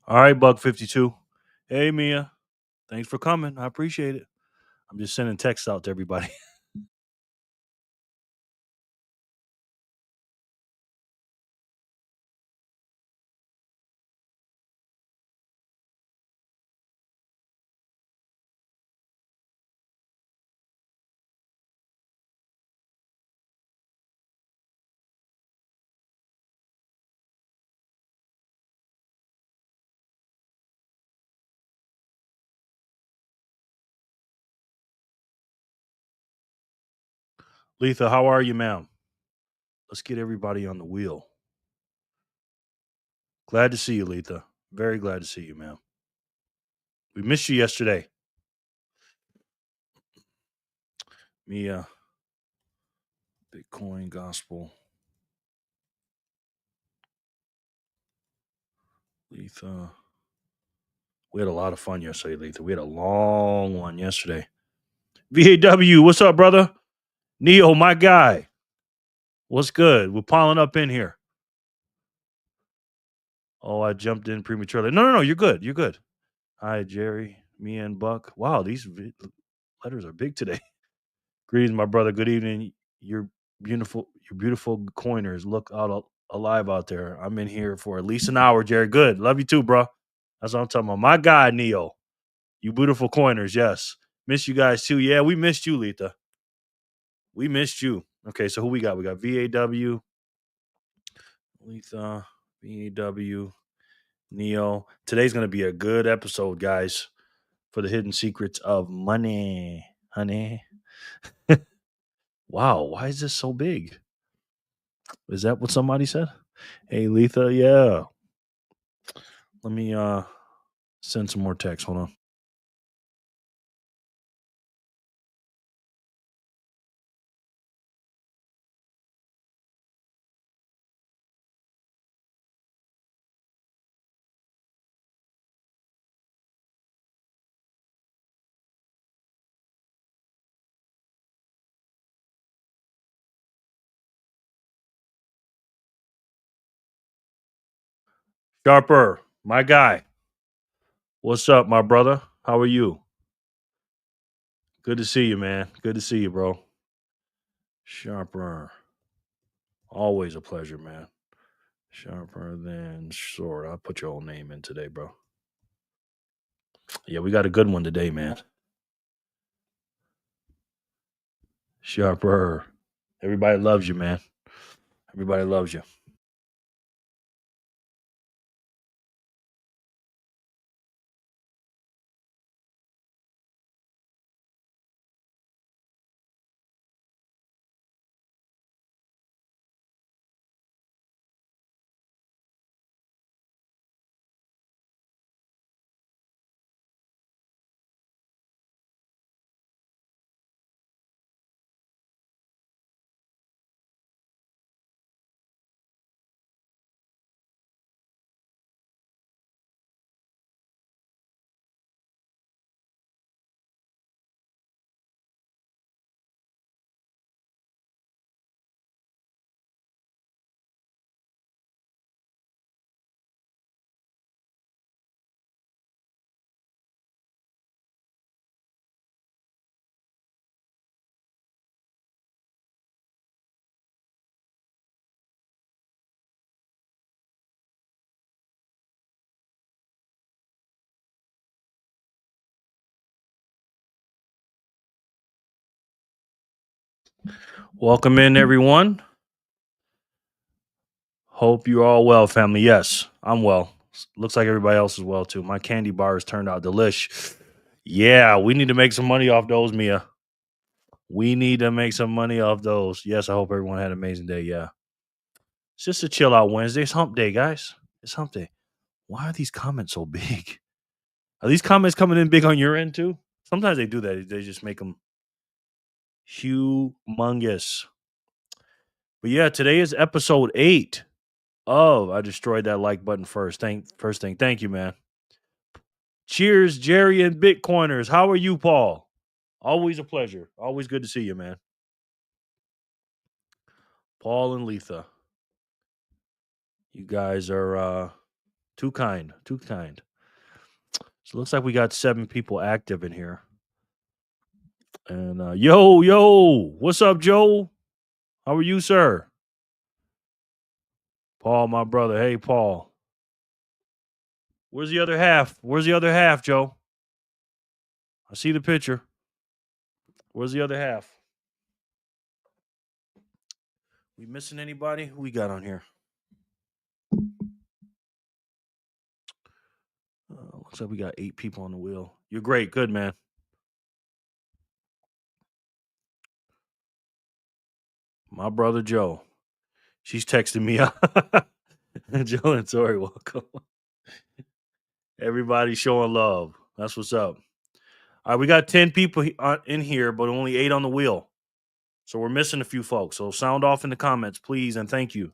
All right, Buck 52. Hey, Mia. Thanks for coming. I appreciate it. I'm just sending texts out to everybody. Letha, how are you, ma'am? Let's get everybody on the wheel. Glad to see you, Letha. Very glad to see you, ma'am. We missed you yesterday. Mia, Bitcoin Gospel. Letha. We had a lot of fun yesterday, Letha. We had a long one yesterday. VAW, what's up, brother? Neo, my guy. What's good? We're piling up in here. Oh, I jumped in prematurely. No. You're good. You're good. Hi, Jerry, Mia, and Buck. Wow, these letters are big today. Greetings, my brother. Good evening. You're beautiful. Your beautiful coiners look alive out there. I'm in here for at least an hour, Jerry. Good. Love you too, bro. That's what I'm talking about. My guy, Neo. You beautiful coiners. Yes. Miss you guys too. Yeah, we missed you, Letha. We missed you. Okay, so who we got? We got VAW, Letha, VAW, Neo. Today's gonna be a good episode, guys, for the hidden secrets of money, honey. Wow, why is this so big? Is that what somebody said? Hey, Letha, yeah. Let me send some more text. Hold on. Sharper, my guy. What's up, my brother? How are you? Good to see you, man. Good to see you, bro. Sharper. Always a pleasure, man. Sharper than sword. I'll put your old name in today, bro. Yeah, we got a good one today, man. Sharper. Everybody loves you, man. Everybody loves you. Welcome in, everyone. Hope you're all well, family. Yes, I'm well. Looks like everybody else is well too. My candy bars turned out delish. Yeah, we need to make some money off those, Mia. We need to make some money off those. Yes, I hope everyone had an amazing day. Yeah. It's just a chill out Wednesday. It's hump day, guys. It's hump day. Why are these comments so big? Are these comments coming in big on your end too? Sometimes they do that. They just make them humongous. But yeah, today is episode 8 of I destroyed that like button first. First thing. Thank you, man. Cheers, Jerry and Bitcoiners. How are you, Paul? Always a pleasure. Always good to see you, man. Paul and Letha. You guys are Too kind. Too kind. So it looks like we got 7 people active in here. And yo, what's up, Joe? How are you, sir? Paul, my brother. Hey, Paul. Where's the other half? Where's the other half, Joe? I see the picture. Where's the other half? We missing anybody? Who we got on here? Looks like we got 8 people on the wheel. You're great. Good, man. My brother, Joe. She's texting me. Joe and Tori, welcome. Everybody showing love. That's what's up. All right, we got 10 people in here, but only 8 on the wheel. So we're missing a few folks. So sound off in the comments, please, and thank you.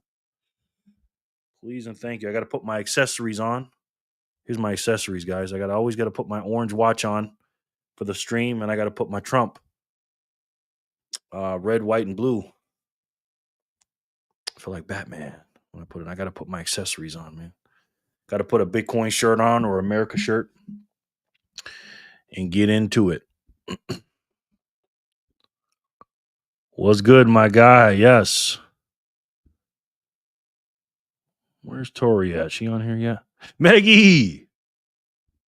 Please and thank you. I got to put my accessories on. Here's my accessories, guys. Always got to put my orange watch on for the stream, and I got to put my Trump, red, white, and blue. I feel like Batman when I put it. I got to put my accessories on, man. Got to put a Bitcoin shirt on or America shirt and get into it. What's good, my guy? Yes. Where's Tori at? She on here yet? Maggie!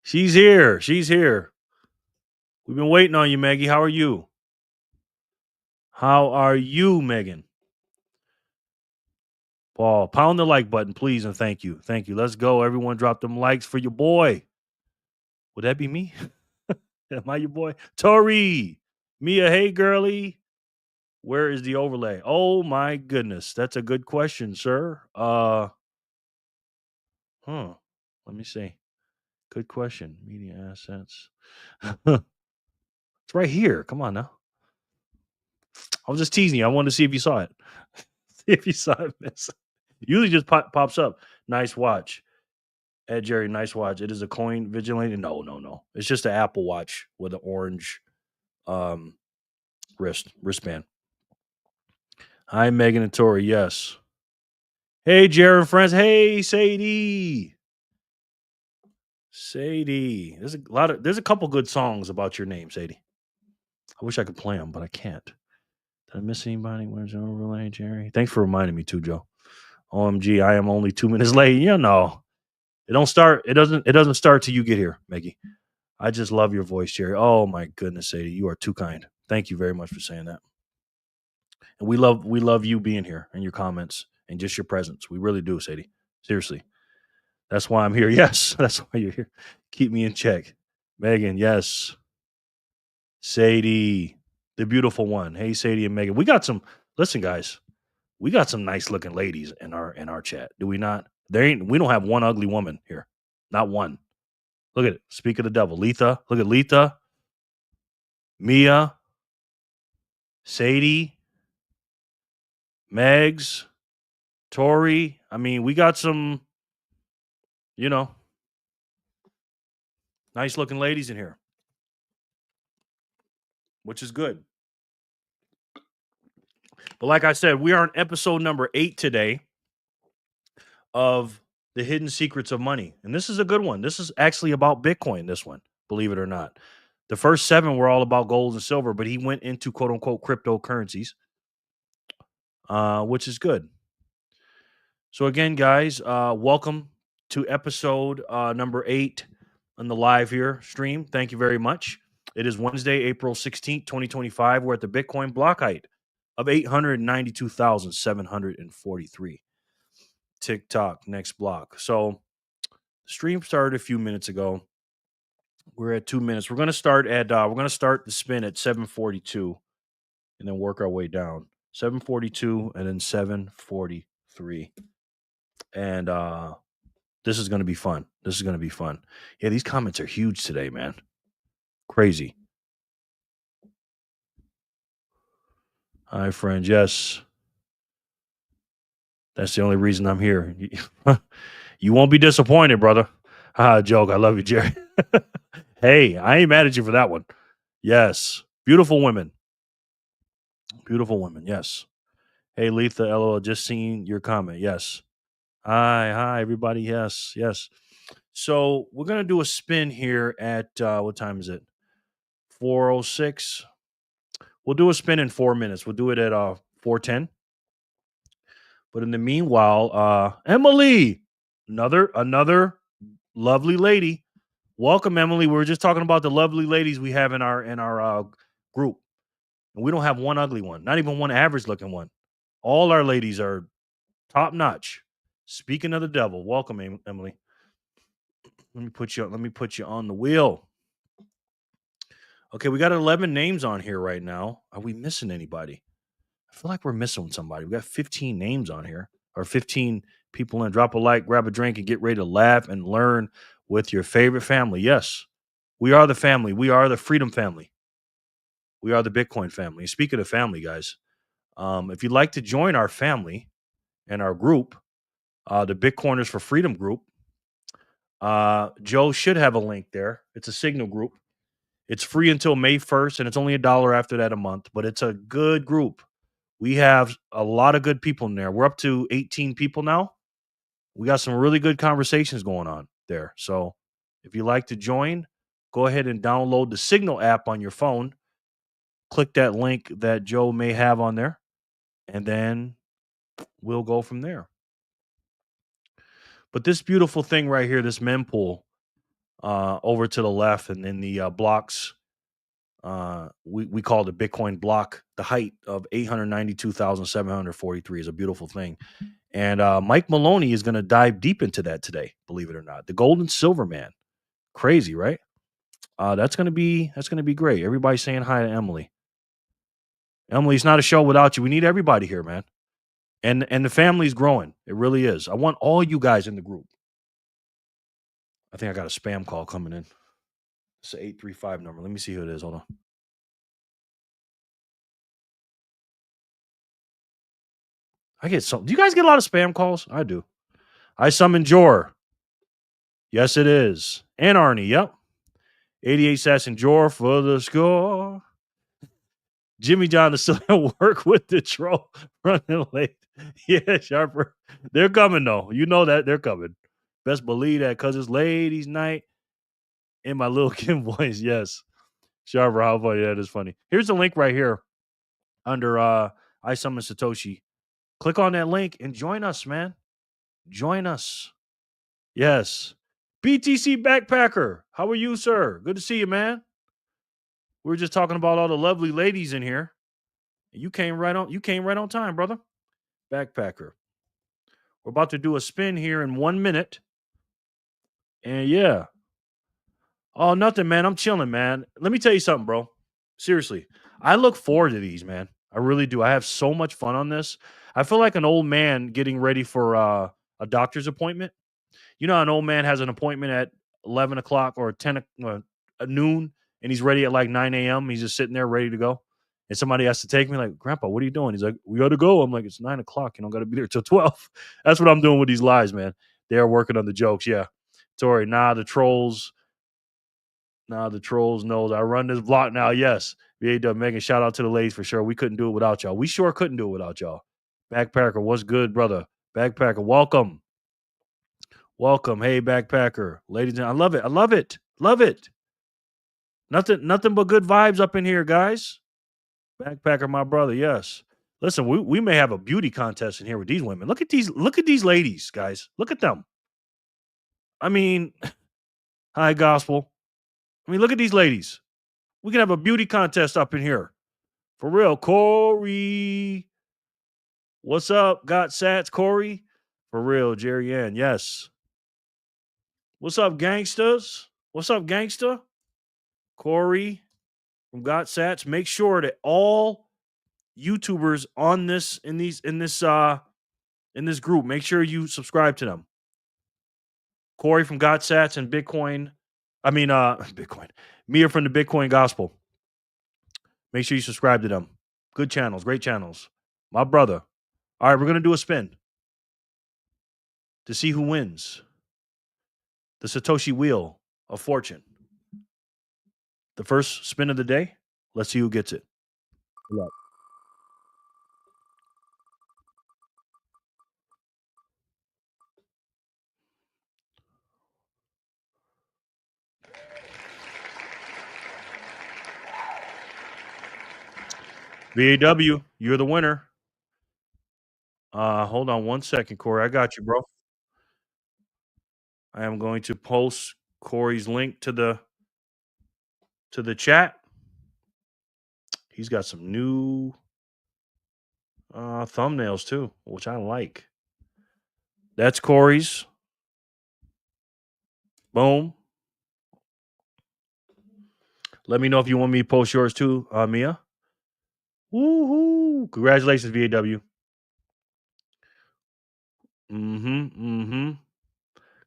She's here. She's here. We've been waiting on you, Maggie. How are you? How are you, Megan? Paul, pound the like button, please, and thank you. Thank you. Let's go. Everyone drop them likes for your boy. Would that be me? Am I your boy? Tori! Mia, hey, girly. Where is the overlay? Oh, my goodness. That's a good question, sir. Let me see. Good question. Media assets. It's right here. Come on now. I was just teasing you. I wanted to see if you saw it. See if you saw it, miss. Usually just pops up. Nice watch. Ed Jerry, nice watch. It is a coin vigilante. No. It's just an Apple Watch with an orange wristband. Hi, Megan and Tori. Yes. Hey, Jared and friends. Hey, Sadie. Sadie. There's a couple good songs about your name, Sadie. I wish I could play them, but I can't. Did I miss anybody? Where's the overlay, Jerry? Thanks for reminding me too, Joe. OMG, I am only 2 minutes late. You know. It doesn't start till you get here, Maggie. I just love your voice, Jerry. Oh my goodness, Sadie. You are too kind. Thank you very much for saying that. And we love you being here and your comments and just your presence. We really do, Sadie. Seriously. That's why I'm here. Yes, that's why you're here. Keep me in check. Megan, yes. Sadie, the beautiful one. Hey, Sadie and Megan. Listen, guys, we got some nice looking ladies in our chat. Do we not? We don't have one ugly woman here. Not one. Look at it. Speak of the devil. Letha. Look at Letha. Mia. Sadie. Megs. Tori. I mean, we got some, nice looking ladies in here, which is good. But like I said, we are on episode number 8 today of The Hidden Secrets of Money. And this is a good one. This is actually about Bitcoin, this one, believe it or not. The first 7 were all about gold and silver, but he went into quote unquote cryptocurrencies, which is good. So again, guys, welcome to episode number 8 on the live here stream. Thank you very much. It is Wednesday, April 16th, 2025. We're at the Bitcoin block height of 892,743. TikTok next block. So the stream started a few minutes ago. We're at 2 minutes. We're going to start the spin at 7:42 and then work our way down. 7:42 and then 7:43. And this is going to be fun. Yeah, these comments are huge today, man. Crazy. Hi, friends. Yes. That's the only reason I'm here. You won't be disappointed, brother. Joke. I love you, Jerry. Hey, I ain't mad at you for that one. Yes. Beautiful women. Yes. Hey, Letha, LOL, just seen your comment. Yes. Hi, everybody. Yes, yes. So we're gonna do a spin here at what time is it? 4:06. We'll do a spin in 4 minutes. We'll do it at 4:10. But in the meanwhile, Emily, another lovely lady. Welcome, Emily. We were just talking about the lovely ladies we have in our group, and we don't have one ugly one, not even one average looking one. All our ladies are top notch. Speaking of the devil, welcome, Emily. Let me put you on the wheel. Okay, we got 11 names on here right now. Are we missing anybody? I feel like we're missing somebody. We got 15 names on here, or 15 people in. Drop a like, grab a drink, and get ready to laugh and learn with your favorite family. Yes, we are the family. We are the Freedom family. We are the Bitcoin family. Speaking of family, guys, if you'd like to join our family and our group, the Bitcoiners for Freedom group, Joe should have a link there. It's a Signal group. It's free until May 1st, and it's only $1 after that a month, but it's a good group. We have a lot of good people in there. We're up to 18 people now. We got some really good conversations going on there. So if you like to join, go ahead and download the Signal app on your phone. Click that link that Joe may have on there, and then we'll go from there. But this beautiful thing right here, this mempool over to the left, and then the blocks. We call the Bitcoin block. The height of 892,743 is a beautiful thing. And Mike Maloney is going to dive deep into that today, believe it or not. The gold and silver man. Crazy, right? That's gonna be great. Everybody saying hi to Emily. Emily, it's not a show without you. We need everybody here, man. And the family's growing. It really is. I want all you guys in the group. I think I got a spam call coming in. It's an 835 number. Let me see who it is. Hold on. I get some. Do you guys get a lot of spam calls? I do. I summon Jor. Yes, it is. And Arnie. Yep. 88 Sass and Jor for the score. Jimmy John is still at work with the troll running late. Yeah, Sharper. They're coming though. You know that they're coming. Best believe that because it's ladies' night in my little Kim voice. Yes. Sharper, how funny that is funny. Here's the link right here under I Summon Satoshi. Click on that link and join us, man. Join us. Yes. BTC Backpacker. How are you, sir? Good to see you, man. We were just talking about all the lovely ladies in here. You came right on. You came right on time, brother. Backpacker. We're about to do a spin here in 1 minute. And yeah. Oh, nothing, man. I'm chilling, man. Let me tell you something, bro. Seriously. I look forward to these, man. I really do. I have so much fun on this. I feel like an old man getting ready for a doctor's appointment. You know, an old man has an appointment at 11 o'clock or 10 at noon, and he's ready at like 9 a.m. He's just sitting there ready to go. And somebody has to take me, like, Grandpa, what are you doing? He's like, we got to go. I'm like, it's 9 o'clock. You don't got to be there till 12. That's what I'm doing with these lives, man. They're working on the jokes. Yeah. Tori, the trolls knows I run this block now. Yes. VAW Megan, shout out to the ladies for sure. We couldn't do it without y'all. We sure couldn't do it without y'all. Backpacker, what's good, brother? Backpacker, welcome. Welcome. Hey, Backpacker. Ladies and I love it. I love it. Love it. Nothing but good vibes up in here, guys. Backpacker, my brother. Yes. Listen, we may have a beauty contest in here with these women. Look at these ladies, guys. Look at them. I mean, hi, gospel. I mean, look at these ladies. We can have a beauty contest up in here. For real. Corey. What's up? Got Sats, Corey? For real, Jerry Ann. Yes. What's up, gangsters? What's up, gangster? Corey from Got Sats. Make sure that all YouTubers on this in this group, make sure you subscribe to them. Corey from Got Sats and Bitcoin. I mean Bitcoin. Mia from the Bitcoin Gospel. Make sure you subscribe to them. Good channels, great channels. My brother. All right, we're gonna do a spin to see who wins. The Satoshi Wheel of Fortune. The first spin of the day. Let's see who gets it. Good luck. VAW, you're the winner. Hold on one second, Corey. I got you, bro. I am going to post Corey's link to the chat. He's got some new thumbnails too, which I like. That's Corey's. Boom. Let me know if you want me to post yours too, Mia. Woohoo! Congratulations, VAW. Mm-hmm.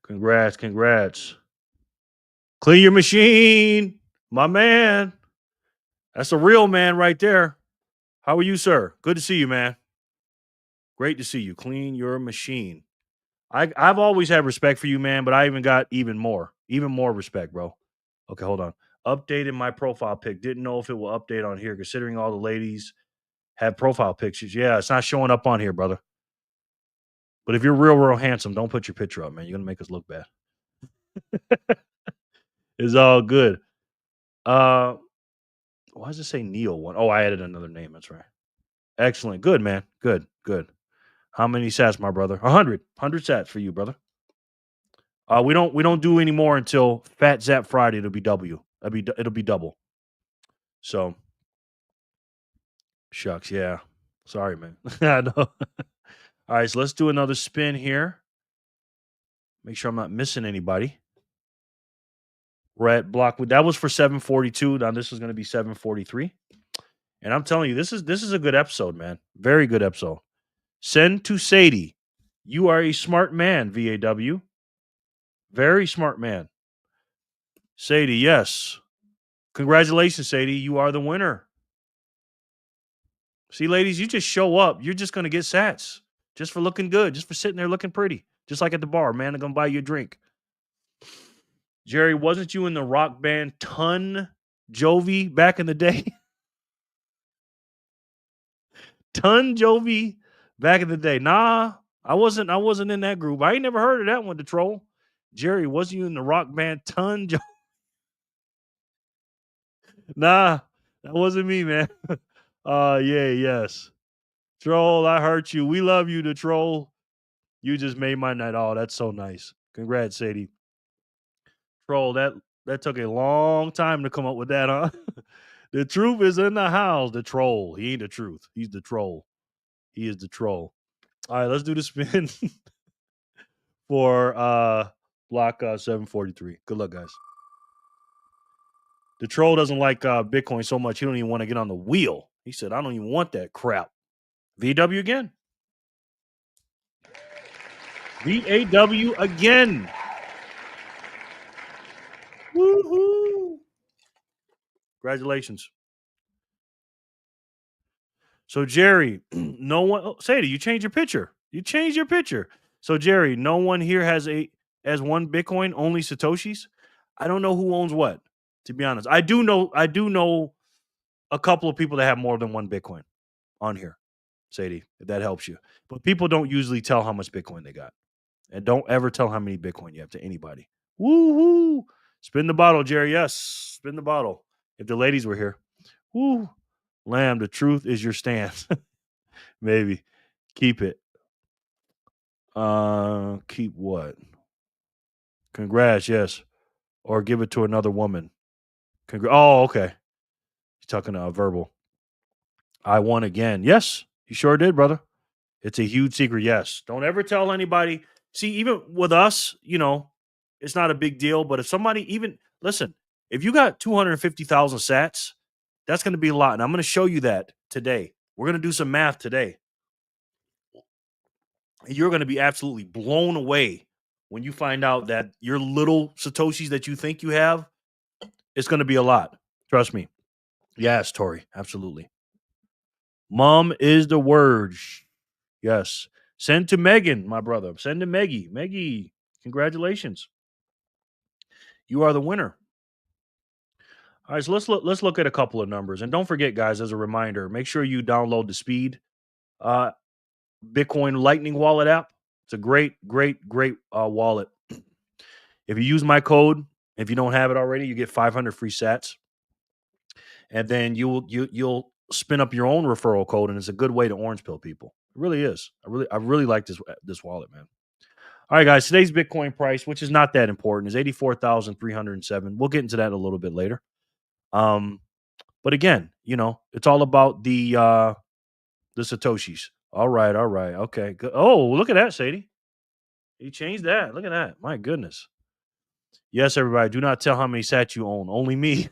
Congrats, congrats. Clean your machine, my man. That's a real man right there. How are you, sir? Good to see you, man. Great to see you. Clean your machine. I've always had respect for you, man, but I even got even more respect, bro. Okay, hold on. Updated my profile pic. Didn't know if it will update on here, considering all the ladies have profile pictures. Yeah, it's not showing up on here, brother. But if you're real handsome, don't put your picture up, man. You're gonna make us look bad. It's all good. Uh, why does it say Neo one? Oh, I added another name. That's right. Excellent. Good, man. Good. How many sats, my brother? 100 sats for you, brother. We don't do any more until Fat Zap Friday. It'll be W. It'll be double. So shucks, yeah. Sorry, man. I know. All right, so let's do another spin here. Make sure I'm not missing anybody. Red block. That was for 742. Now this is going to be 743. And I'm telling you, this is a good episode, man. Very good episode. Send to Sadie. You are a smart man, VAW. Very smart man. Sadie, yes. Congratulations, Sadie. You are the winner. See, ladies, you just show up. You're just going to get sats just for looking good, just for sitting there looking pretty, just like at the bar. Man, they're going to buy you a drink. Jerry, wasn't you in the rock band Ton Jovi back in the day? Ton Jovi back in the day. Nah, I wasn't in that group. I ain't never heard of that one, the troll. Jerry, wasn't you in the rock band Ton Jovi? Nah, that wasn't me, man. Yeah, yes. Troll, I hurt you. We love you, the troll. You just made my night. Oh, that's so nice. Congrats, Sadie. Troll, that took a long time to come up with that, huh? The truth is in the house. The troll. He ain't the truth. He's the troll. He is the troll. All right, let's do the spin for block 743. Good luck, guys. The troll doesn't like Bitcoin so much he don't even want to get on the wheel. He said, I don't even want that crap. VW again. VAW again. Woohoo! Congratulations. So Jerry, no one. Oh, Sadie, you changed your picture. You changed your picture. So Jerry, no one here has one Bitcoin. Only Satoshis. I don't know who owns what. To be honest, I do know. I do know a couple of people that have more than one Bitcoin on here. Sadie, if that helps you. But people don't usually tell how much Bitcoin they got, and don't ever tell how many Bitcoin you have to anybody. Woo-hoo. Spin the bottle, Jerry. Yes, spin the bottle. If the ladies were here. Woo. Lamb, the truth is your stance. Maybe. Keep it. Keep what? Congrats, yes. Or give it to another woman. Oh, okay. He's talking verbal. I won again. Yes, you sure did, brother. It's a huge secret. Yes. Don't ever tell anybody. See, even with us, it's not a big deal. But if somebody even listen, if you got 250,000 sats, that's going to be a lot. And I'm going to show you that today. We're going to do some math today. You're going to be absolutely blown away when you find out that your little Satoshis that you think you have, it's going to be a lot. Trust me. Yes, Tori. Absolutely. Mom is the word. Yes. Send to Megan, my brother. Send to Meggie. Meggie, congratulations. You are the winner. All right, so let's look at a couple of numbers. And don't forget, guys, as a reminder, make sure you download the Speed uh, Bitcoin Lightning Wallet app. It's a great wallet. If you use my code, if you don't have it already, you get 500 free sats, and then you'll spin up your own referral code, and it's a good way to orange pill people. It really is. I really like this wallet, man. All right, guys. Today's Bitcoin price, which is not that important, is 84,307. We'll get into that a little bit later. Um, but again, it's all about the Satoshis. All right, all right, okay. Good. Oh, look at that, Sadie. He changed that. Look at that. My goodness. Yes, everybody. Do not tell how many sats you own. Only me.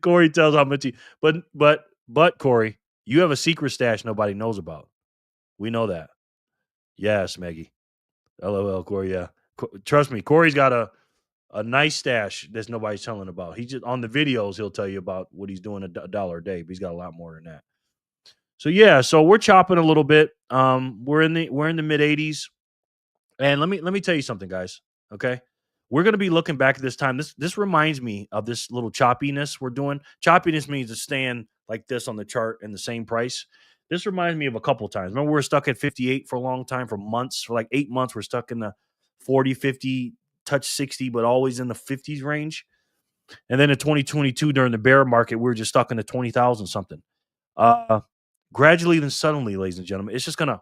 Corey tells how much he. But Corey, you have a secret stash nobody knows about. We know that. Yes, Maggie. LOL, Corey. Yeah, trust me. Corey's got a nice stash that's nobody's telling about. He just on the videos he'll tell you about what he's doing a dollar a day, but he's got a lot more than that. So yeah, so we're chopping a little bit. We're in the mid 80s. And let me tell you something, guys. Okay, we're gonna be looking back at this time. This reminds me of this little choppiness we're doing. Choppiness means to stand like this on the chart in the same price. This reminds me of a couple times. Remember, we were stuck at 58 for a long time, for months, for like 8 months. We're stuck in the 40, 50, touch 60, but always in the 50s range. And then in 2022, during the bear market, we were just stuck in the 20,000 something. Uh, Gradually, then suddenly, ladies and gentlemen, it's just gonna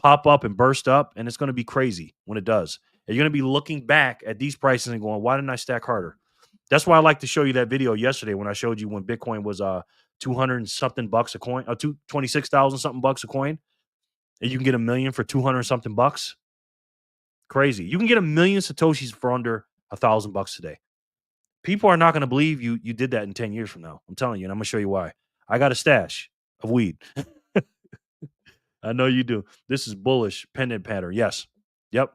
pop up and burst up, and it's going to be crazy when it does. And you're going to be looking back at these prices and going, "Why didn't I stack harder?" That's why I like to show you that video yesterday when I showed you when Bitcoin was 200 and something bucks a coin, 26,000 something bucks a coin, and you can get a million for 200 something bucks. Crazy. You can get a million satoshis for under $1,000 today. People are not going to believe you did that in 10 years from now. I'm telling you, and I'm going to show you why. I got a stash of weed. I know you do. This is bullish pendant pattern. Yes. Yep.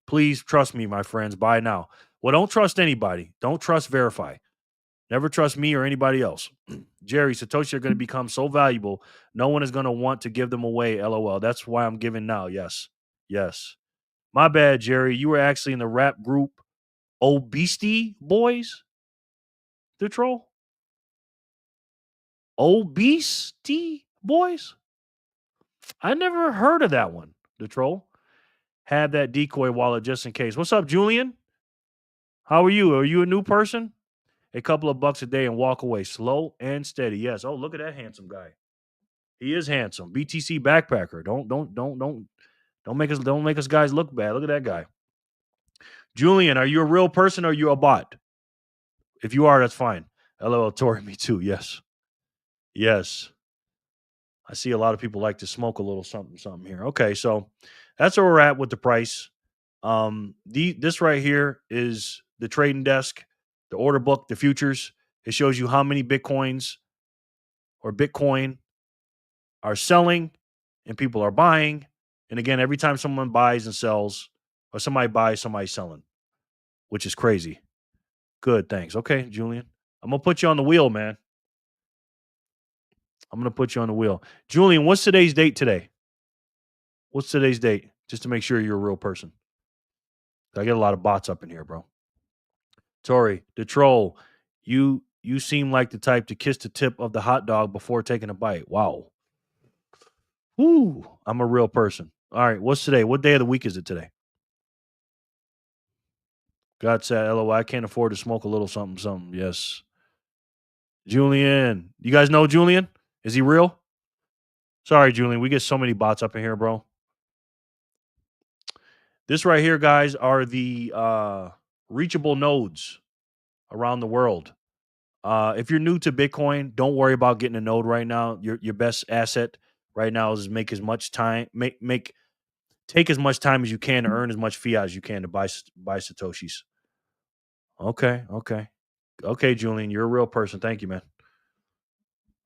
Please trust me, my friends. Buy now. Well, don't trust anybody. Don't trust verify. Never trust me or anybody else. Jerry, Satoshi are going to become so valuable, no one is going to want to give them away. LOL. That's why I'm giving now. Yes. Yes. My bad, Jerry. You were actually in the rap group Obesity Boys, the troll? Obesity Boys? I never heard of that one, the troll. Had that decoy wallet just in case. What's up, Julian? How are you? Are you a new person? A couple of bucks a day and walk away slow and steady. Yes. Oh, look at that handsome guy. He is handsome. BTC backpacker. Don't make us guys look bad. Look at that guy. Julian, are you a real person or are you a bot? If you are, that's fine. LOL Tori, me too. Yes. Yes. I see a lot of people like to smoke a little something something here. Okay, so that's where we're at with the price. This right here is the trading desk, the order book, the futures. It shows you how many bitcoins or Bitcoin are selling and people are buying. And again, every time someone buys and sells, or somebody buys, somebody's selling, which is crazy. Good, thanks. Okay, Julian. I'm gonna put you on the wheel, man. I'm gonna put you on the wheel. Julian, what's today's date today? What's today's date? Just to make sure you're a real person. I get a lot of bots up in here, bro. Tori, the troll. You seem like the type to kiss the tip of the hot dog before taking a bite. Wow. Woo. I'm a real person. All right. What's today? What day of the week is it today? God said, LOL, I can't afford to smoke a little something, something. Yes. Julian. You guys know Julian? Is he real? Sorry, Julian. We get so many bots up in here, bro. This right here, guys, are the reachable nodes around the world. If you're new to Bitcoin, don't worry about getting a node right now. Your best asset right now is make as much time, make take as much time as you can to earn as much fiat as you can to buy satoshis. Okay, okay, okay, Julian, you're a real person. Thank you, man.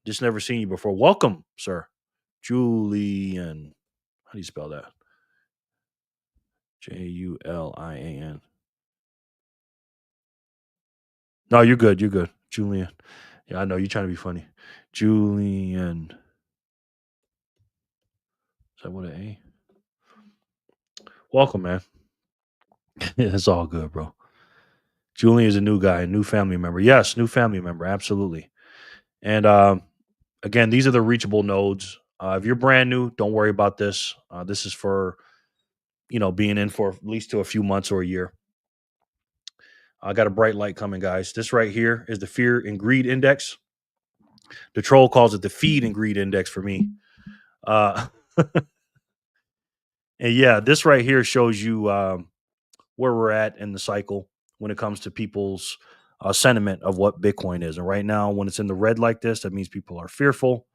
Just never seen you before. Welcome, sir, Julian. How do you spell that? Julian. No, you're good. You're good, Julian. Yeah, I know you're trying to be funny. Julian. Is that what an A? Welcome, man. It's all good, bro. Julian is a new guy, a new family member. Yes, new family member, absolutely. And again, these are the reachable nodes. If you're brand new, don't worry about this. This is for being in for at least to a few months or a year. I got a bright light coming, guys. This right here is the fear and greed index. The troll calls it the feed and greed index for me. Uh, and yeah, this right here shows you where we're at in the cycle when it comes to people's sentiment of what Bitcoin is. And right now, when it's in the red like this, that means people are fearful.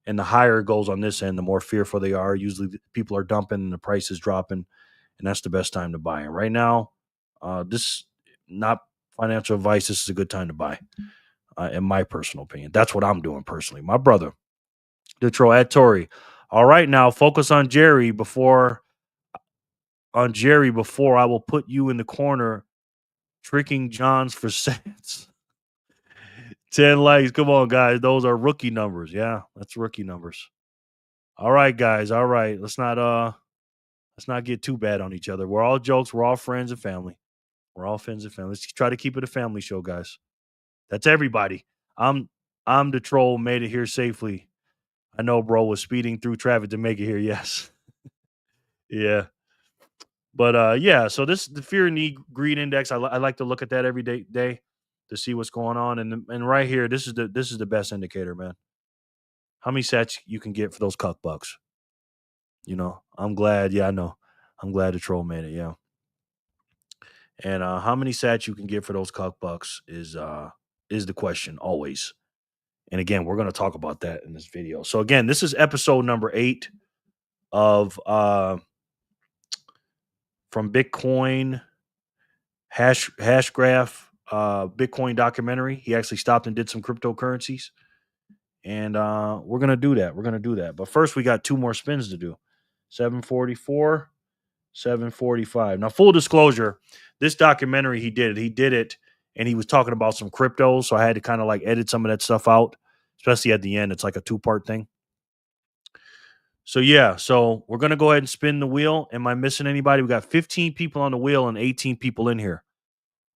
And the higher it goes on this end, the more fearful they are. Usually, people are dumping and the price is dropping, and that's the best time to buy. And right now, this not financial advice. This is a good time to buy, in my personal opinion. That's what I'm doing personally. My brother, Detroit at Tory. All right, now focus on Jerry before I will put you in the corner tricking Johns for sets. 10 likes. Come on, guys. Those are rookie numbers. Yeah, that's rookie numbers. All right, guys. All right. Let's not get too bad on each other. We're all jokes. We're all friends and family. We're all friends and family. Let's try to keep it a family show, guys. That's everybody. I'm I'm the troll, made it here safely. I know bro was speeding through traffic to make it here. Yes. Yeah. But yeah, so this the fear and need greed index. I like to look at that every day to see what's going on. And right here, this is the best indicator, man. How many sets you can get for those cuck bucks? I'm glad. Yeah, I know. I'm glad the troll made it. Yeah, and how many sets you can get for those cuck bucks is the question always. And again, we're going to talk about that in this video. So again, this is episode number 8 of from Bitcoin hash graph Bitcoin documentary. He actually stopped and did some cryptocurrencies. And we're gonna do that. We're gonna do that. But first we got 2 more spins to do. 744, 745. Now, full disclosure, this documentary he did it and he was talking about some crypto. So I had to kind of like edit some of that stuff out, especially at the end. It's like a 2-part thing. So yeah, so we're gonna go ahead and spin the wheel. Am I missing anybody? We got 15 people on the wheel and 18 people in here.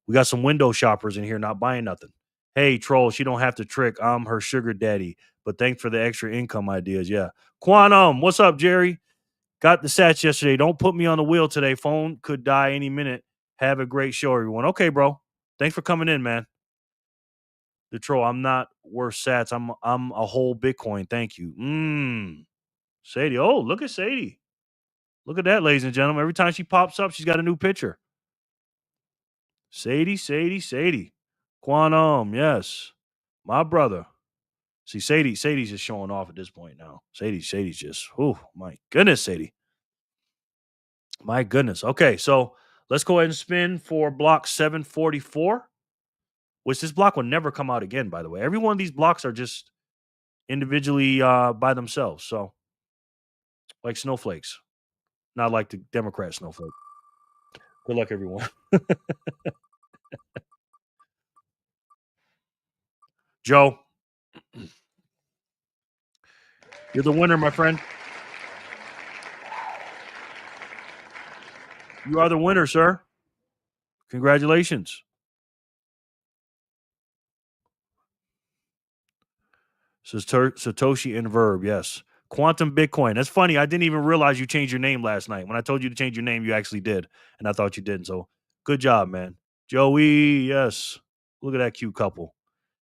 We got some window shoppers in here not buying nothing. Hey, troll, she don't have to trick. I'm her sugar daddy. But thanks for the extra income ideas. Yeah. Quantum, what's up, Jerry? Got the sats yesterday. Don't put me on the wheel today. Phone could die any minute. Have a great show, everyone. Okay, bro. Thanks for coming in, man. The troll, I'm not worth sats. I'm a whole Bitcoin. Thank you. Sadie. Oh, look at Sadie. Look at that, ladies and gentlemen. Every time she pops up, she's got a new picture. Sadie, Sadie, Sadie. Quantum, yes. My brother. See, Sadie's just showing off at this point now. Sadie's just, oh my goodness, Sadie. My goodness. Okay, so let's go ahead and spin for block 744, which this block will never come out again, by the way. Every one of these blocks are just individually by themselves. So, like snowflakes, not like the Democrat snowflake. Good luck, everyone. Joe, you're the winner, my friend. You are the winner, sir. Congratulations. Says Satoshi in verb. Yes. Quantum Bitcoin. That's funny. I didn't even realize you changed your name last night. When I told you to change your name, you actually did. And I thought you didn't. So good job, man. Joey. Yes. Look at that cute couple.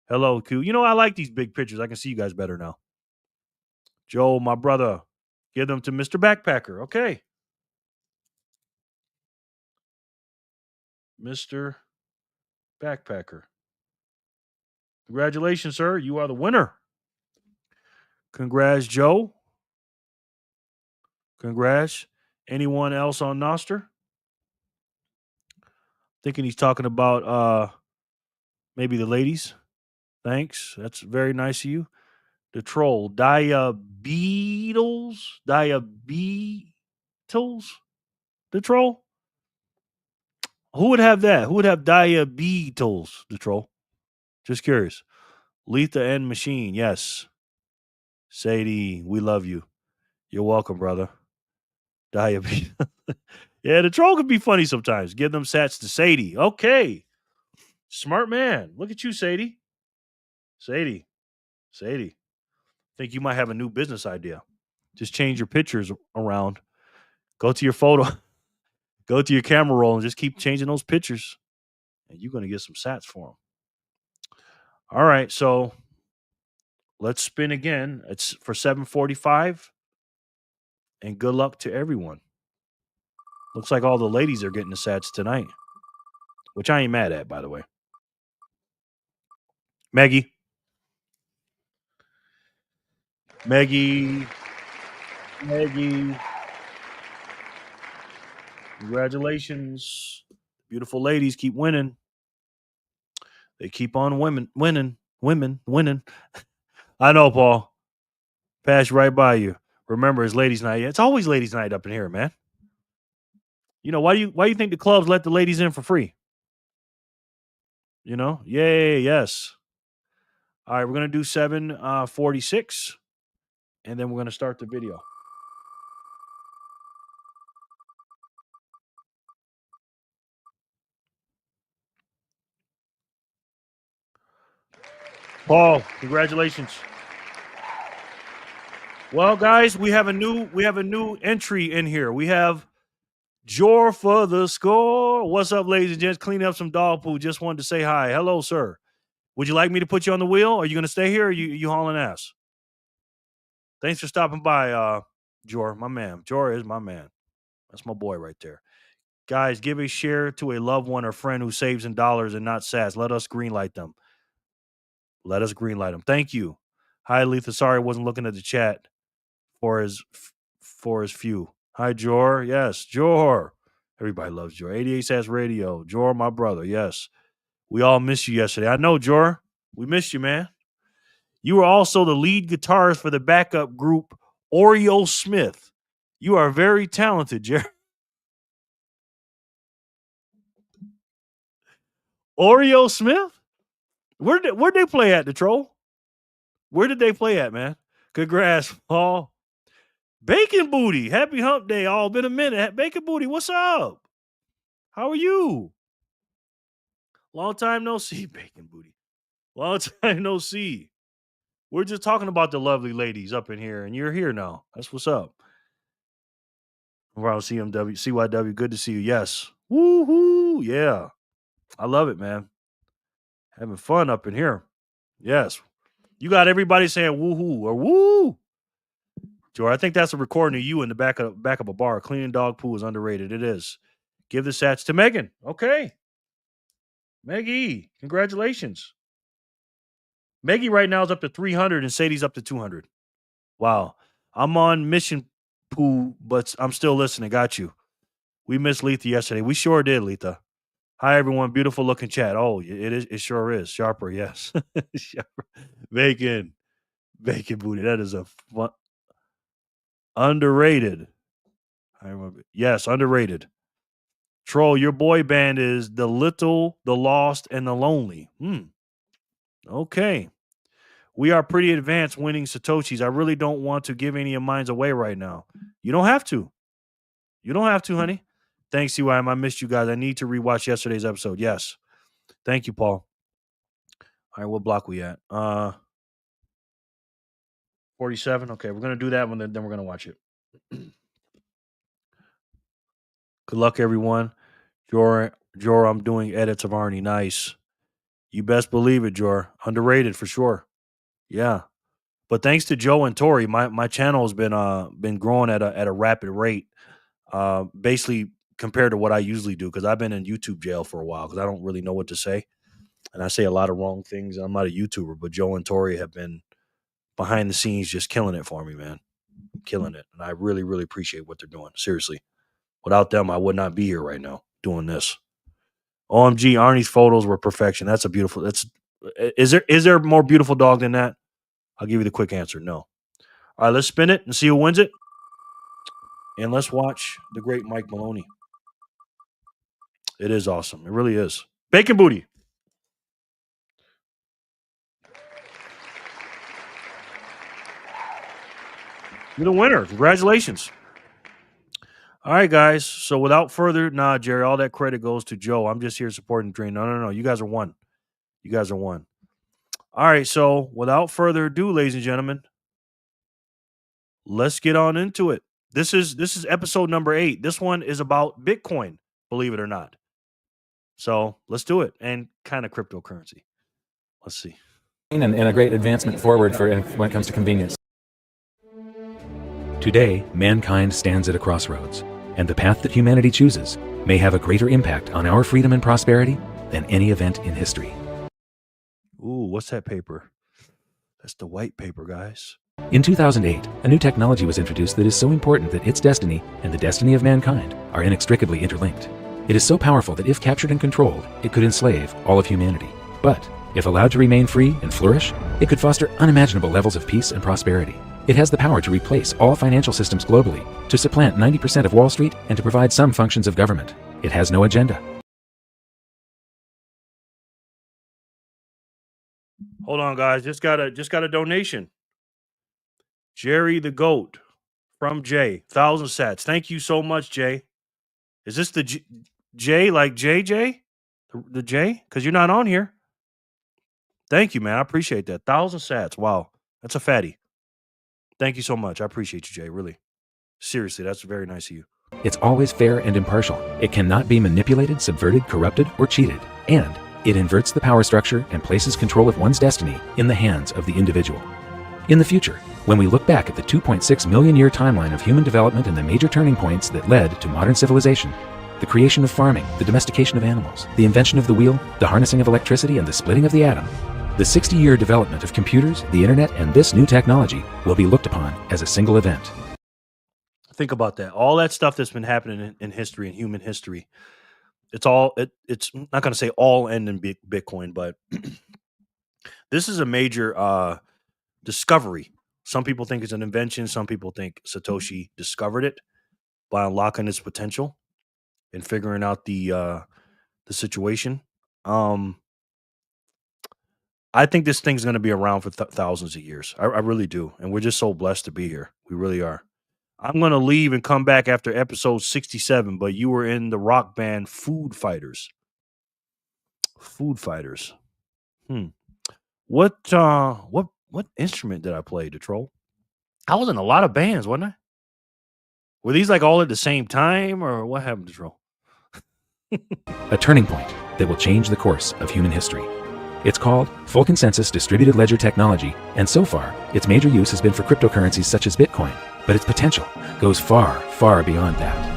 Hello, Q. I like these big pictures. I can see you guys better now. Joe, my brother. Give them to Mr. Backpacker. Okay. Mr. Backpacker. Congratulations, sir. You are the winner. Congrats, Joe. Congrats. Anyone else on Noster? Thinking he's talking about maybe the ladies. Thanks. That's very nice of you. The troll. Diabetes. Diabetes. The troll. Who would have that? Who would have diabetes? The troll. Just curious. Letha and Machine. Yes. Sadie, we love you. You're welcome, brother. Diabetes. Yeah, the troll could be funny sometimes. Give them sats to Sadie. Okay. Smart man. Look at you, Sadie. Sadie. Sadie. Think you might have a new business idea. Just change your pictures around. Go to your photo, go to your camera roll, and just keep changing those pictures, and you're gonna get some sats for them. All right, so Let's spin again. It's for 745, and good luck to everyone. Looks like all the ladies are getting the sats tonight, which I ain't mad at, by the way. Maggie, Maggie, Maggie, congratulations. Beautiful ladies keep winning. They keep on winning. I know, Paul. Pass right by you. Remember, it's ladies' night. It's always ladies' night up in here, man. You know why do you think the clubs let the ladies in for free? You know, yay, yes. All right, we're gonna do 746, and then we're gonna start the video. Paul, congratulations. Well, guys, we have a new entry in here. We have Jor for the score. What's up, ladies and gents? Cleaning up some dog poo. Just wanted to say hi. Hello, sir. Would you like me to put you on the wheel? Are you going to stay here? Or you hauling ass? Thanks for stopping by, Jor, my man. Jor is my man. That's my boy right there. Guys, give a share to a loved one or friend who saves in dollars and not sats. Let us greenlight them. Let us greenlight them. Thank you. Hi, Letha. Sorry I wasn't looking at the chat for his few. Hi, Jor. Yes, Jor. Everybody loves Jor. 88 Sats Radio. Jor, my brother. Yes. We all missed you yesterday. I know, Jor. We missed you, man. You were also the lead guitarist for the backup group Oreo Smith. You are very talented, Jerry. Oreo Smith? Where'd they play at, the troll? Where did they play at, man? Congrats, Paul. Bacon Booty. Happy hump day. All been a minute. Bacon Booty, what's up? How are you? Long time no see, Bacon Booty. Long time no see. We're just talking about the lovely ladies up in here, and you're here now. That's what's up. Around CYW, good to see you. Yes. Woohoo. Yeah. I love it, man. Having fun up in here. Yes. You got everybody saying woohoo or woo. Joe, I think that's a recording of you in the back of a bar. Cleaning dog poo is underrated. It is. Give the sats to Megan. Okay. Maggie, congratulations. Maggie right now is up to 300 and Sadie's up to 200. Wow. I'm on mission poo, but I'm still listening. Got you. We missed Letha yesterday. We sure did, Letha. Hi, everyone. Beautiful looking chat. Oh, it is. It sure is. Sharper, yes. Sharper. Bacon. Bacon booty. That is a fun. Underrated. I remember. Yes, underrated. Troll, your boy band is The Little, The Lost, and The Lonely. Okay. We are pretty advanced winning Satoshis. I really don't want to give any of mine away right now. You don't have to. You don't have to, honey. Thanks, CYM. I missed you guys. I need to rewatch yesterday's episode. Yes. Thank you, Paul. All right, what block we at? 47. Okay, we're gonna do that one, then we're gonna watch it. Good luck, everyone. Jor, I'm doing edits of Arnie. Nice. You best believe it, Jor. Underrated for sure. Yeah. But thanks to Joe and Tori, my channel has been growing at a rapid rate. Basically compared to what I usually do, because I've been in YouTube jail for a while because I don't really know what to say. And I say a lot of wrong things. I'm not a YouTuber, but Joe and Tori have been behind the scenes just killing it for me, man. Killing it. And I really, really appreciate what they're doing. Seriously. Without them, I would not be here right now doing this. OMG, Arnie's photos were perfection. That's a beautiful. Is there more beautiful dog than that? I'll give you the quick answer. No. All right, let's spin it and see who wins it. And let's watch the great Mike Maloney. It is awesome. It really is. Bacon Booty. You're the winner. Congratulations. All right, guys. So without further, Jerry, all that credit goes to Joe. I'm just here supporting the dream. No. You guys are one. You guys are one. All right. So without further ado, ladies and gentlemen, let's get on into it. This is episode number 8. This one is about Bitcoin, believe it or not. So let's do it. And kind of cryptocurrency. Let's see. and a great advancement forward when it comes to convenience. Today, mankind stands at a crossroads, and the path that humanity chooses may have a greater impact on our freedom and prosperity than any event in history. Ooh, what's that paper? That's the white paper, guys. In 2008, a new technology was introduced that is so important that its destiny and the destiny of mankind are inextricably interlinked. It is so powerful that if captured and controlled, it could enslave all of humanity. But if allowed to remain free and flourish, it could foster unimaginable levels of peace and prosperity. It has the power to replace all financial systems globally, to supplant 90% of Wall Street, and to provide some functions of government. It has no agenda. Hold on, guys. Just got a donation. Jerry the Goat from Jay, 1,000 sats. Thank you so much, Jay. Is this the J like JJ? The J? Because you're not on here. Thank you, man. I appreciate that. 1,000 sats. Wow. That's a fatty. Thank you so much. I appreciate you, Jay. Really. Seriously, that's very nice of you. It's always fair and impartial. It cannot be manipulated, subverted, corrupted, or cheated. And it inverts the power structure and places control of one's destiny in the hands of the individual. In the future, when we look back at the 2.6 million year timeline of human development and the major turning points that led to modern civilization, the creation of farming, the domestication of animals, the invention of the wheel, the harnessing of electricity, and the splitting of the atom, the 60-year development of computers, the internet, and this new technology will be looked upon as a single event. Think about that. All that stuff that's been happening in history, in human history, it's not going to say all end in Bitcoin, but this is a major discovery. Some people think it's an invention. Some people think Satoshi discovered it by unlocking its potential and figuring out the situation. I think this thing's going to be around for thousands of years. I really do, and we're just so blessed to be here. We really are. I'm going to leave and come back after episode 67, but you were in the rock band Food Fighters. Food Fighters. Hmm. What instrument did I play, Detroit? I was in a lot of bands, wasn't I? Were these like all at the same time, or what happened, Detroit? A turning point that will change the course of human history. It's called Full Consensus Distributed Ledger Technology, and so far, its major use has been for cryptocurrencies such as Bitcoin, but its potential goes far, far beyond that.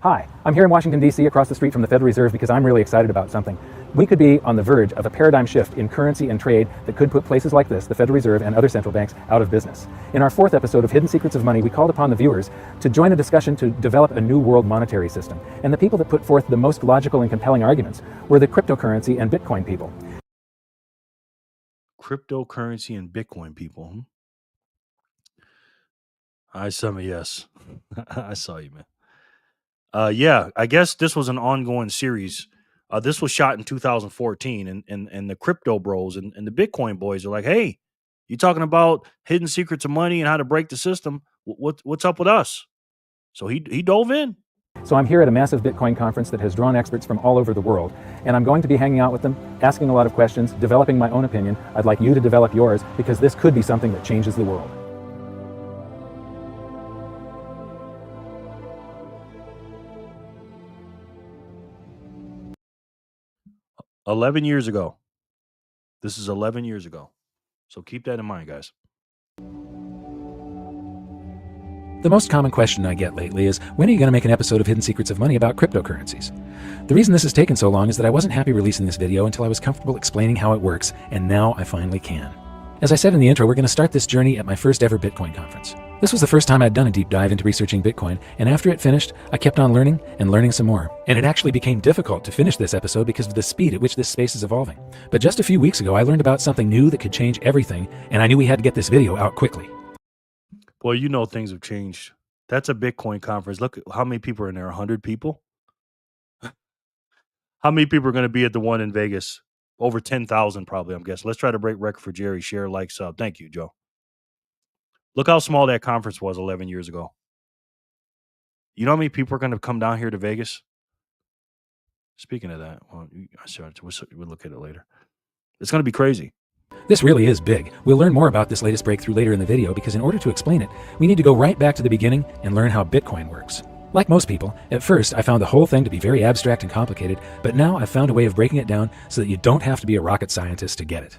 Hi, I'm here in Washington, D.C. across the street from the Federal Reserve because I'm really excited about something. We could be on the verge of a paradigm shift in currency and trade that could put places like this, the Federal Reserve and other central banks, out of business. In our fourth episode of Hidden Secrets of Money, we called upon the viewers to join a discussion to develop a new world monetary system. And the people that put forth the most logical and compelling arguments were the cryptocurrency and Bitcoin people. Cryptocurrency and Bitcoin people. I saw me, yes. I saw you, man. Yeah, I guess this was an ongoing series. This was shot in 2014, and the crypto bros and the Bitcoin boys are like, "Hey, you talking about hidden secrets of money and how to break the system? What's up with us?" So he dove in. So I'm here at a massive Bitcoin conference that has drawn experts from all over the world, and I'm going to be hanging out with them, asking a lot of questions, developing my own opinion. I'd like you to develop yours because this could be something that changes the world. 11 years ago. This is 11 years ago. So keep that in mind, guys. The most common question I get lately is, when are you going to make an episode of Hidden Secrets of Money about cryptocurrencies? The reason this has taken so long is that I wasn't happy releasing this video until I was comfortable explaining how it works, and now I finally can. As I said in the intro, we're going to start this journey at my first ever Bitcoin conference. This was the first time I'd done a deep dive into researching Bitcoin, and after it finished, I kept on learning and learning some more. And it actually became difficult to finish this episode because of the speed at which this space is evolving. But just a few weeks ago, I learned about something new that could change everything, and I knew we had to get this video out quickly. Well, you know things have changed. That's a Bitcoin conference. Look at how many people are in there. 100 people. How many people are going to be at the one in Vegas? Over 10,000 probably, I'm guessing. Let's try to break record for Jerry. Share, like, sub. Thank you, Joe. Look how small that conference was 11 years ago. You know how many people are going to come down here to Vegas? We'll look at it later. It's going to be crazy. This really is big. We'll learn more about this latest breakthrough later in the video because in order to explain it, we need to go right back to the beginning and learn how Bitcoin works. Like most people, at first I found the whole thing to be very abstract and complicated, but now I've found a way of breaking it down so that you don't have to be a rocket scientist to get it.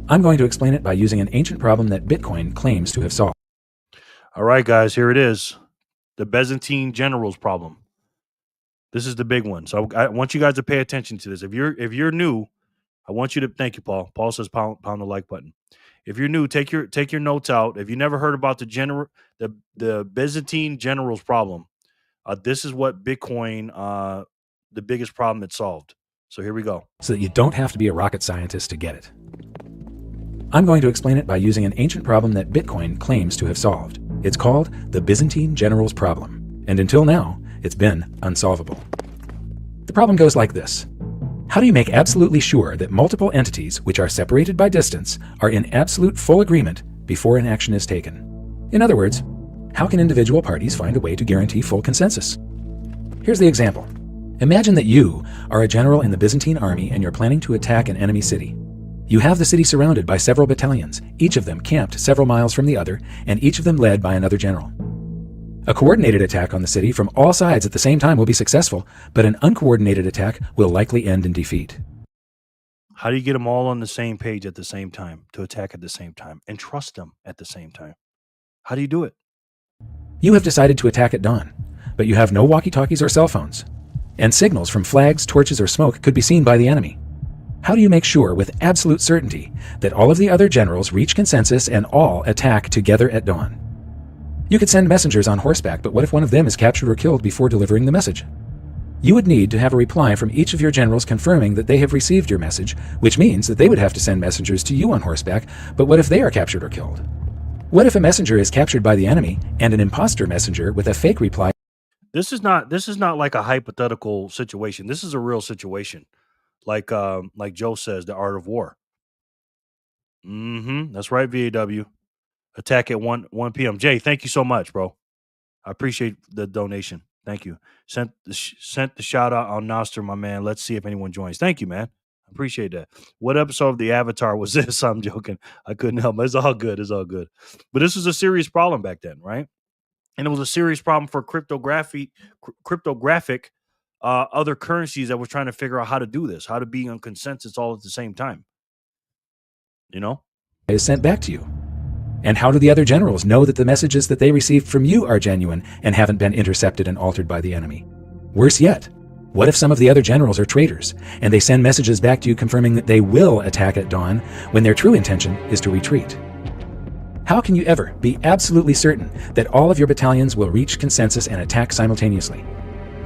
I'm going to explain it by using an ancient problem that Bitcoin claims to have solved. All right, guys, here it is. The Byzantine Generals Problem. This is the big one. So I want you guys to pay attention to this. If you're new, I want you to thank you, Paul. Paul says pound the like button. If you're new, take your notes out. If you never heard about the Byzantine Generals Problem, this is what Bitcoin, the biggest problem it solved. So here we go. So that you don't have to be a rocket scientist to get it. I'm going to explain it by using an ancient problem that Bitcoin claims to have solved. It's called the Byzantine Generals Problem, and until now, it's been unsolvable. The problem goes like this. How do you make absolutely sure that multiple entities, which are separated by distance, are in absolute full agreement before an action is taken? In other words, how can individual parties find a way to guarantee full consensus? Here's the example. Imagine that you are a general in the Byzantine army and you're planning to attack an enemy city. You have the city surrounded by several battalions, each of them camped several miles from the other, and each of them led by another general. A coordinated attack on the city from all sides at the same time will be successful, but an uncoordinated attack will likely end in defeat. How do you get them all on the same page at the same time, to attack at the same time, and trust them at the same time? How do you do it? You have decided to attack at dawn, but you have no walkie-talkies or cell phones, and signals from flags, torches, or smoke could be seen by the enemy. How do you make sure with absolute certainty that all of the other generals reach consensus and all attack together at dawn? You could send messengers on horseback, but what if one of them is captured or killed before delivering the message? You would need to have a reply from each of your generals confirming that they have received your message, which means that they would have to send messengers to you on horseback, but what if they are captured or killed? What if a messenger is captured by the enemy and an imposter messenger with a fake reply? This is not like a hypothetical situation. This is a real situation. Like Joe says, the art of war. That's right, VAW. Attack at 1 p.m. Jay, thank you so much, bro. I appreciate the donation. Thank you. Sent the shout out on Noster, my man. Let's see if anyone joins. Thank you, man. I appreciate that. What episode of the Avatar was this? I'm joking. I couldn't help it. It's all good. It's all good. But this was a serious problem back then, right? And it was a serious problem for cryptographic other currencies that were trying to figure out how to do this, how to be on consensus all at the same time. You know? Is sent back to you. And how do the other generals know that the messages that they received from you are genuine and haven't been intercepted and altered by the enemy? Worse yet, what if some of the other generals are traitors and they send messages back to you confirming that they will attack at dawn when their true intention is to retreat? How can you ever be absolutely certain that all of your battalions will reach consensus and attack simultaneously?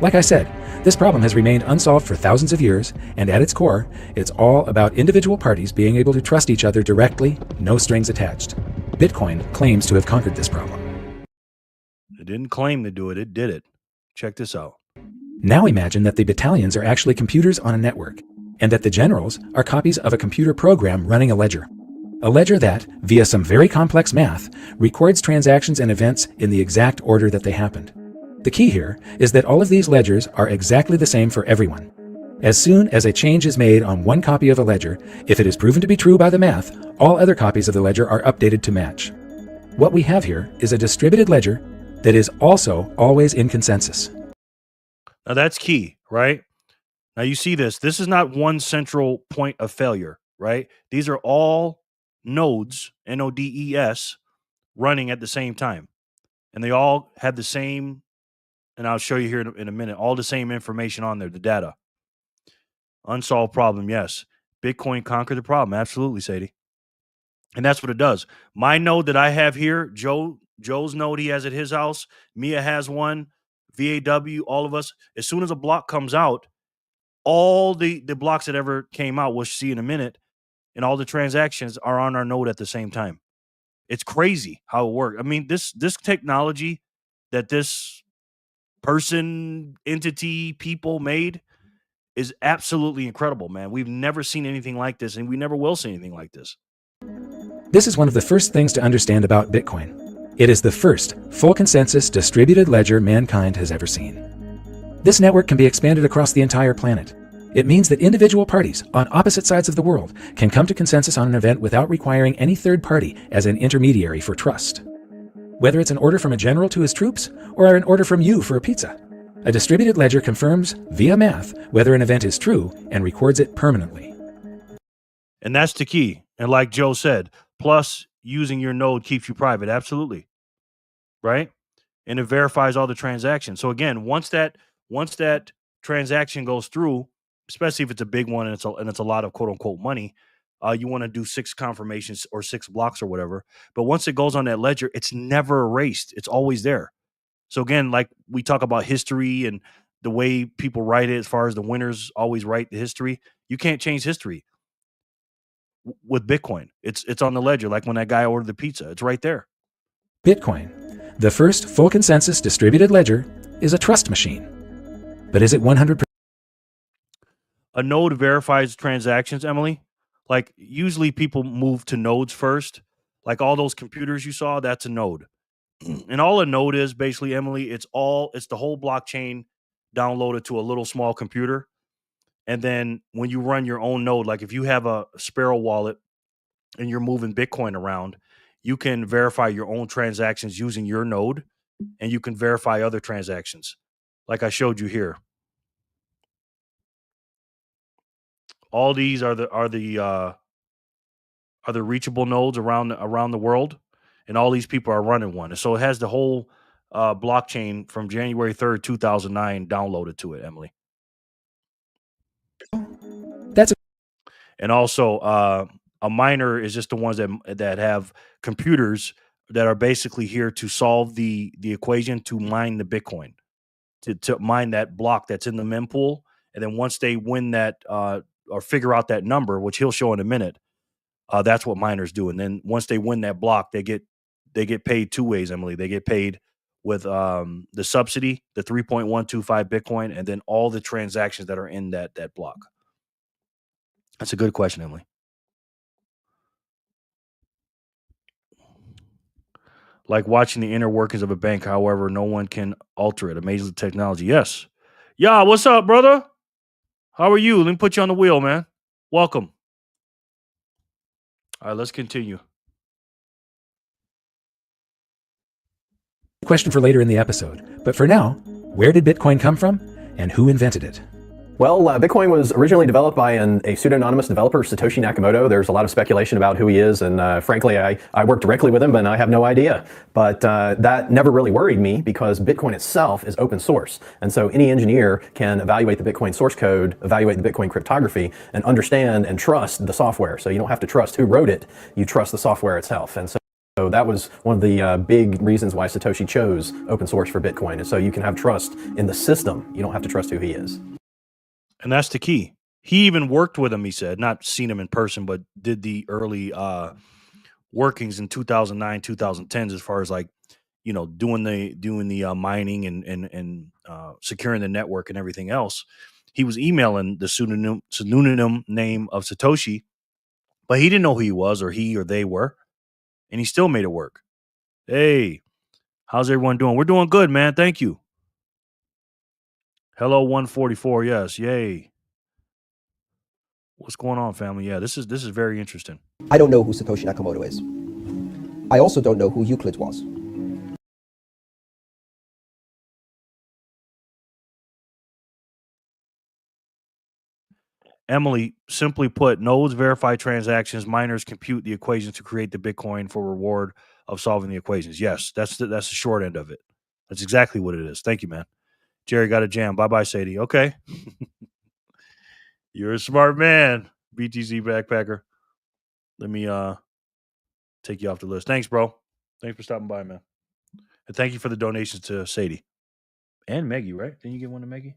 Like I said, this problem has remained unsolved for thousands of years, and at its core, it's all about individual parties being able to trust each other directly, no strings attached. Bitcoin claims to have conquered this problem. It didn't claim to do it, it did it. Check this out. Now imagine that the battalions are actually computers on a network, and that the generals are copies of a computer program running a ledger. A ledger that, via some very complex math, records transactions and events in the exact order that they happened. The key here is that all of these ledgers are exactly the same for everyone. As soon as a change is made on one copy of a ledger, if it is proven to be true by the math, all other copies of the ledger are updated to match. What we have here is a distributed ledger that is also always in consensus. Now that's key, right? Now you see this. This is not one central point of failure, right? These are all nodes, N-O-D-E-S, running at the same time. And they all have the same, and I'll show you here in a minute, all the same information on there, the data. Unsolved problem, yes. Bitcoin conquered the problem. Absolutely, Sadie. And that's what it does. My node that I have here, Joe's node he has at his house, Mia has one, VAW, all of us. As soon as a block comes out, all the blocks that ever came out, we'll see in a minute, and all the transactions are on our node at the same time. It's crazy how it works. I mean, this technology that this person, entity, people made is absolutely incredible, man. We've never seen anything like this, and we never will see anything like this. This is one of the first things to understand about Bitcoin. It is the first full consensus distributed ledger mankind has ever seen. This network can be expanded across the entire planet. It means that individual parties on opposite sides of the world can come to consensus on an event without requiring any third party as an intermediary for trust. Whether it's an order from a general to his troops or an order from you for a pizza, a distributed ledger confirms via math whether an event is true and records it permanently. And that's the key. And like Joe said, plus using your node keeps you private. Absolutely. Right? And it verifies all the transactions. So again, once that transaction goes through, especially if it's a big one and it's a lot of quote unquote money, you want to do 6 confirmations or 6 blocks or whatever. But once it goes on that ledger, it's never erased. It's always there. So again, like we talk about history and the way people write it, as far as the winners always write the history, you can't change history with Bitcoin. It's on the ledger. Like when that guy ordered the pizza, it's right there. Bitcoin, the first full consensus distributed ledger, is a trust machine. But is it 100%? A node verifies transactions, Emily. Like usually people move to nodes first. Like all those computers you saw, that's a node. And all a node is basically, Emily, it's the whole blockchain downloaded to a little small computer. And then when you run your own node, like if you have a Sparrow wallet and you're moving Bitcoin around, you can verify your own transactions using your node, and you can verify other transactions, like I showed you here. All these are the reachable nodes around the world, and all these people are running one. And so it has the whole blockchain from January 3rd, 2009 downloaded to it, Emily. That's And also, a miner is just the ones that have computers that are basically here to solve the equation to mine the Bitcoin, to mine that block that's in the mempool. And then once they win that or figure out that number, which he'll show in a minute, that's what miners do. And then once they win that block, they get paid 2 ways, Emily. They get paid with the subsidy, the 3.125 Bitcoin, and then all the transactions that are in that block. That's a good question, Emily. Like watching the inner workings of a bank, however, no one can alter it. Amazing technology. Yes. Yeah, what's up, brother? How are you? Let me put you on the wheel, man. Welcome. All right, let's continue. question for later in the episode. But for now, where did Bitcoin come from and who invented it? Well, Bitcoin was originally developed by a pseudonymous developer, Satoshi Nakamoto. There's a lot of speculation about who he is, and frankly, I work directly with him, and I have no idea. But that never really worried me because Bitcoin itself is open source. And so any engineer can evaluate the Bitcoin source code, evaluate the Bitcoin cryptography, and understand and trust the software. So you don't have to trust who wrote it, you trust the software itself. And so that was one of the big reasons why Satoshi chose open source for Bitcoin. And so you can have trust in the system. You don't have to trust who he is. And that's the key. He even worked with him, he said, not seen him in person, but did the early workings in 2009, 2010s as far as like, you know, doing the mining and securing the network and everything else. He was emailing the pseudonym name of Satoshi, but he didn't know who he was or he or they were, and he still made it work. Hey, how's everyone doing? We're doing good, man. Thank you. Hello, 144. Yes, yay. What's going on, family? Yeah, this is very interesting. I don't know who Satoshi Nakamoto is. I also don't know who Euclid was. Emily, simply put, nodes verify transactions, miners compute the equations to create the Bitcoin for reward of solving the equations. Yes, that's the short end of it. That's exactly what it is. Thank you, man. Jerry got a jam. Bye-bye, Sadie. Okay. You're a smart man, BTC backpacker. Let me take you off the list. Thanks, bro. Thanks for stopping by, man. And thank you for the donations to Sadie. And Maggie, right? Didn't you get one to Maggie?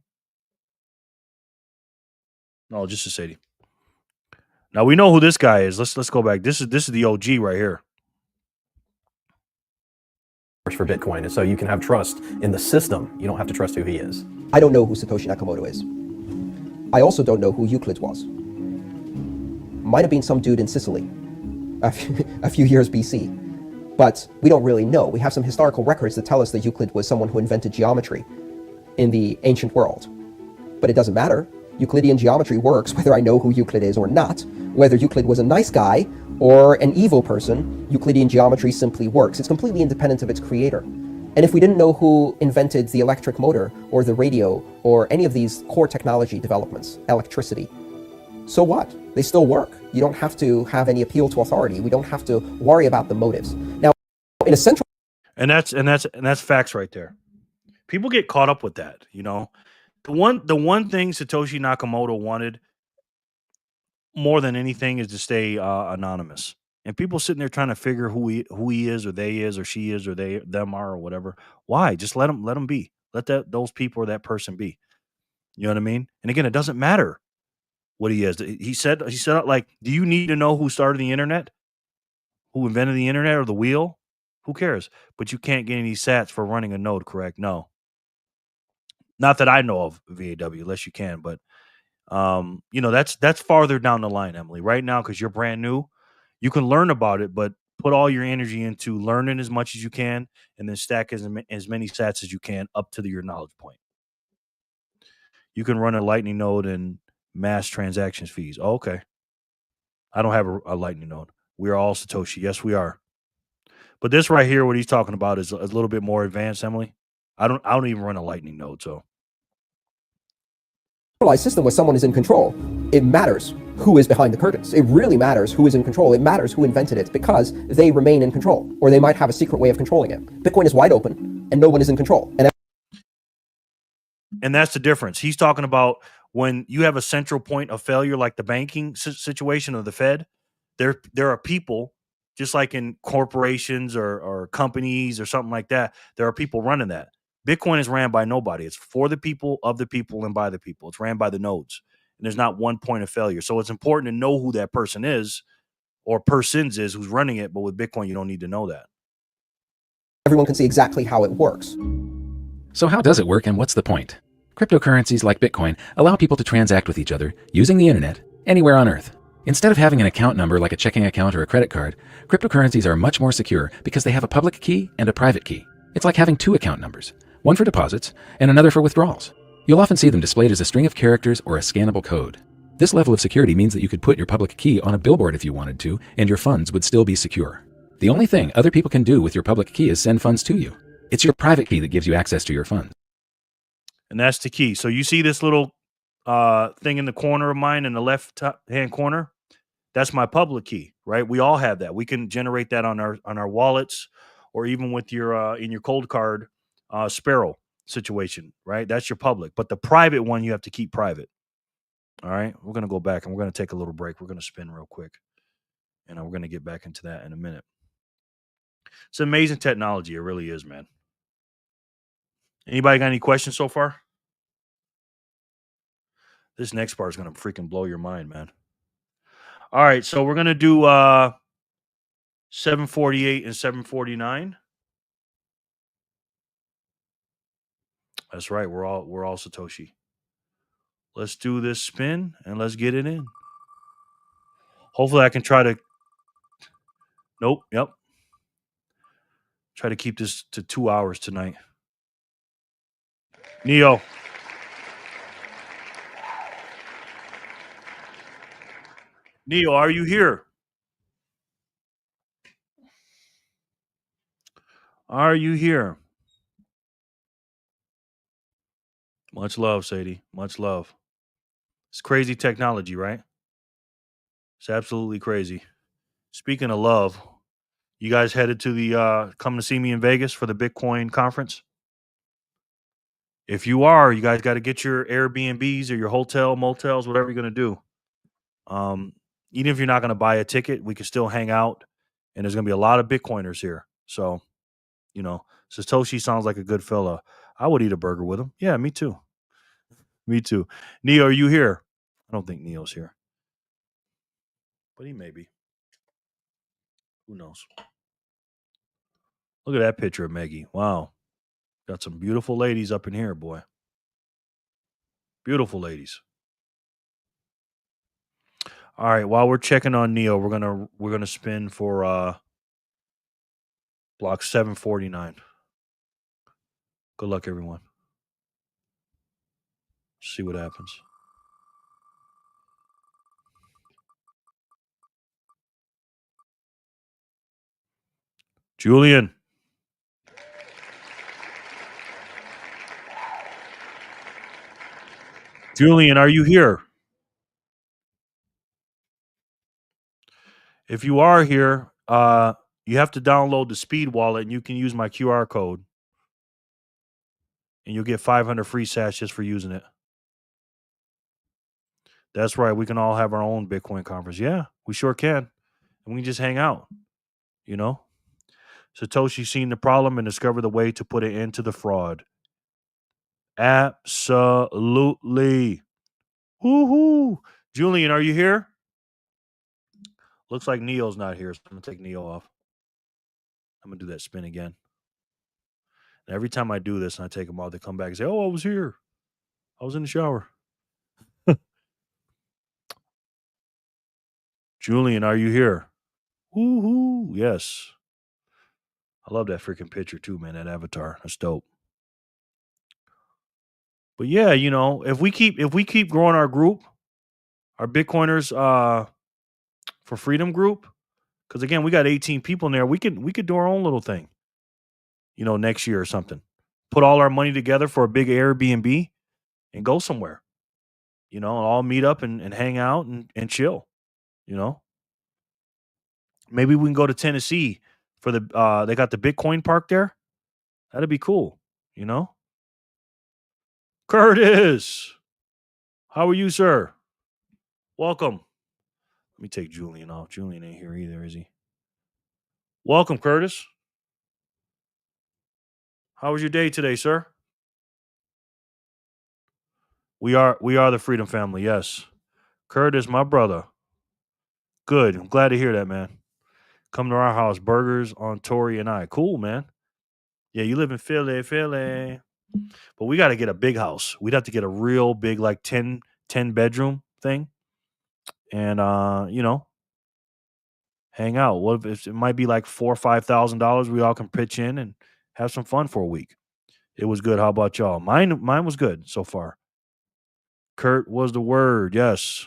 No, just to Sadie. Now we know who this guy is. Let's go back. This is the OG right here. For Bitcoin, and so you can have trust in the system. You don't have to trust who he is. I don't know who Satoshi Nakamoto is. I also don't know who Euclid was. Might have been some dude in Sicily a few years BC, but we don't really know. We have some historical records that tell us that Euclid was someone who invented geometry in the ancient world, but it doesn't matter Euclidean geometry works whether I know who Euclid is or not. Whether Euclid was a nice guy or an evil person, Euclidean geometry simply works. It's completely independent of its creator. And if we didn't know who invented the electric motor or the radio or any of these core technology developments, electricity, so what? They still work. You don't have to have any appeal to authority. We don't have to worry about the motives. Now, in a central And that's facts right there. People get caught up with that, you know. The one thing Satoshi Nakamoto wanted more than anything is to stay anonymous. And people sitting there trying to figure who he is or they is or she is or they them are or whatever. Why? Just let them be. Let those people or that person be. You know what I mean? And again, it doesn't matter what he is. He said like, do you need to know who started the internet? Who invented the internet or the wheel? Who cares? But you can't get any sats for running a node, correct? No. Not that I know of, VAW, unless you can, but that's farther down the line, Emily. Right now, because you're brand new, you can learn about it, but put all your energy into learning as much as you can, and then stack as many sats as you can up to your knowledge point. You can run a Lightning node and mass transactions fees. Oh, okay. I don't have a Lightning node. We are all Satoshi. Yes, we are. But this right here, what he's talking about, is a little bit more advanced, Emily. I don't even run a Lightning node, so centralized system where someone is in control, it matters who is behind the curtains. It really matters who is in control. It matters who invented it because they remain in control, or they might have a secret way of controlling it. Bitcoin is wide open and no one is in control. and that's the difference. He's talking about when you have a central point of failure, like the banking situation of the Fed. There are people, just like in corporations or companies or something like that. There are people running that. Bitcoin is ran by nobody. It's for the people, of the people, and by the people. It's ran by the nodes, and there's not one point of failure. So it's important to know who that person is or persons is who's running it. But with Bitcoin, you don't need to know that. Everyone can see exactly how it works. So how does it work and what's the point? Cryptocurrencies like Bitcoin allow people to transact with each other using the internet anywhere on Earth. Instead of having an account number like a checking account or a credit card, cryptocurrencies are much more secure because they have a public key and a private key. It's like having two account numbers, one for deposits and another for withdrawals. You'll often see them displayed as a string of characters or a scannable code. This level of security means that you could put your public key on a billboard if you wanted to, and your funds would still be secure. The only thing other people can do with your public key is send funds to you. It's your private key that gives you access to your funds. And that's the key. So you see this little thing in the corner of mine in the left hand corner? That's my public key, right? We all have that. We can generate that on our wallets, or even with your in your cold card Sparrow situation, right? That's your public. But the private one you have to keep private. All right. We're gonna go back and we're gonna take a little break. We're gonna spin real quick. And we're gonna get back into that in a minute. It's amazing technology. It really is, man. Anybody got any questions so far? This next part is gonna freaking blow your mind, man. All right, so we're gonna do 748 and 749. That's right. We're all Satoshi. Let's do this spin and let's get it in. Hopefully I can try to Nope, yep. Try to keep this to 2 hours tonight. Neo. Neo, are you here? Are you here? Much love, Sadie. Much love. It's crazy technology, right? It's absolutely crazy. Speaking of love, you guys headed to the come to see me in Vegas for the Bitcoin conference? If you are, you guys got to get your Airbnbs or your hotel, motels, whatever you're going to do. Even if you're not going to buy a ticket, we can still hang out. And there's going to be a lot of Bitcoiners here. So, Satoshi sounds like a good fella. I would eat a burger with him. Yeah, me too. Me too. Neo, are you here? I don't think Neo's here. But he may be. Who knows? Look at that picture of Maggie. Wow. Got some beautiful ladies up in here, boy. Beautiful ladies. All right, while we're checking on Neo, we're gonna spin for block 749. Good luck, everyone. See what happens. Julian. Julian, are you here? If you are here, you have to download the Speed Wallet, and you can use my QR code, and you'll get 500 free sats just for using it. That's right. We can all have our own Bitcoin conference. Yeah, we sure can. And we can just hang out, you know? Satoshi seen the problem and discovered the way to put an end to the fraud. Absolutely. Woohoo. Julian, are you here? Looks like Neo's not here, so I'm going to take Neo off. I'm going to do that spin again. And every time I do this and I take them off, they come back and say, oh, I was here. I was in the shower. Julian, are you here? Woohoo. Yes. I love that freaking picture too, man. That avatar. That's dope. But yeah, if we keep growing our group, our Bitcoiners for Freedom group, because again, we got 18 people in there. We could do our own little thing, next year or something. Put all our money together for a big Airbnb and go somewhere. And all meet up and hang out and chill. Maybe we can go to Tennessee for they got the Bitcoin park there. That'd be cool, Curtis, how are you, sir? Welcome. Let me take Julian off. Julian ain't here either, is he? Welcome, Curtis. How was your day today, sir? We are the Freedom Family, yes. Curtis, my brother. Good. I'm glad to hear that, man. Come to our house. Burgers on Tori and I. Cool, man. Yeah, you live in Philly. But we got to get a big house. We'd have to get a real big, like 10 bedroom thing. And hang out. What if it might be like $4,000 or $5,000? We all can pitch in and have some fun for a week. It was good. How about y'all? Mine was good so far. Kurt was the word. Yes.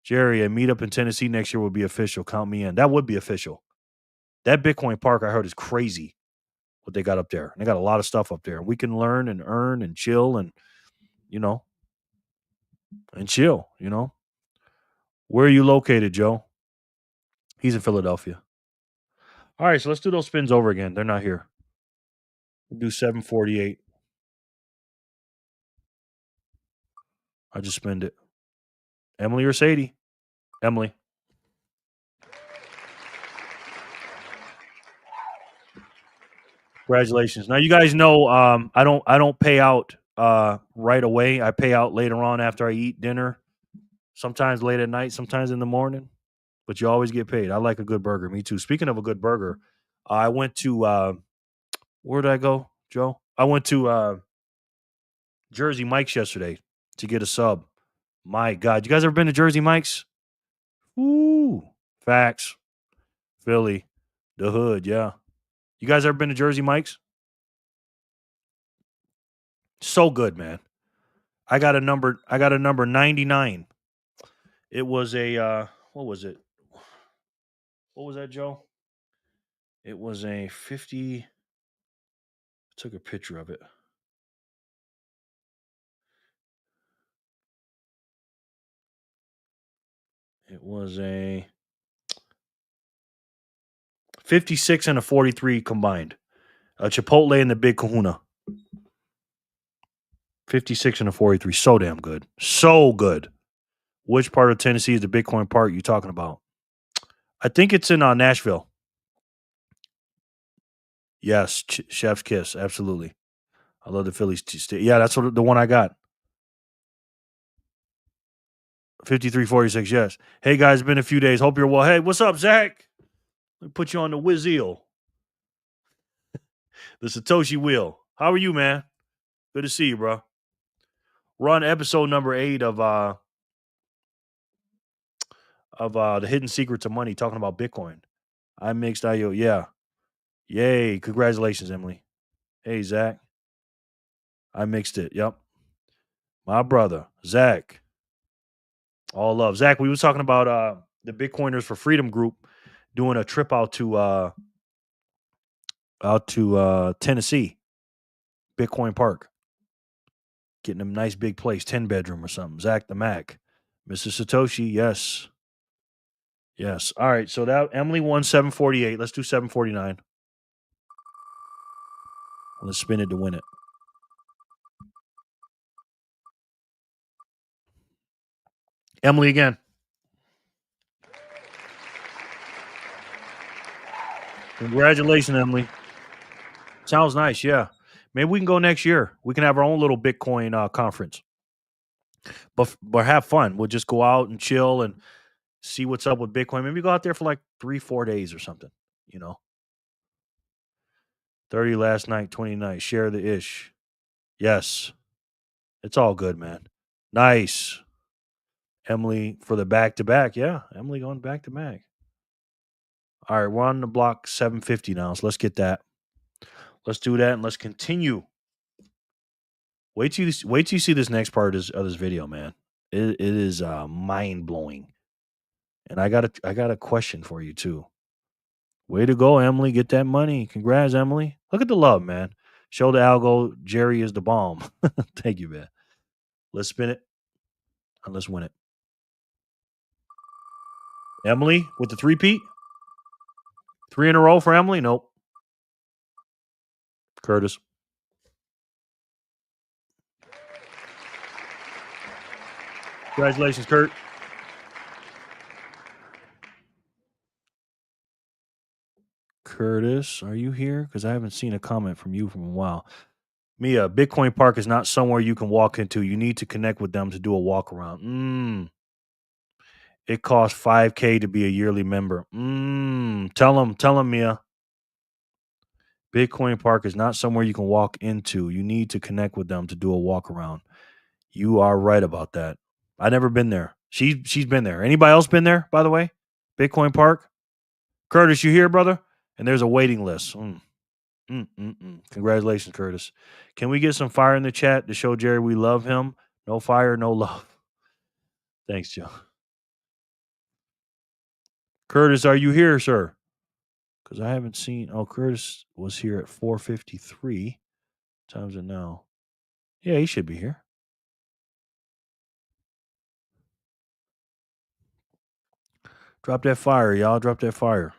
Jerry, a meetup in Tennessee next year will be official. Count me in. That would be official. That Bitcoin park I heard is crazy what they got up there. And they got a lot of stuff up there. We can learn and earn and chill and chill. Where are you located, Joe? He's in Philadelphia. All right, so let's do those spins over again. They're not here. We'll do 748. I just spend it. Emily or Sadie? Emily. Congratulations. Now you guys know I don't pay out right away. I pay out later on after I eat dinner. Sometimes late at night, sometimes in the morning. But you always get paid. I like a good burger. Me too. Speaking of a good burger, I went to where did I go, Joe? I went to Jersey Mike's yesterday to get a sub. My God. You guys ever been to Jersey Mike's? Ooh. Facts. Philly. The hood, yeah. You guys ever been to Jersey Mike's? So good, man. I got a number 99. It was a what was it? What was that, Joe? It was a 50. I took a picture of it. It was a 56 and a 43 combined. A Chipotle and the Big Kahuna. 56 and a 43. So damn good. So good. Which part of Tennessee is the Bitcoin part you talking about? I think it's in Nashville. Yes, Chef's Kiss. Absolutely. I love the Phillies. Yeah, that's the one I got. 5346, yes. Hey guys, it's been a few days. Hope you're well. Hey, what's up, Zach? Let me put you on the Wizeel. The Satoshi wheel. How are you, man? Good to see you, bro. We're on episode number 8 of the Hidden Secrets of Money, talking about Bitcoin. I mixed IO. Yeah. Yay. Congratulations, Emily. Hey, Zach. I mixed it. Yep. My brother, Zach. All love. Zach, we was talking about the Bitcoiners for Freedom group doing a trip out to out to Tennessee, Bitcoin Park, getting a nice big place, 10-bedroom or something. Zach the Mac, Mr. Satoshi, yes, yes. All right, so that Emily won 748. Let's do 749. Let's spin it to win it. Emily again. Congratulations, Emily. Sounds nice, yeah. Maybe we can go next year. We can have our own little Bitcoin conference. But have fun. We'll just go out and chill and see what's up with Bitcoin. Maybe go out there for like 3-4 days or something, 30 last night, 20 night. Share the ish. Yes. It's all good, man. Nice. Emily for the back to back. Yeah. Emily going back to back. All right. We're on the block 750 now. So let's get that. Let's do that and let's continue. Wait till you see this next part of this video, man. It is mind blowing. And I got a question for you too. Way to go, Emily. Get that money. Congrats, Emily. Look at the love, man. Show the algo Jerry is the bomb. Thank you, man. Let's spin it and let's win it. Emily with the three-peat. 3 in a row for Emily? Nope. Curtis. Congratulations, Kurt. Curtis, are you here? Because I haven't seen a comment from you from a while. Mia, Bitcoin Park is not somewhere you can walk into. You need to connect with them to do a walk around. It costs $5,000 to be a yearly member. Tell them, Mia. Bitcoin Park is not somewhere you can walk into. You need to connect with them to do a walk around. You are right about that. I've never been there. She's been there. Anybody else been there, by the way? Bitcoin Park? Curtis, you here, brother? And there's a waiting list. Congratulations, Curtis. Can we get some fire in the chat to show Jerry we love him? No fire, no love. Thanks, Joe. Curtis, are you here, sir? Because I haven't seen. Oh, Curtis was here at 4:53. What time is it now? Yeah, he should be here. Drop that fire, y'all. Drop that fire.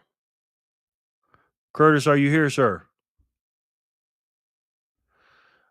Curtis, are you here, sir?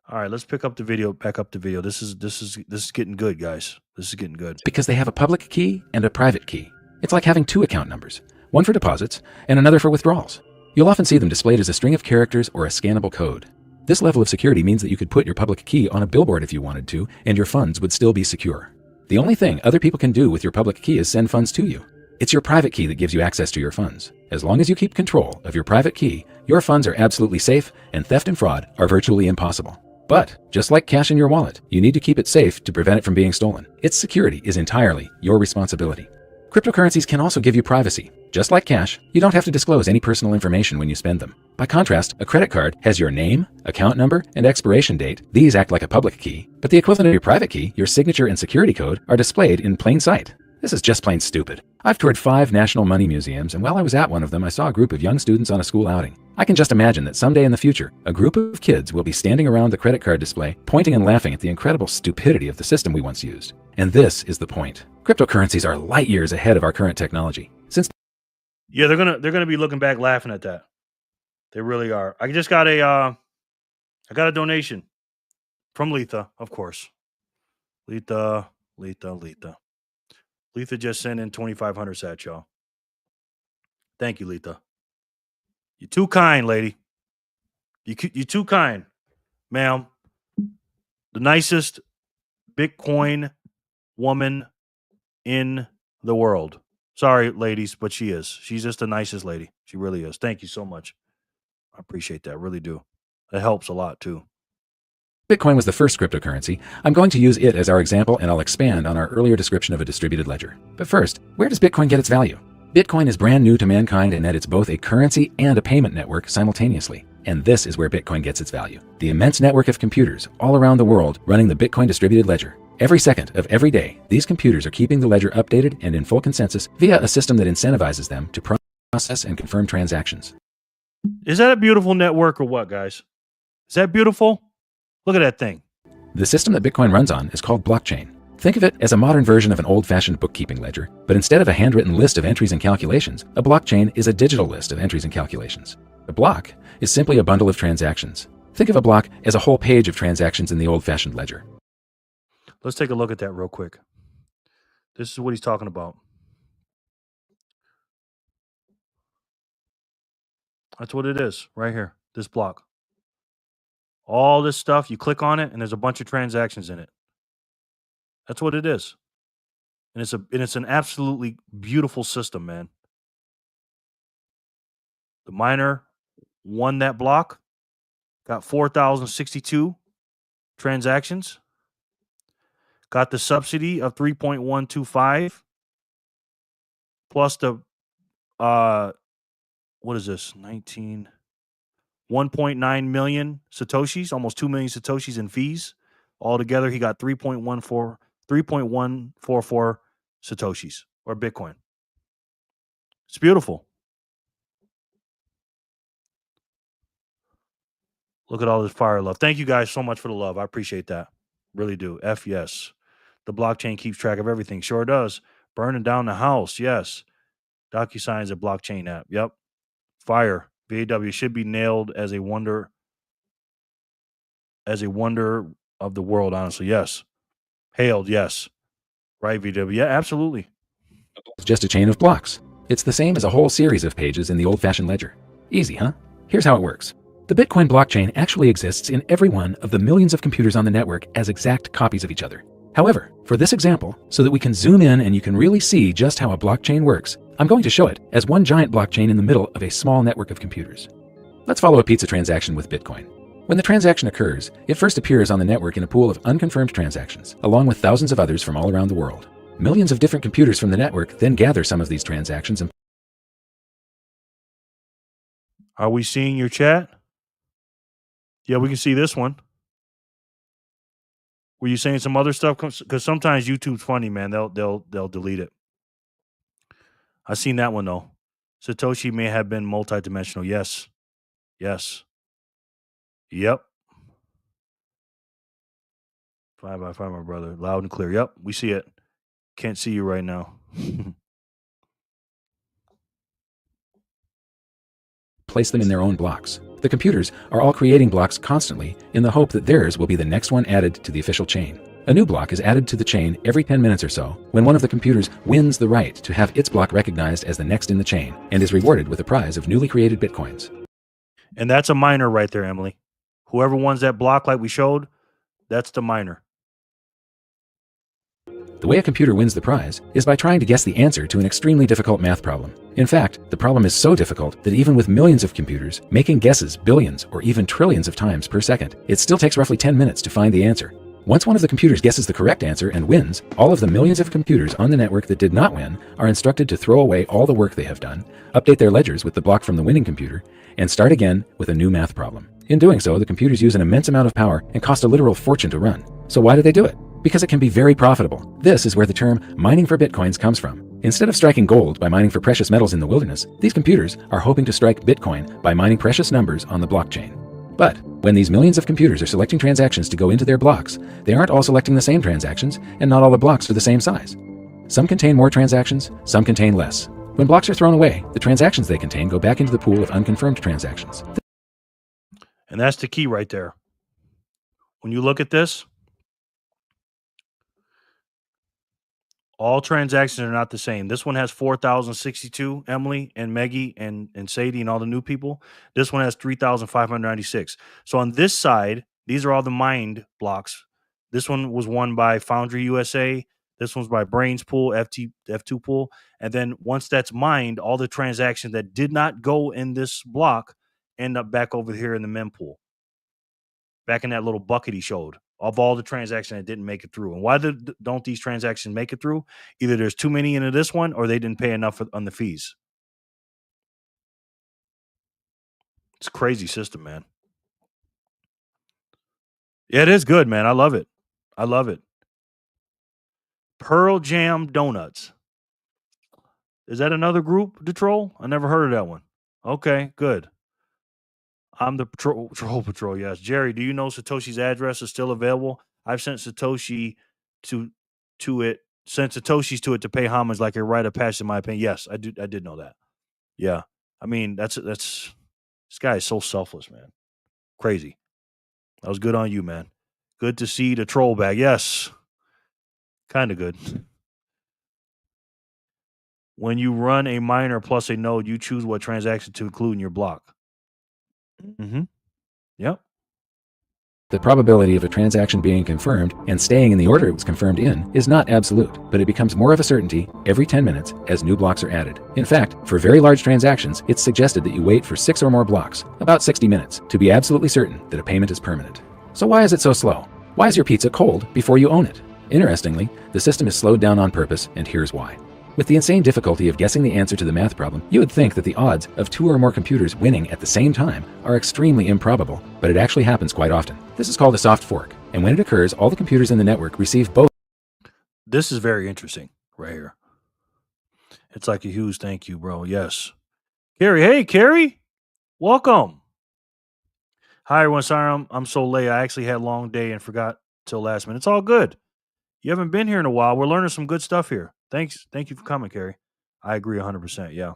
All right, let's pick up the video. Back up the video. This is getting good, guys. This is getting good. Because they have a public key and a private key. It's like having 2 account numbers, one for deposits and another for withdrawals. You'll often see them displayed as a string of characters or a scannable code. This level of security means that you could put your public key on a billboard if you wanted to, and your funds would still be secure. The only thing other people can do with your public key is send funds to you. It's your private key that gives you access to your funds. As long as you keep control of your private key, your funds are absolutely safe, and theft and fraud are virtually impossible. But, just like cash in your wallet, you need to keep it safe to prevent it from being stolen. Its security is entirely your responsibility. Cryptocurrencies can also give you privacy. Just like cash, you don't have to disclose any personal information when you spend them. By contrast, a credit card has your name, account number, and expiration date. These act like a public key, but the equivalent of your private key, your signature and security code, are displayed in plain sight. This is just plain stupid. I've toured 5 national money museums, and while I was at one of them, I saw a group of young students on a school outing. I can just imagine that someday in the future, a group of kids will be standing around the credit card display, pointing and laughing at the incredible stupidity of the system we once used. And this is the point. Cryptocurrencies are light years ahead of our current technology. Yeah, they're gonna be looking back laughing at that. They really are. I just got a donation from Letha, of course. Letha just sent in 2,500 sats, y'all. Thank you, Letha. You're too kind, lady. You're too kind, ma'am. The nicest Bitcoin woman in the world. Sorry, ladies, but she is. She's just the nicest lady. She really is. Thank you so much. I appreciate that. Really do. It helps a lot, too. Bitcoin was the first cryptocurrency. I'm going to use it as our example, and I'll expand on our earlier description of a distributed ledger. But first, where does Bitcoin get its value? Bitcoin is brand new to mankind in that it's both a currency and a payment network simultaneously. And this is where Bitcoin gets its value. The immense network of computers all around the world running the Bitcoin distributed ledger. Every second of every day, these computers are keeping the ledger updated and in full consensus via a system that incentivizes them to process and confirm transactions. Is that a beautiful network or what, guys? Is that beautiful? Look at that thing. The system that Bitcoin runs on is called blockchain. Think of it as a modern version of an old-fashioned bookkeeping ledger, but instead of a handwritten list of entries and calculations, a blockchain is a digital list of entries and calculations. A block is simply a bundle of transactions. Think of a block as a whole page of transactions in the old-fashioned ledger. Let's take a look at that real quick. This is what he's talking about. That's what it is right here, this block. All this stuff, you click on it, and there's a bunch of transactions in it. That's what it is. And it's an absolutely beautiful system, man. The miner won that block, got 4,062 transactions, got the subsidy of 3.125 plus the what is this? 1.9 million satoshis, almost 2 million satoshis in fees. Altogether, he got 3.144 satoshis or Bitcoin. It's beautiful. Look at all this fire love. Thank you guys so much for the love. I appreciate that. Really do. F yes. The blockchain keeps track of everything. Sure does. Burning down the house. Yes. DocuSign is a blockchain app. Yep. Fire. VAW should be nailed as a wonder of the world, honestly. Yes. Hailed. Yes. Right, VW. Yeah, absolutely. It's just a chain of blocks. It's the same as a whole series of pages in the old-fashioned ledger. Easy, huh? Here's how it works. The Bitcoin blockchain actually exists in every one of the millions of computers on the network as exact copies of each other. However, for this example, so that we can zoom in and you can really see just how a blockchain works, I'm going to show it as one giant blockchain in the middle of a small network of computers. Let's follow a pizza transaction with Bitcoin. When the transaction occurs, it first appears on the network in a pool of unconfirmed transactions, along with thousands of others from all around the world. Millions of different computers from the network then gather some of these transactions and Are we seeing your chat? Yeah, we can see this one. Were you saying some other stuff? Because sometimes YouTube's funny, man. They'll delete it. I seen that one though. Satoshi may have been multidimensional. Yes. Yes. Yep. 5x5, my brother. Loud and clear. Yep. We see it. Can't see you right now. place them in their own blocks. The computers are all creating blocks constantly in the hope that theirs will be the next one added to the official chain. A new block is added to the chain every 10 minutes or so when one of the computers wins the right to have its block recognized as the next in the chain and is rewarded with a prize of newly created bitcoins. And that's a miner right there, Emily. Whoever wins that block like we showed, that's the miner. The way a computer wins the prize is by trying to guess the answer to an extremely difficult math problem. In fact, the problem is so difficult that even with millions of computers making guesses billions or even trillions of times per second, it still takes roughly 10 minutes to find the answer. Once one of the computers guesses the correct answer and wins, all of the millions of computers on the network that did not win are instructed to throw away all the work they have done, update their ledgers with the block from the winning computer, and start again with a new math problem. In doing so, the computers use an immense amount of power and cost a literal fortune to run. So why do they do it? Because it can be very profitable. This is where the term mining for bitcoins comes from. Instead of striking gold by mining for precious metals in the wilderness, these computers are hoping to strike Bitcoin by mining precious numbers on the blockchain. But when these millions of computers are selecting transactions to go into their blocks, they aren't all selecting the same transactions, and not all the blocks are the same size. Some contain more transactions, some contain less. When blocks are thrown away, the transactions they contain go back into the pool of unconfirmed transactions. And that's the key right there. When you look at this, all transactions are not the same. This one has 4,062, Emily and Meggie and Sadie and all the new people. This one has 3,596. So on this side, these are all the mined blocks. This one was won by Foundry USA. This one's by Brains Pool, F2 Pool. And then once that's mined, all the transactions that did not go in this block end up back over here in the mempool. Back in that little bucket he showed of all the transactions that didn't make it through. And why don't these transactions make it through? Either there's too many into this one or they didn't pay enough on the fees. It's a crazy system, man. Yeah, it is good, man. I love it. I love it. Pearl Jam Donuts. Is that another group to troll? I never heard of that one. Okay, good. I'm the troll patrol. Yes, Jerry. Do you know Satoshi's address is still available? I've sent Satoshi to it. Sent Satoshi's to it to pay homage like a rite of passage. In my opinion, yes, I do. I did know that. Yeah, I mean that's this guy is so selfless, man. Crazy. That was good on you, man. Good to see the troll bag. Yes, kind of good. When you run a miner plus a node, you choose what transaction to include in your block. Mm-hmm. Yep. The probability of a transaction being confirmed and staying in the order it was confirmed in is not absolute, but it becomes more of a certainty every 10 minutes as new blocks are added. In fact, for very large transactions, it's suggested that you wait for 6 or more blocks, about 60 minutes, to be absolutely certain that a payment is permanent. So why is it so slow? Why is your pizza cold before you own it? Interestingly, the system is slowed down on purpose, and here's why. With the insane difficulty of guessing the answer to the math problem, you would think that the odds of 2 or more computers winning at the same time are extremely improbable, but it actually happens quite often. This is called a soft fork, and when it occurs, all the computers in the network receive both. This is very interesting right here. It's like a huge thank you, bro. Yes. Carrie, hey, Carrie. Welcome. Hi, everyone. Sorry I'm so late. I actually had a long day and forgot till last minute. It's all good. You haven't been here in a while. We're learning some good stuff here. Thanks. Thank you for coming, Carrie. I agree 100%. Yeah.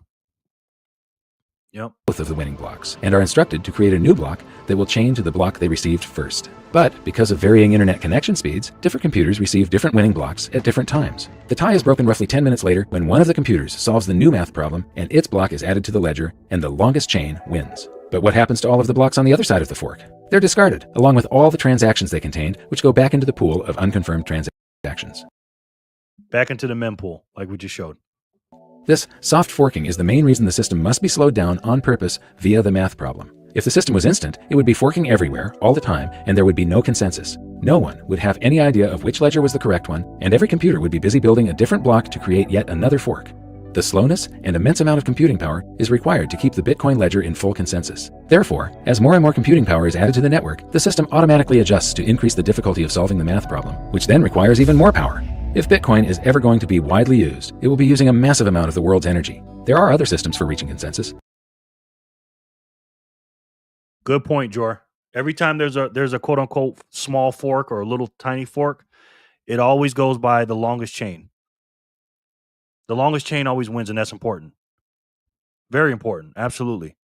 Yep. Both of the winning blocks, and are instructed to create a new block that will chain to the block they received first. But because of varying internet connection speeds, different computers receive different winning blocks at different times. The tie is broken roughly 10 minutes later when one of the computers solves the new math problem and its block is added to the ledger, and the longest chain wins. But what happens to all of the blocks on the other side of the fork? They're discarded, along with all the transactions they contained, which go back into the pool of unconfirmed transactions. Back into the mempool, like we just showed. This soft forking is the main reason the system must be slowed down on purpose via the math problem. If the system was instant, it would be forking everywhere, all the time, and there would be no consensus. No one would have any idea of which ledger was the correct one, and every computer would be busy building a different block to create yet another fork. The slowness and immense amount of computing power is required to keep the Bitcoin ledger in full consensus. Therefore, as more and more computing power is added to the network, the system automatically adjusts to increase the difficulty of solving the math problem, which then requires even more power. If Bitcoin is ever going to be widely used, it will be using a massive amount of the world's energy. There are other systems for reaching consensus. Good point, Jor. Every time there's a quote unquote small fork or a little tiny fork, it always goes by the longest chain. The longest chain always wins, and that's important. Very important. Absolutely.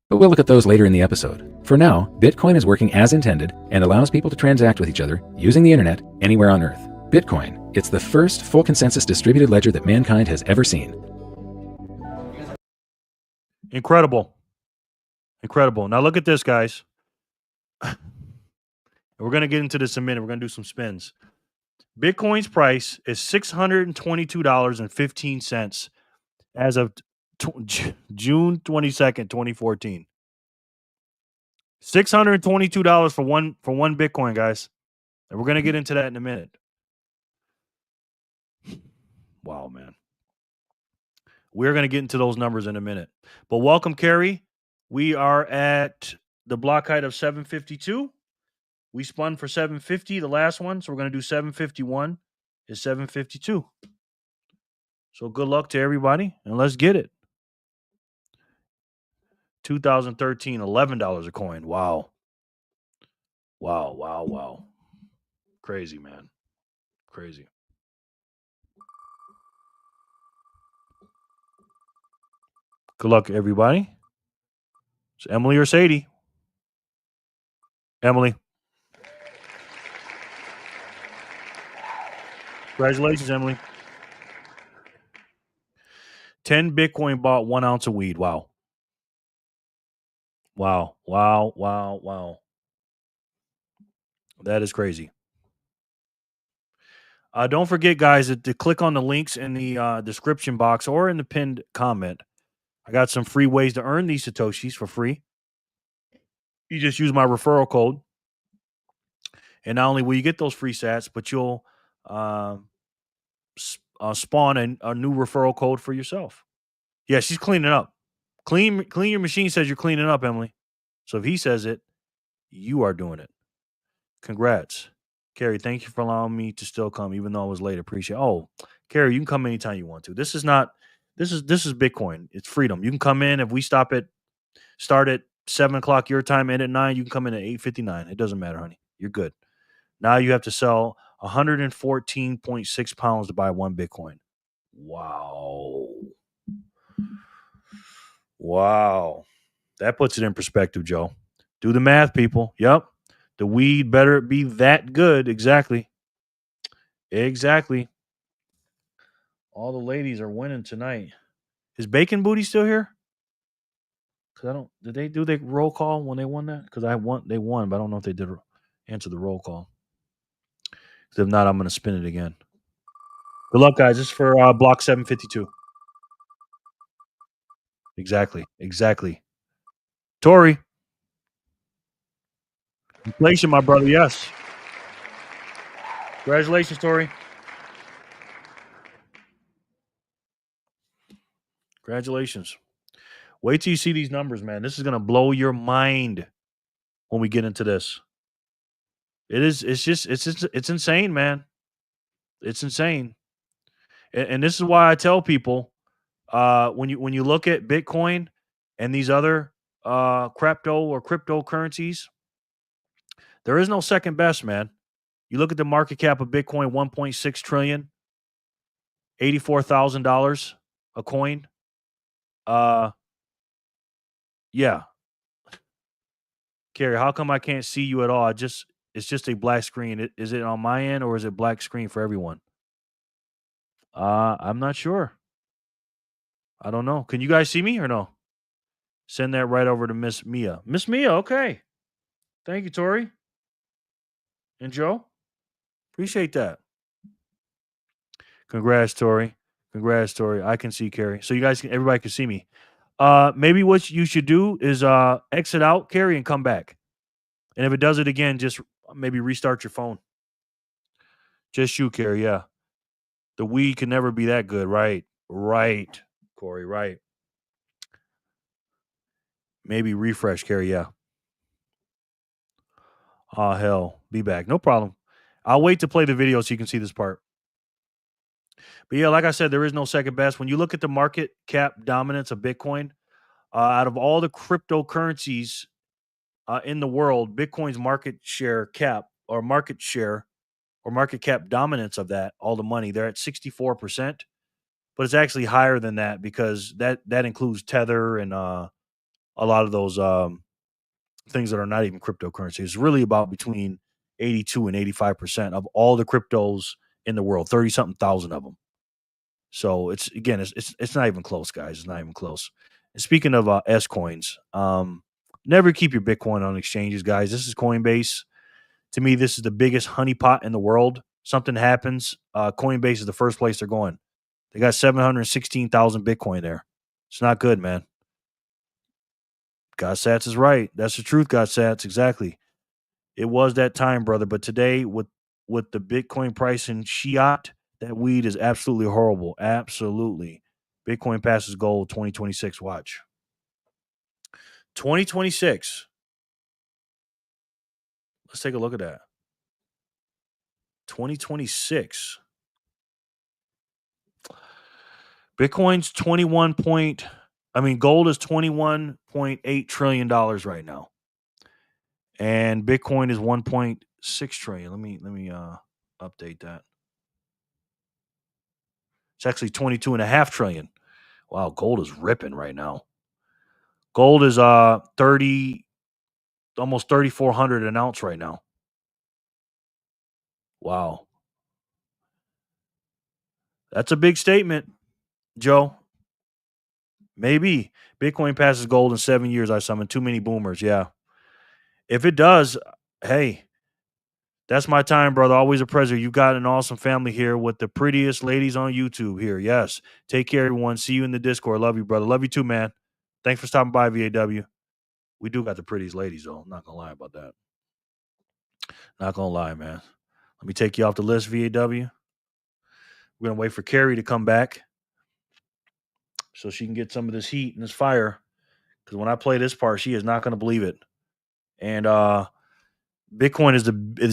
But we'll look at those later in the episode. For now, Bitcoin is working as intended and allows people to transact with each other using the internet anywhere on Earth. Bitcoin, it's the first full consensus distributed ledger that mankind has ever seen. Incredible. Incredible. Now look at this, guys. We're going to get into this in a minute. We're going to do some spins. Bitcoin's price is $622.15 as of June 22nd, 2014. $622 for one Bitcoin, guys. And we're going to get into that in a minute. Wow, man. We're going to get into those numbers in a minute. But welcome, Carrie. We are at the block height of 752. We spun for 750, the last one. So we're going to do 751 is 752. So good luck to everybody. And let's get it. 2013, $11 a coin. Wow. Wow, wow, wow. Crazy, man. Crazy. Good luck, everybody. It's Emily or Sadie? Emily. Congratulations, Emily. 10 Bitcoin bought 1 ounce of weed. Wow. Wow. Wow. Wow. Wow. That is crazy. Don't forget, guys, to click on the links in the description box or in the pinned comment. I got some free ways to earn these Satoshis for free. You just use my referral code. And not only will you get those free sats, but you'll spawn a new referral code for yourself. Yeah, she's cleaning up. Clean your machine says you're cleaning up, Emily. So if he says it, you are doing it. Congrats. Carrie, thank you for allowing me to still come, even though I was late. Appreciate it. Oh, Carrie, you can come anytime you want to. This is Bitcoin. It's freedom. You can come in if we start at 7 o'clock your time, and at 9, you can come in at 8:59. It doesn't matter, honey. You're good. Now you have to sell 114.6 pounds to buy one Bitcoin. Wow. Wow. That puts it in perspective, Joe. Do the math, people. Yep. The weed better be that good. Exactly. Exactly. All the ladies are winning tonight. Is Bacon Booty still here? Because I don't. Did they do the roll call when they won that? Because they won, but I don't know if they did answer the roll call. If not, I'm going to spin it again. Good luck, guys. This is for block 752. Exactly. Exactly. Tori. Inflation, my brother. Yes. Congratulations, Tori. Congratulations. Wait till you see these numbers, man. This is going to blow your mind when we get into this. It is. It's insane, man. It's insane. And this is why I tell people when you look at Bitcoin and these other crypto or cryptocurrencies, there is no second best, man. You look at the market cap of Bitcoin, 1.6 trillion, $84,000 a coin. Yeah, Carrie, how come I can't see you at all? It's just a black screen. Is it on my end or is it black screen for everyone? I'm not sure. I don't know. Can you guys see me or no? Send that right over to Miss Mia. Miss Mia, okay. Thank you, Tori. And Joe. Appreciate that. Congrats, Tori. Congrats, Tori. I can see Carrie. So everybody can see me. Maybe what you should do is exit out, Carrie, and come back. And if it does it again, just maybe restart your phone. Just you, Carrie, yeah. The weed can never be that good, right? Right, Corey, right. Maybe refresh, Carrie, yeah. Oh, hell. Be back. No problem. I'll wait to play the video so you can see this part. But yeah, like I said, there is no second best. When you look at the market cap dominance of Bitcoin, out of all the cryptocurrencies in the world, Bitcoin's market cap or market cap dominance of that, all the money, they're at 64%. But it's actually higher than that because that includes Tether and a lot of those things that are not even cryptocurrency. It's really about between 82 and 85% of all the cryptos in the world, 30 something thousand of them. So it's not even close, guys. It's not even close. And speaking of S coins, never keep your Bitcoin on exchanges, guys. This is Coinbase. To me, this is the biggest honeypot in the world. Something happens, Coinbase is the first place they're going. They got 716,000 Bitcoin there. It's not good, man. God Sats is right. That's the truth, God Sats. Exactly. It was that time, brother. But today, with the Bitcoin price in Shiat, that weed is absolutely horrible. Absolutely. Bitcoin passes gold 2026. Watch. 2026. Let's take a look at that. 2026. Bitcoin's gold is $21.8 trillion right now. And Bitcoin is 1.6 trillion. Let me update that. It's actually 22.5 trillion. Wow, gold is ripping right now. Gold is 30 almost 3,400 an ounce right now. Wow. That's a big statement, Joe. Maybe Bitcoin passes gold in 7 years. I summon too many boomers. Yeah. If it does, hey, that's my time, brother. Always a pleasure. You got an awesome family here with the prettiest ladies on YouTube here. Yes. Take care, everyone. See you in the Discord. Love you, brother. Love you too, man. Thanks for stopping by, VAW. We do got the prettiest ladies, though. I'm not going to lie about that. Not going to lie, man. Let me take you off the list, VAW. We're going to wait for Carrie to come back so she can get some of this heat and this fire. Because when I play this part, she is not going to believe it. And Bitcoin is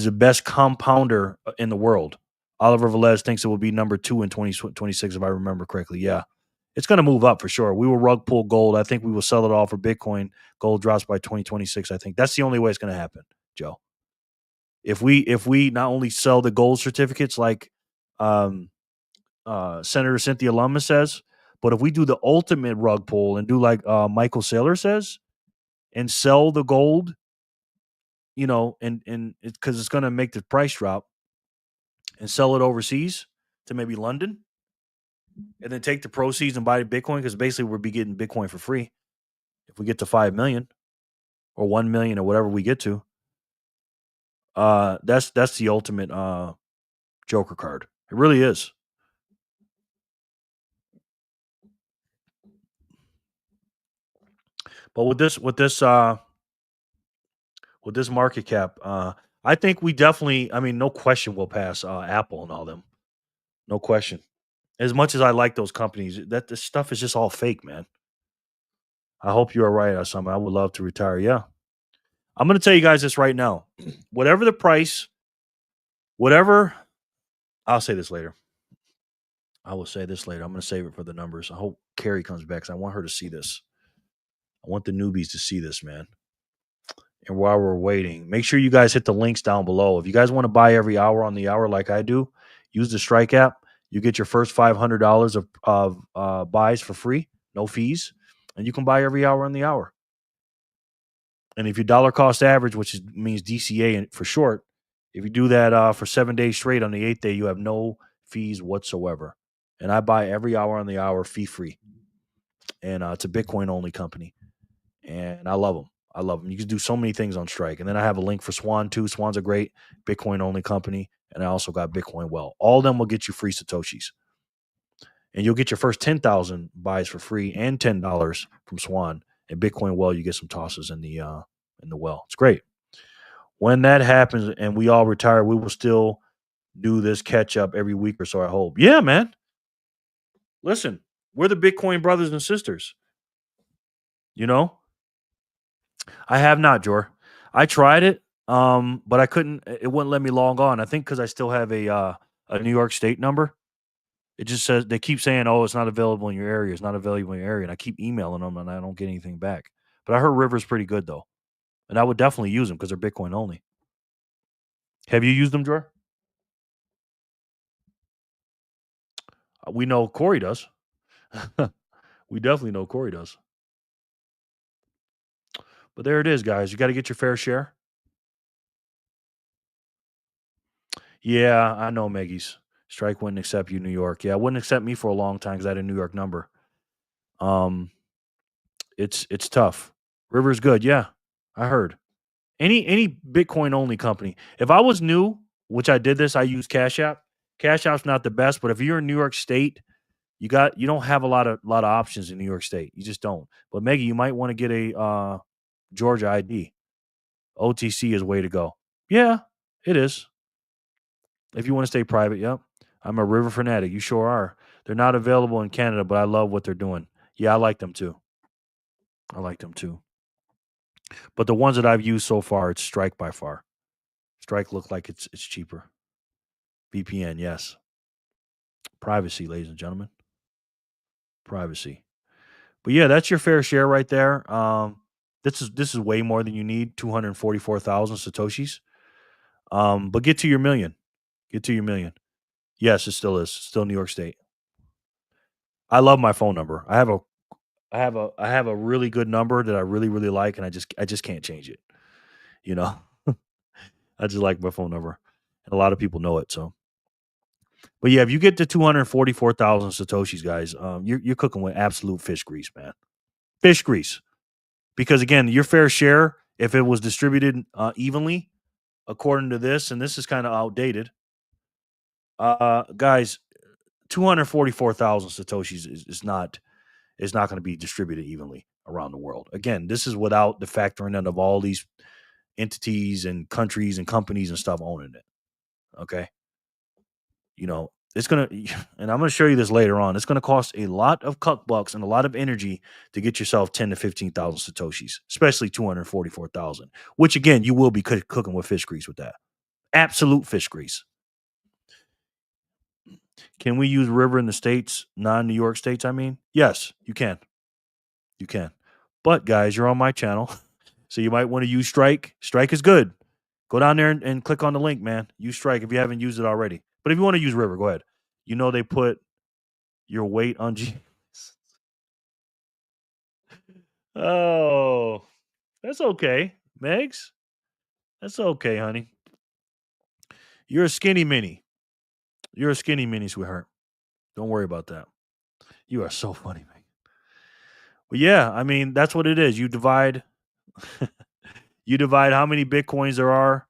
the best compounder in the world. Oliver Velez thinks it will be number 2 in 2026, if I remember correctly. Yeah, It's going to move up for sure. We will rug pull gold. I think we will sell it all for Bitcoin. Gold drops by 2026. I think that's the only way it's going to happen, Joe. If we not only sell the gold certificates like um, Senator Cynthia Lummis says, but if we do the ultimate rug pull and do like Michael Saylor says and sell the gold, and because it's going to make the price drop, and sell it overseas to maybe London, and then take the proceeds and buy Bitcoin because basically we'll be getting Bitcoin for free if we get to 5 million or 1 million or whatever we get to. That's the ultimate Joker card. It really is. But with this market cap, I think we definitely, I mean, no question we'll pass Apple and all them. No question. As much as I like those companies, that this stuff is just all fake, man. I hope you are right or something. I would love to retire. Yeah. I'm going to tell you guys this right now. Whatever the price, whatever, I'll say this later. I will say this later. I'm going to save it for the numbers. I hope Carrie comes back because I want her to see this. I want the newbies to see this, man. And while we're waiting, make sure you guys hit the links down below. If you guys want to buy every hour on the hour like I do, use the Strike app. You get your first $500 of buys for free, no fees, and you can buy every hour on the hour. And if you dollar cost average, which means DCA for short, if you do that for 7 days straight, on the 8th day, you have no fees whatsoever. And I buy every hour on the hour fee free. And it's a Bitcoin only company. And I love them. I love them. You can do so many things on Strike. And then I have a link for Swan too. Swan's a great Bitcoin only company. And I also got Bitcoin Well. All of them will get you free Satoshis. And you'll get your first 10,000 buys for free and $10 from Swan. And Bitcoin Well, you get some tosses in the well. It's great. When that happens and we all retire, we will still do this catch up every week or so, I hope. Yeah, man. Listen, we're the Bitcoin brothers and sisters. I have not, Jor. I tried it, but I couldn't. It wouldn't let me log on. I think because I still have a New York State number. It just says they keep saying, "Oh, it's not available in your area. It's not available in your area," and I keep emailing them, and I don't get anything back. But I heard River's pretty good though, and I would definitely use them because they're Bitcoin only. Have you used them, Jor? We know Corey does. We definitely know Corey does. But there it is, guys. You got to get your fair share. Yeah, I know, Maggie's. Strike wouldn't accept you, New York. Yeah, wouldn't accept me for a long time because I had a New York number. Um, it's tough. River's good. Yeah, I heard. Any Bitcoin only company. If I was new, which I did this, I use Cash App. Cash App's not the best, but if you're in New York State, you don't have a lot of options in New York State. You just don't. But Maggie, you might want to get a Georgia ID. OTC is way to go. Yeah, it is. If you want to stay private, yep. I'm a River fanatic. You sure are. They're not available in Canada, but I love what they're doing. Yeah, I like them too. But the ones that I've used so far, it's Strike by far. Strike look like it's cheaper. VPN, yes. Privacy, ladies and gentlemen. Privacy. But yeah, that's your fair share right there. This is way more than you need. 244,000 satoshis. But get to your million. Get to your million. Yes, it still is. Still New York State. I love my phone number. I have a really good number that I really really like, and I just can't change it. You know, I just like my phone number, and a lot of people know it. So, but yeah, if you get to 244,000 satoshis, guys, you're cooking with absolute fish grease, man. Fish grease, because again, your fair share, if it was distributed evenly, according to this, and this is kind of outdated, guys, 244,000 satoshis is not going to be distributed evenly around the world. Again, this is without the factoring in of all these entities and countries and companies and stuff owning it. Okay. It's going to, and I'm going to show you this later on. It's going to cost a lot of cuck bucks and a lot of energy to get yourself 10 to 15,000 satoshis, especially 244,000, which again, you will be cooking with fish grease with that. Absolute fish grease. Can we use River in the states, non-New York states? I mean, yes, you can. You can. But guys, you're on my channel, so you might want to use Strike. Strike is good. Go down there and click on the link, man. Use Strike if you haven't used it already. But if you want to use River, go ahead. You know they put your weight on G. Oh, that's okay, Megs. That's okay, honey. You're a skinny mini. You're a skinny mini, sweetheart. Don't worry about that. You are so funny, man. But yeah, I mean, that's what it is. You divide you divide how many bitcoins there are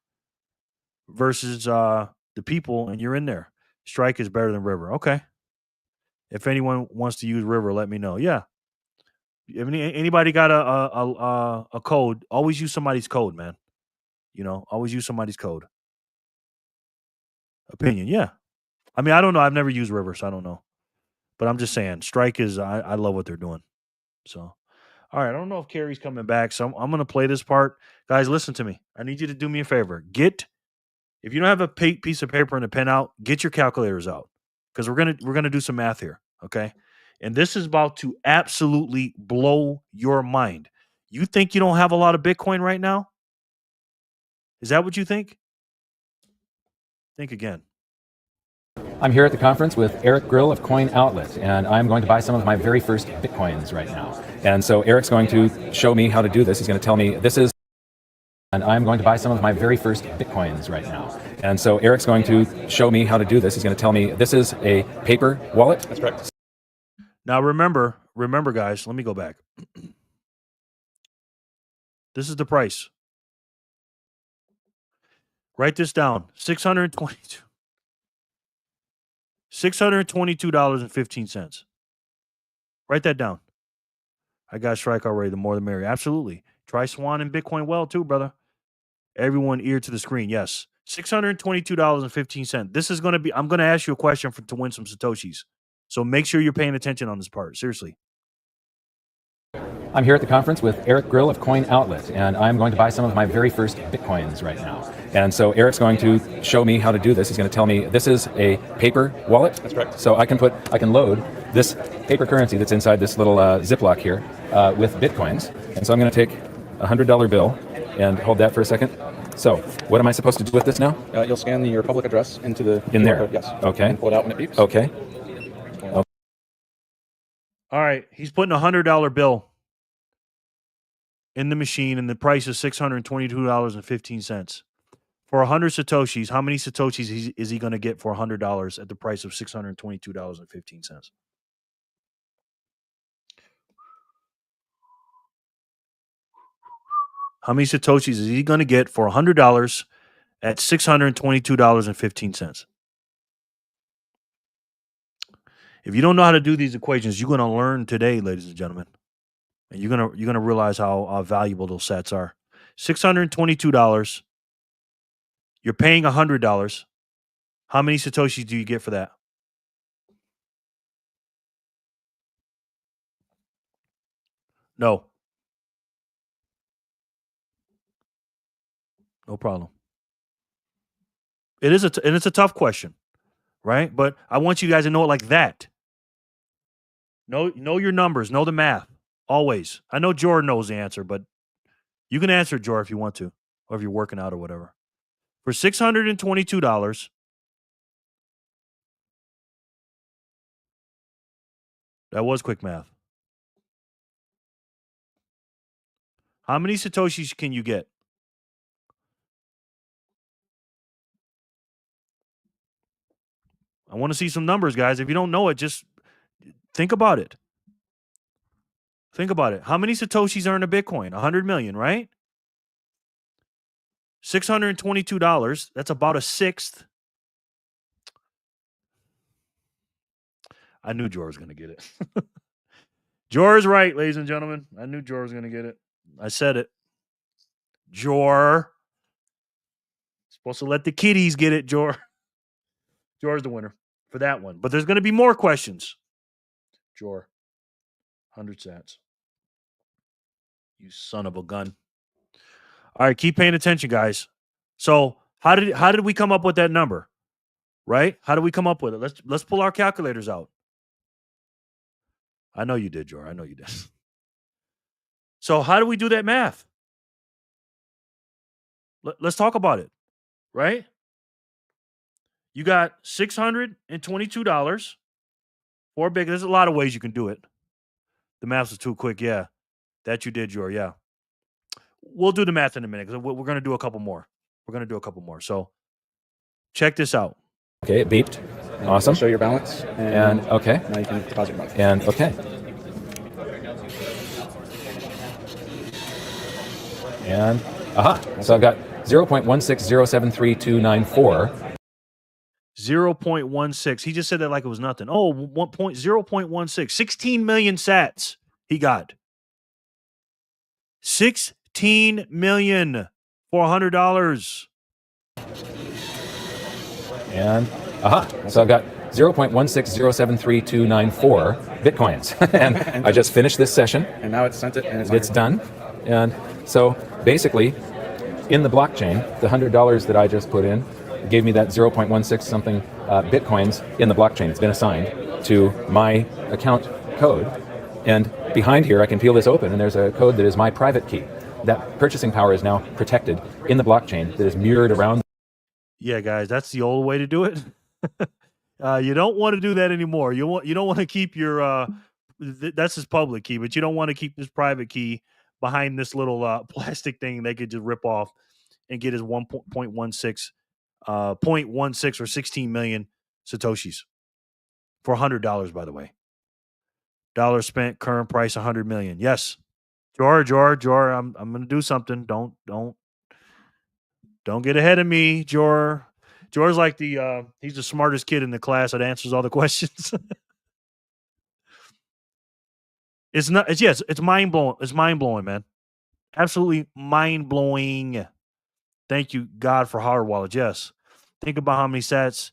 versus the people, and you're in there. Strike is better than River. Okay. If anyone wants to use River, let me know. Yeah. If anybody got a code, always use somebody's code, man. You know, always use somebody's code. Opinion, yeah. I mean, I don't know. I've never used River, so I don't know. But I'm just saying, Strike is. I love what they're doing. So, all right. I don't know if Carrie's coming back, so I'm going to play this part, guys. Listen to me. I need you to do me a favor. If you don't have a piece of paper and a pen out, get your calculators out because we're gonna do some math here. Okay, and this is about to absolutely blow your mind. You think you don't have a lot of Bitcoin right now? Is that what you think? Think again. I'm here at the conference with Eric Grill of Coin Outlet, and I'm going to buy some of my very first Bitcoins right now. And so Eric's going to show me how to do this. He's going to tell me this is, and I'm going to buy some of my very first Bitcoins right now. And so Eric's going to show me how to do this. He's going to tell me this is a paper wallet. That's correct. Now remember, guys. Let me go back. This is the price. Write this down: $622.15. Write that down. I got Strike already. The more the merrier. Absolutely. Try Swan and Bitcoin well too, brother. Everyone ear to the screen. Yes. $622.15. This is going to be, I'm going to ask you a question to win some Satoshis. So make sure you're paying attention on this part. Seriously. I'm here at the conference with Eric Grill of Coin Outlet, and I'm going to buy some of my very first Bitcoins right now. And so Eric's going to show me how to do this. He's going to tell me this is a paper wallet. That's correct. So I can load this paper currency that's inside this little Ziploc here with Bitcoins. And so I'm going to take a $100 bill and hold that for a second. So what am I supposed to do with this now? You'll scan your public address into the In QR there? code, yes. Okay. And pull it out when it beeps. Okay. All right. He's putting a $100 bill in the machine, and the price is $622.15. For 100 Satoshis, how many Satoshis is he going to get for $100 at the price of $622.15? How many Satoshis is he going to get for $100 at $622.15? If you don't know how to do these equations, you're going to learn today, ladies and gentlemen. And you're gonna realize how valuable those sets are. $622. You're paying $100. How many Satoshis do you get for that? No. No problem. It's a tough question, right? But I want you guys to know it like that. Know your numbers. Know the math. Always. I know Jordan knows the answer, but you can answer it, Jor, if you want to, or if you're working out or whatever. For $622, that was quick math. How many Satoshis can you get? I want to see some numbers, guys. If you don't know it, just think about it. Think about it. How many Satoshis are in a Bitcoin? 100 million, right? $622. That's about a sixth. I knew Jor was going to get it. Jor is right, ladies and gentlemen. I knew Jor was going to get it. I said it. Jor. Supposed to let the kiddies get it, Jor. Jor's the winner for that one. But there's going to be more questions. Jor. 100 sats. You son of a gun. All right, keep paying attention, guys. So how did we come up with that number? right? How do we come up with it? Let's pull our calculators out. I know you did, Jor. I know you did. So how do we do that math? Let's talk about it, right? You got $622 for big. There's a lot of ways you can do it. The math was too quick. Yeah, that you did, Jor. Yeah, we'll do the math in a minute because we're going to do a couple more. We're going to do a couple more. So check this out. Okay, it beeped. And Awesome. Show your balance. And okay. Now you can deposit your money. And okay. And aha. So I've got 0.160739294. 0.16. He just said that like it was nothing. Oh, 0.16. 16 million sats he got. 16 million for $100. And aha. So I've got 0.160739294 bitcoins. And I just finished this session. And now it's sent it and It's done. And so basically, in the blockchain, the $100 that I just put in gave me that 0.16 something bitcoins in the blockchain. It's been assigned to my account code. And behind here, I can peel this open, and there's a code that is my private key. That purchasing power is now protected in the blockchain that is mirrored around. Yeah, guys, that's the old way to do it. You don't want to do that anymore. You don't want to keep your that's his public key, but you don't want to keep this private key behind this little plastic thing they could just rip off and get his 0.16 or 16 million satoshis for $100, by the way. Dollar spent, current price 100 million. Yes. Jor, I'm going to do something. Don't get ahead of me, Jor. Jor's like he's the smartest kid in the class that answers all the questions. It's mind blowing. It's mind blowing, man. Absolutely mind blowing. Thank you, God, for hard wallets. Yes. Think about how many sats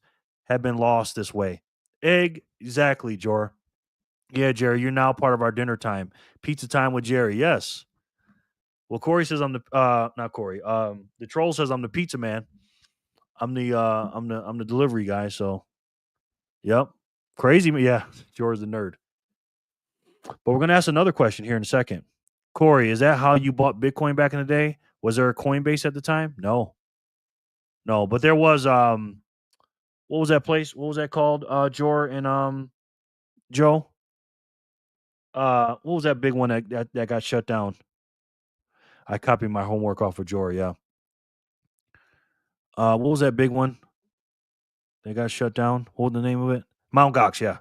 have been lost this way. Exactly, Jor. Yeah, Jerry, you're now part of our dinner time. Pizza time with Jerry. Yes. Well, Corey says I'm the not Corey. The troll says I'm the pizza man. I'm the delivery guy. So, yep, crazy. Yeah, Jor's the nerd. But we're gonna ask another question here in a second. Corey, is that how you bought Bitcoin back in the day? Was there a Coinbase at the time? No, but there was what was that place? What was that called? Jor and Joe. What was that big one that got shut down? I copied my homework off of Jor. Yeah. What was that big one? They got shut down. What was the name of it? Mount Gox. Yeah,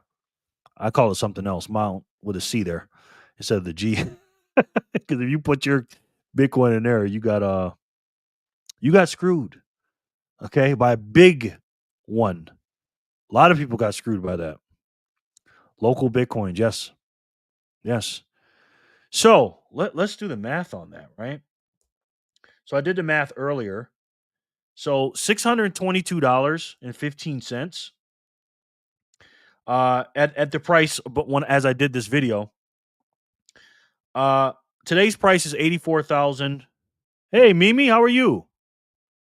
I call it something else. Mount with a C there instead of the G. Because if you put your Bitcoin in there, you got screwed. Okay, by a big one. A lot of people got screwed by that. Local Bitcoin, yes. So let's do the math on that, right? So I did the math earlier. So $622.15 at the price, but as I did this video, today's price is 84,000. Hey, Mimi, how are you?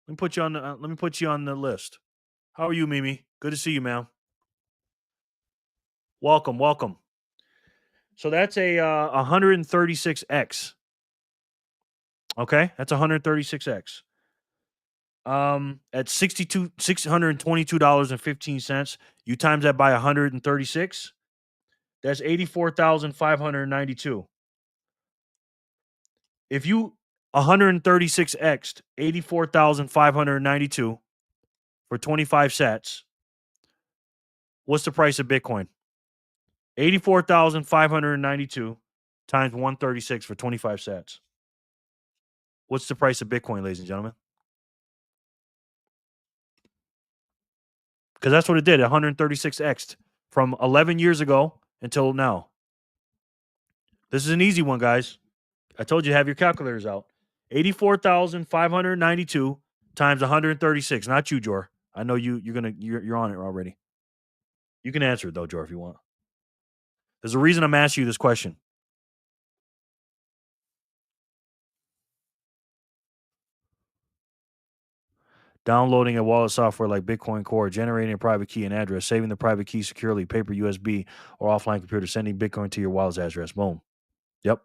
Let me put you on the list. How are you, Mimi? Good to see you, ma'am. Welcome. So that's a 136x. Okay, that's 136x. At $622.15, you times that by 136. That's 84,592. If you 136x 84,592 for 25 sats, what's the price of Bitcoin? 84,592 times 136 for 25 sats. What's the price of Bitcoin, ladies and gentlemen? Because that's what it did, 136x from 11 years ago until now. This is an easy one, guys. I told you to have your calculators out. 84,592 times 136. Not you, Jor. I know you're on it already. You can answer it though, Jor, if you want. There's a reason I'm asking you this question. downloading a wallet software like Bitcoin Core, generating a private key and address, saving the private key securely, paper, USB, or offline computer, sending Bitcoin to your wallet's address. Boom. Yep.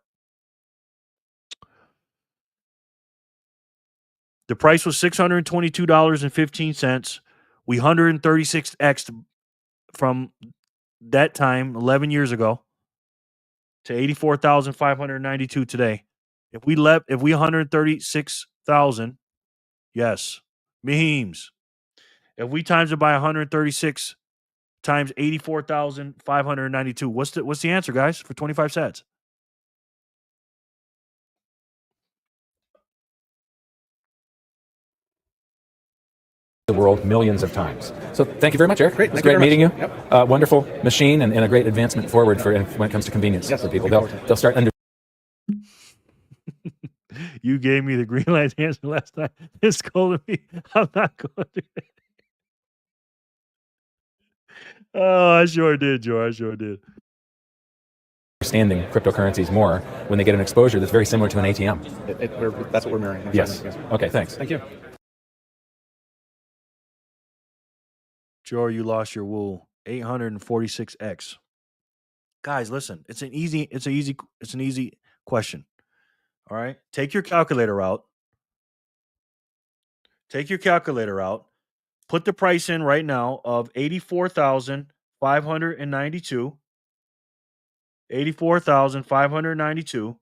The price was $622.15. We 136x from that time 11 years ago to 84,592 today. If we 136,000, yes, memes. If we times it by 136 times 84,592, what's the answer, guys, for 25 sets? The world millions of times. So thank you very much, Eric. Great. It was Thank you great very meeting you. much. Wonderful machine and a great advancement forward for when it comes to convenience Yes, for people. looking forward to it. They'll start under. You gave me the green light answer last time. It's scolding me. I'm not going to. Oh, I sure did, Joe. I sure did. Understanding cryptocurrencies more when they get an exposure that's very similar to an ATM. That's what we're mirroring. Yes. Okay, thanks. Thank you. Joe, you lost your wool. 846x. Guys, listen. It's an easy question. All right. Take your calculator out. Put the price in right now of 84,592. 84,592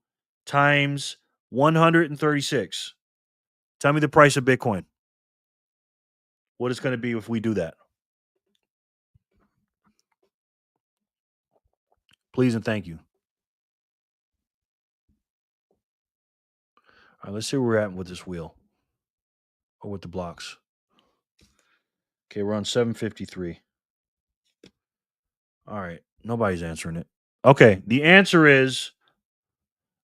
times 136. Tell me the price of Bitcoin. What it's going to be if we do that. Please and thank you. All right, let's see where we're at with this wheel. Or with the blocks. Okay, we're on 753. All right. Nobody's answering it. Okay, the answer is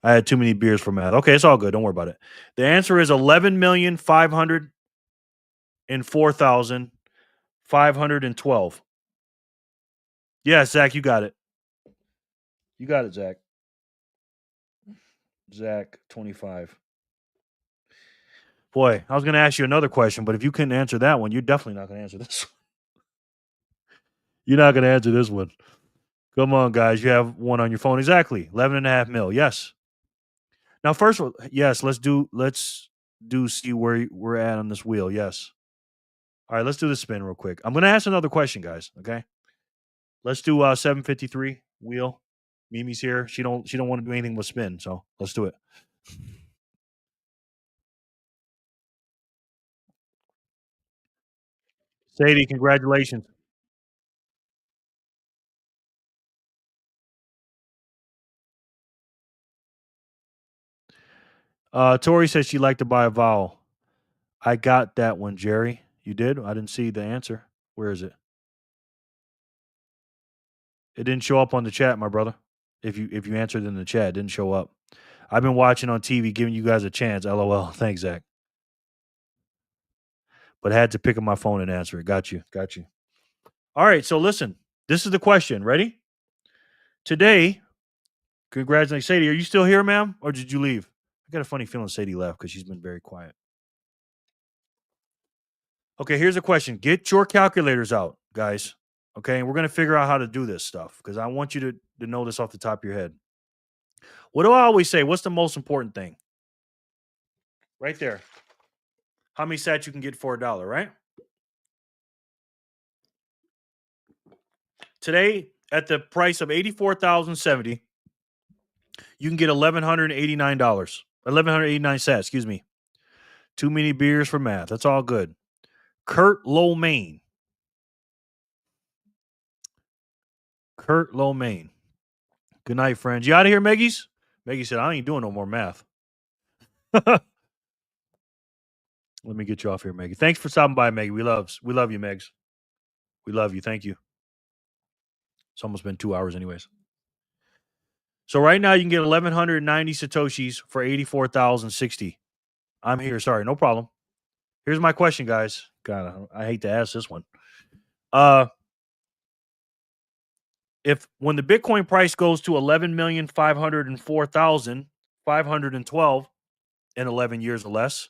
I had too many beers for math. Okay, it's all good. Don't worry about it. The answer is 11,504,512. Yes, Zach, you got it. You got it, Zach. Zach, 25. Boy, I was going to ask you another question, but if you couldn't answer that one, you're definitely not going to answer this one. You're not going to answer this one. Come on, guys. You have one on your phone. Exactly. 11.5 mil. Yes. Now, first of all, yes, let's do see where we're at on this wheel. Yes. All right, let's do the spin real quick. I'm going to ask another question, guys. Okay. Let's do 753 wheel. Mimi's here. She don't want to do anything but spin, so let's do it. Sadie, congratulations. Tori says she'd like to buy a vowel. I got that one, Jerry. You did? I didn't see the answer. Where is it? It didn't show up on the chat, my brother. If you answered in the chat, it didn't show up. I've been watching on TV, giving you guys a chance. LOL. Thanks, Zach. But I had to pick up my phone and answer it. Got you. All right, so listen. This is the question. Ready? Today, congratulations. Sadie, are you still here, ma'am? Or did you leave? I got a funny feeling Sadie left because she's been very quiet. Okay, here's a question. Get your calculators out, guys. Okay, and we're going to figure out how to do this stuff because I want you to know this off the top of your head. What do I always say? What's the most important thing? Right there. How many sats you can get for $1, right? Today, at the price of $84,070, you can get $1,189. 1,189 sats, excuse me. Too many beers for math. That's all good. Kurt Lomain. Good night, friends. You out of here, Meggies? Meggie said, I ain't doing no more math. Let me get you off here, Meggie. Thanks for stopping by, Meggie. We love you, Megs. We love you. Thank you. It's almost been 2 hours anyways. So right now you can get 1,190 Satoshis for 84,060. I'm here. Sorry, no problem. Here's my question, guys. God, I hate to ask this one. If when the Bitcoin price goes to 11,504,512 in 11 years or less,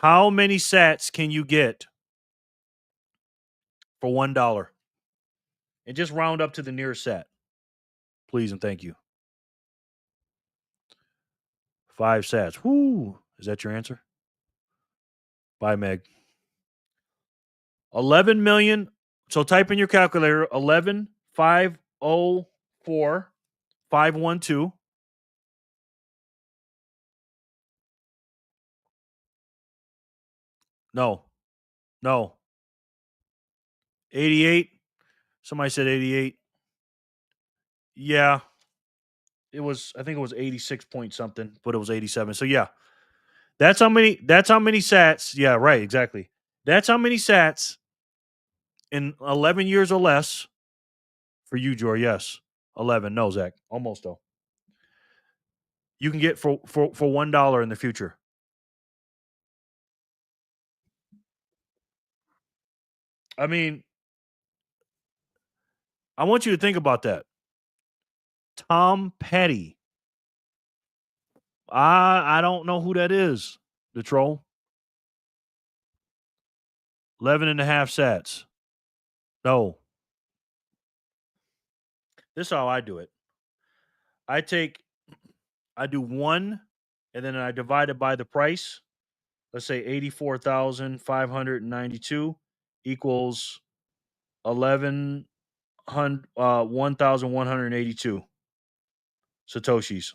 How many sats can you get for $1? And just round up to the nearest sat, please and thank you. 5 sats. Whoo! Is that your answer? Bye, Meg. 11 million. So type in your calculator 11,504,512. No. No. 88. Somebody said 88. Yeah. I think it was 86 point something, but it was 87. So yeah. That's how many sats. Yeah, right, exactly. That's how many sats in 11 years or less for you, Jor. Yes. 11. No, Zach. Almost though. You can get for $1 in the future. I mean, I want you to think about that. Tom Petty. I don't know who that is. The troll. 11 and a half sats. No. This is how I do it. I do 1 and then I divide it by the price. Let's say 84,592 equals 1,182 satoshis.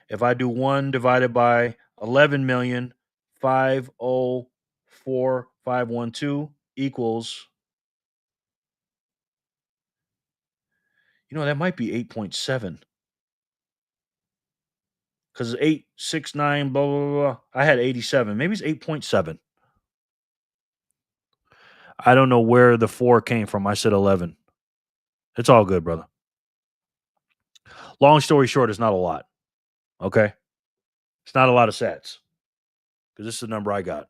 If I do 1 divided by 11,504,512 equals, that might be 8.7 because it's 869 blah blah blah. I had 87. Maybe it's 8.7. I don't know where the 4 came from. I said 11. It's all good, brother. Long story short, it's not a lot. Okay? It's not a lot of sats because this is the number I got.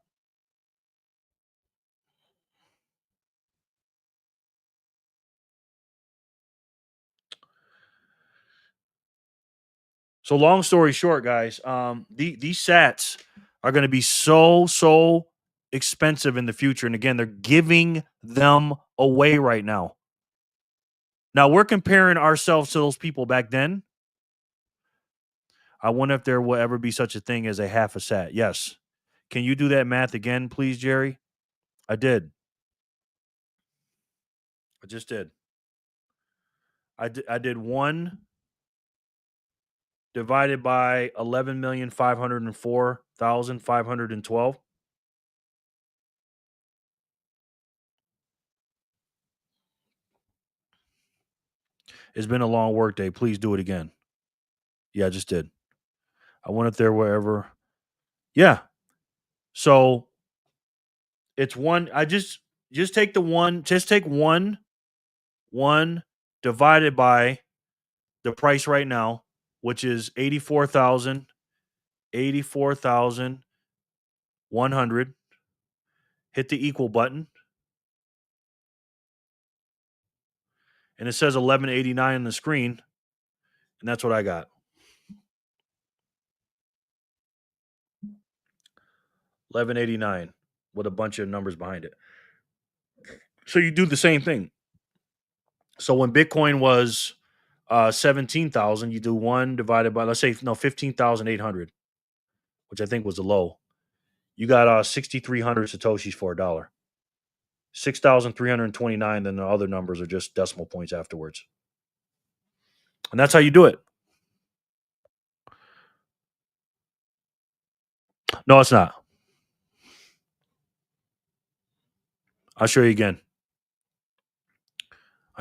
So long story short, guys, these sats are going to be so expensive in the future. And again, they're giving them away right now. Now we're comparing ourselves to those people back then. I wonder if there will ever be such a thing as a half a sat. Yes. Can you do that math again, please, Jerry? I did. I just did. I did 1 divided by 11,504,512. It's been a long work day. Please do it again. Yeah, I just did. I went up there wherever. Yeah. So it's 1. I just take the 1. Just take 1 divided by the price right now, which is 84,100. Hit the equal button. And it says 1189 on the screen. And that's what I got. 1189 with a bunch of numbers behind it. So you do the same thing. So when Bitcoin was 17,000, you do 1 divided by, let's say, 15,800, which I think was the low. You got 6,300 satoshis for $1. 6,329. Then the other numbers are just decimal points afterwards, and that's how you do it. No, it's not. I'll show you again.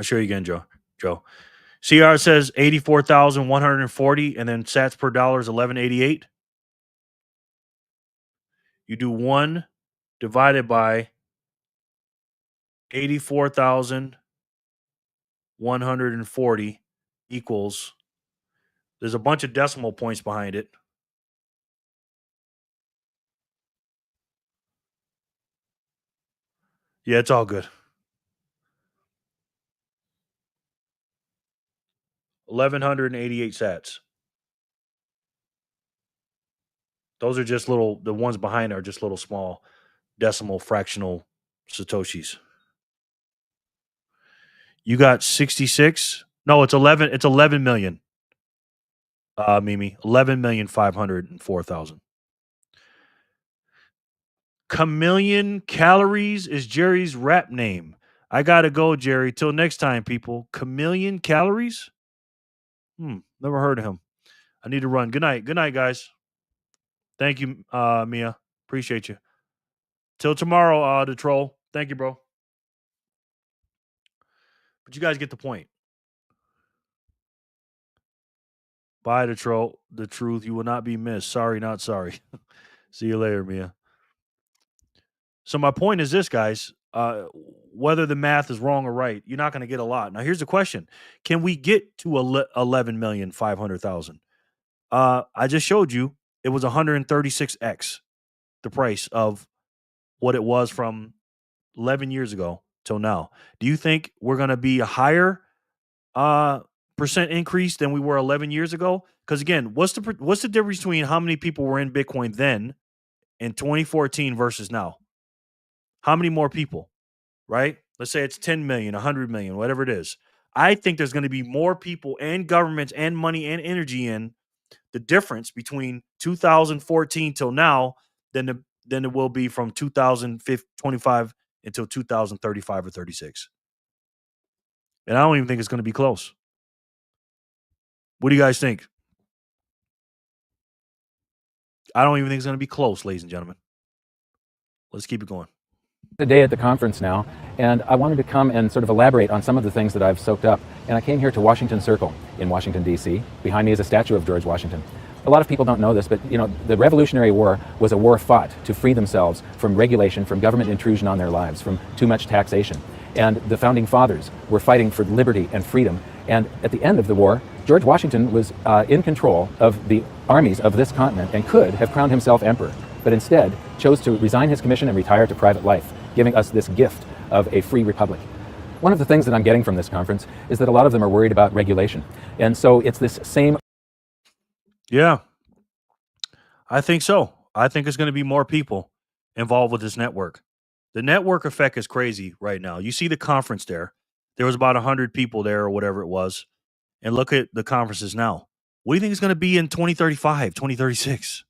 Joe. See how it says 84,140, and then sats per dollar is 1188. You do 1 divided by 84,140 equals. There's a bunch of decimal points behind it. Yeah, it's all good. 1,188 sats. Those are just little. The ones behind are just little small decimal fractional satoshis. You got 66. No, it's 11. It's 11 million. Mimi, 11,504,000. Chameleon Calories is Jerry's rap name. I gotta go, Jerry. Till next time, people. Chameleon Calories? Never heard of him. I need to run. Good night. Good night, guys. Thank you, Mia. Appreciate you. Till tomorrow, the troll. Thank you, bro. But you guys get the point. Bye, the troll. The truth. You will not be missed. Sorry, not sorry. See you later, Mia. So my point is this, guys. Whether the math is wrong or right, you're not going to get a lot. Now, here's the question: can we get to 11,500,000? I just showed you it was 136x the price of what it was from 11 years ago till now. Do you think we're going to be a higher percent increase than we were 11 years ago? Because again, what's the difference between how many people were in Bitcoin then in 2014 versus now? How many more people, right? Let's say it's 10 million, 100 million, whatever it is. I think there's going to be more people and governments and money and energy in the difference between 2014 till now than it will be from 2025 until 2035 or 36. And I don't even think it's going to be close. What do you guys think? I don't even think it's going to be close, ladies and gentlemen. Let's keep it going. Today at the conference now, and I wanted to come and sort of elaborate on some of the things that I've soaked up. And I came here to Washington Circle in Washington, D.C. Behind me is a statue of George Washington. A lot of people don't know this, but the Revolutionary War was a war fought to free themselves from regulation, from government intrusion on their lives, from too much taxation. And the founding fathers were fighting for liberty and freedom. And at the end of the war, George Washington was in control of the armies of this continent and could have crowned himself emperor, but instead chose to resign his commission and retire to private life, giving us this gift of a free republic. One of the things that I'm getting from this conference is that a lot of them are worried about regulation. And so it's this same... Yeah, I think so. I think there's going to be more people involved with this network. The network effect is crazy right now. You see the conference there. There was about 100 people there or whatever it was. And look at the conferences now. What do you think it's going to be in 2035, 2036?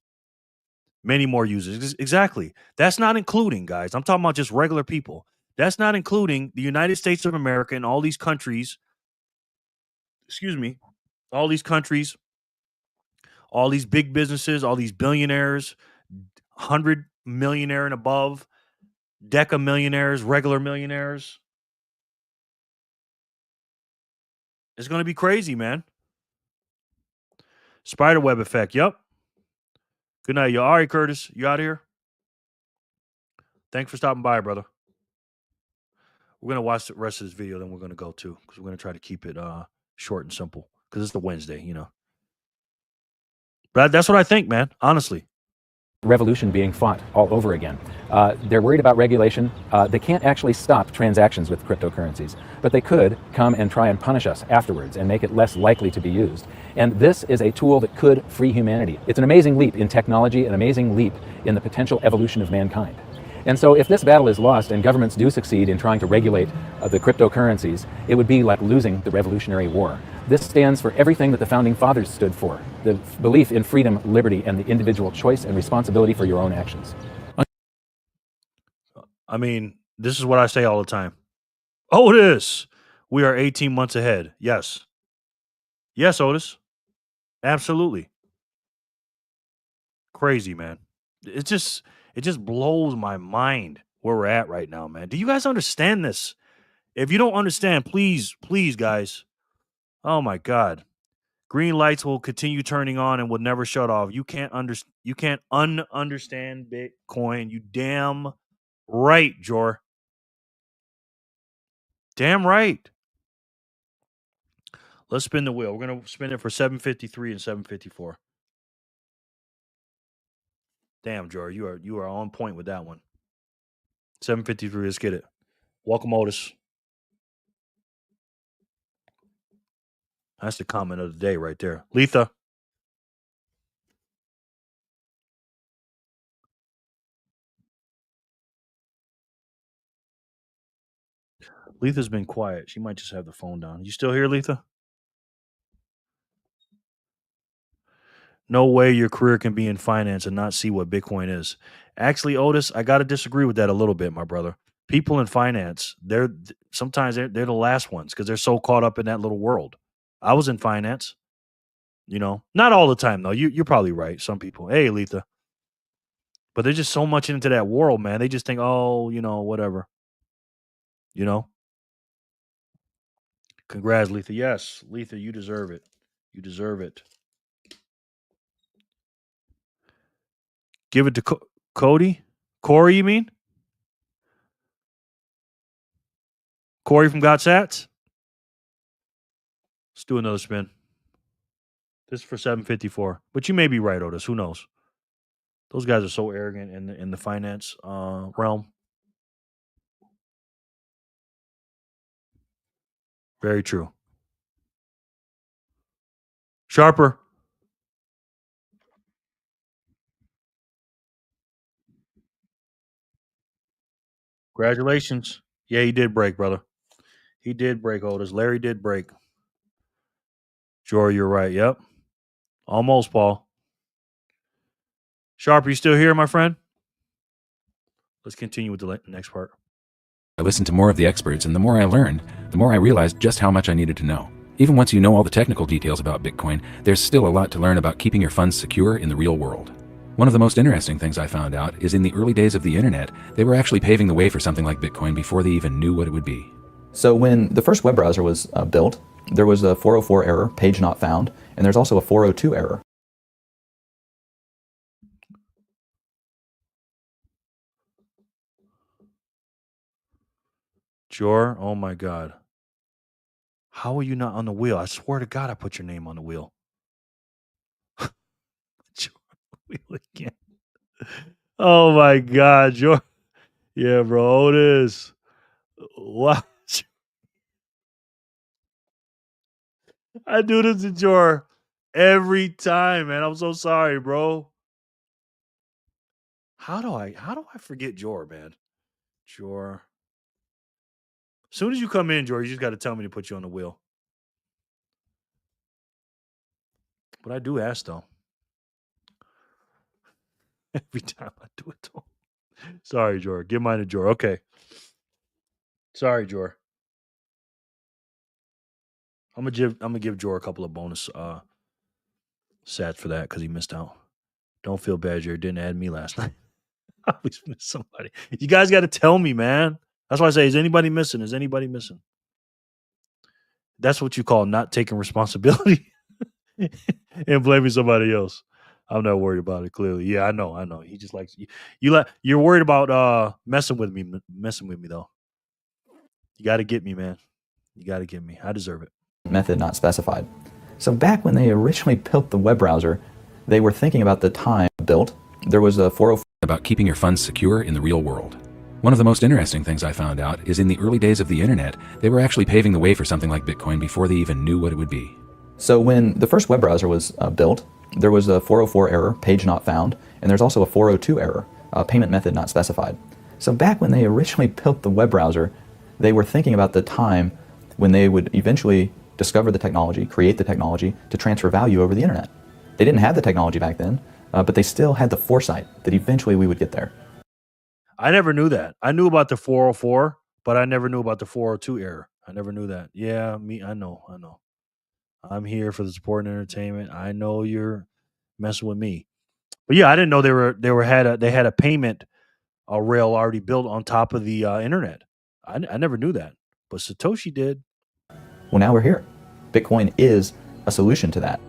Many more users. Exactly. That's not including, guys. I'm talking about just regular people. That's not including the United States of America and all these countries. Excuse me. All these countries, all these big businesses, all these billionaires, 100 millionaire and above, deca millionaires, regular millionaires. It's going to be crazy, man. Spiderweb effect. Yep. Good night, you. All right, Curtis. You out of here? Thanks for stopping by, brother. We're going to watch the rest of this video, then we're going to go too, because we're going to try to keep it short and simple, because it's the Wednesday, But that's what I think, man, honestly. Revolution being fought all over again. They're worried about regulation. They can't actually stop transactions with cryptocurrencies, but they could come and try and punish us afterwards and make it less likely to be used. And this is a tool that could free humanity. It's an amazing leap in technology, an amazing leap in the potential evolution of mankind. And so if this battle is lost and governments do succeed in trying to regulate the cryptocurrencies, it would be like losing the Revolutionary War. This stands for everything that the Founding Fathers stood for, the belief in freedom, liberty, and the individual choice and responsibility for your own actions. I mean, this is what I say all the time. Otis, we are 18 months ahead. Yes. Yes, Otis. Absolutely. Crazy, man. It just blows my mind where we're at right now, man. Do you guys understand this? If you don't understand, please, guys. Oh my God. Green lights will continue turning on and will never shut off. You can't understand Bitcoin. You damn right, Jor. Damn right. Let's spin the wheel. We're gonna spin it for 753 and 754. Damn, Jor, you are on point with that one. 753. Let's get it. Welcome, Otis. That's the comment of the day right there. Letha. Letha's been quiet. She might just have the phone down. You still here, Letha? No way your career can be in finance and not see what Bitcoin is. Actually, Otis, I got to disagree with that a little bit, my brother. People in finance, sometimes they're the last ones because they're so caught up in that little world. I was in finance, not all the time though. You're probably right. Some people, hey, Letha, but they're just so much into that world, man. They just think, oh, whatever. You know. Congrats, Letha. Yes, Letha, you deserve it. You deserve it. Give it to Cody. Corey, you mean? Corey from Got Sats? Let's do another spin. This is for 754. But you may be right, Otis. Who knows? Those guys are so arrogant in the finance realm. Very true. Sharper. Congratulations. Yeah, he did break, brother. He did break, Otis. Larry did break. Jory, you're right. Yep. Almost, Paul. Sharper, you still here, my friend? Let's continue with the next part. I listened to more of the experts, and the more I learned, the more I realized just how much I needed to know. Even once you know all the technical details about Bitcoin, there's still a lot to learn about keeping your funds secure in the real world. One of the most interesting things I found out is in the early days of the internet, they were actually paving the way for something like Bitcoin before they even knew what it would be. So when the first web browser was built, there was a 404 error, page not found, and there's also a 402 error. Jor, oh my God. How are you not on the wheel? I swear to God, I put your name on the wheel. Wheel again. Oh my God, Jor. Yeah, bro, Otis. Wow. I do this to Jor every time, man. I'm so sorry, bro. How do I forget Jor, man? Jor. As soon as you come in, Jor, you just got to tell me to put you on the wheel. But I do ask though. Every time I do it though. Sorry, Jor. Give mine to Jor. Okay. Sorry, Jor. I'm gonna give Jor a couple of bonus sats for that because he missed out. Don't feel bad, Jor. Didn't add me last night. I always miss somebody. You guys got to tell me, man. That's why I say, is anybody missing? Is anybody missing? That's what you call not taking responsibility and blaming somebody else. I'm not worried about it. Clearly, yeah, I know. He just likes you. You're worried about messing with me though. You got to get me, man. You got to get me. I deserve it. Method not specified. So back when they originally built the web browser, they were thinking about the time built. There was a 404 about keeping your funds secure in the real world. One of the most interesting things I found out is in the early days of the internet, they were actually paving the way for something like Bitcoin before they even knew what it would be. So when the first web browser was built, there was a 404 error, page not found, and there's also a 402 error, payment method not specified. So back when they originally built the web browser, they were thinking about the time when they would eventually discover the technology, create the technology to transfer value over the internet. They didn't have the technology back then, but they still had the foresight that eventually we would get there. I never knew that. I knew about the 404, but I never knew about the 402 error. I never knew that. Yeah, I know. I'm here for the support and entertainment. I know you're messing with me. But yeah, I didn't know they had a payment rail already built on top of the internet. I never knew that. But Satoshi did. Well, now we're here. Bitcoin is a solution to that.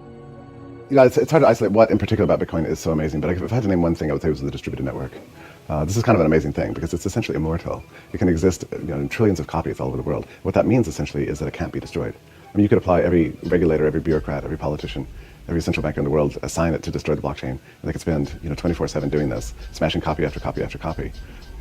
It's hard to isolate what in particular about Bitcoin is so amazing, but if I had to name one thing, I would say it was the distributed network. This is kind of an amazing thing because it's essentially immortal. It can exist in trillions of copies all over the world. What that means essentially is that it can't be destroyed. I mean, you could apply every regulator, every bureaucrat, every politician, every central banker in the world, assign it to destroy the blockchain, and they could spend 24/7 doing this, smashing copy after copy after copy,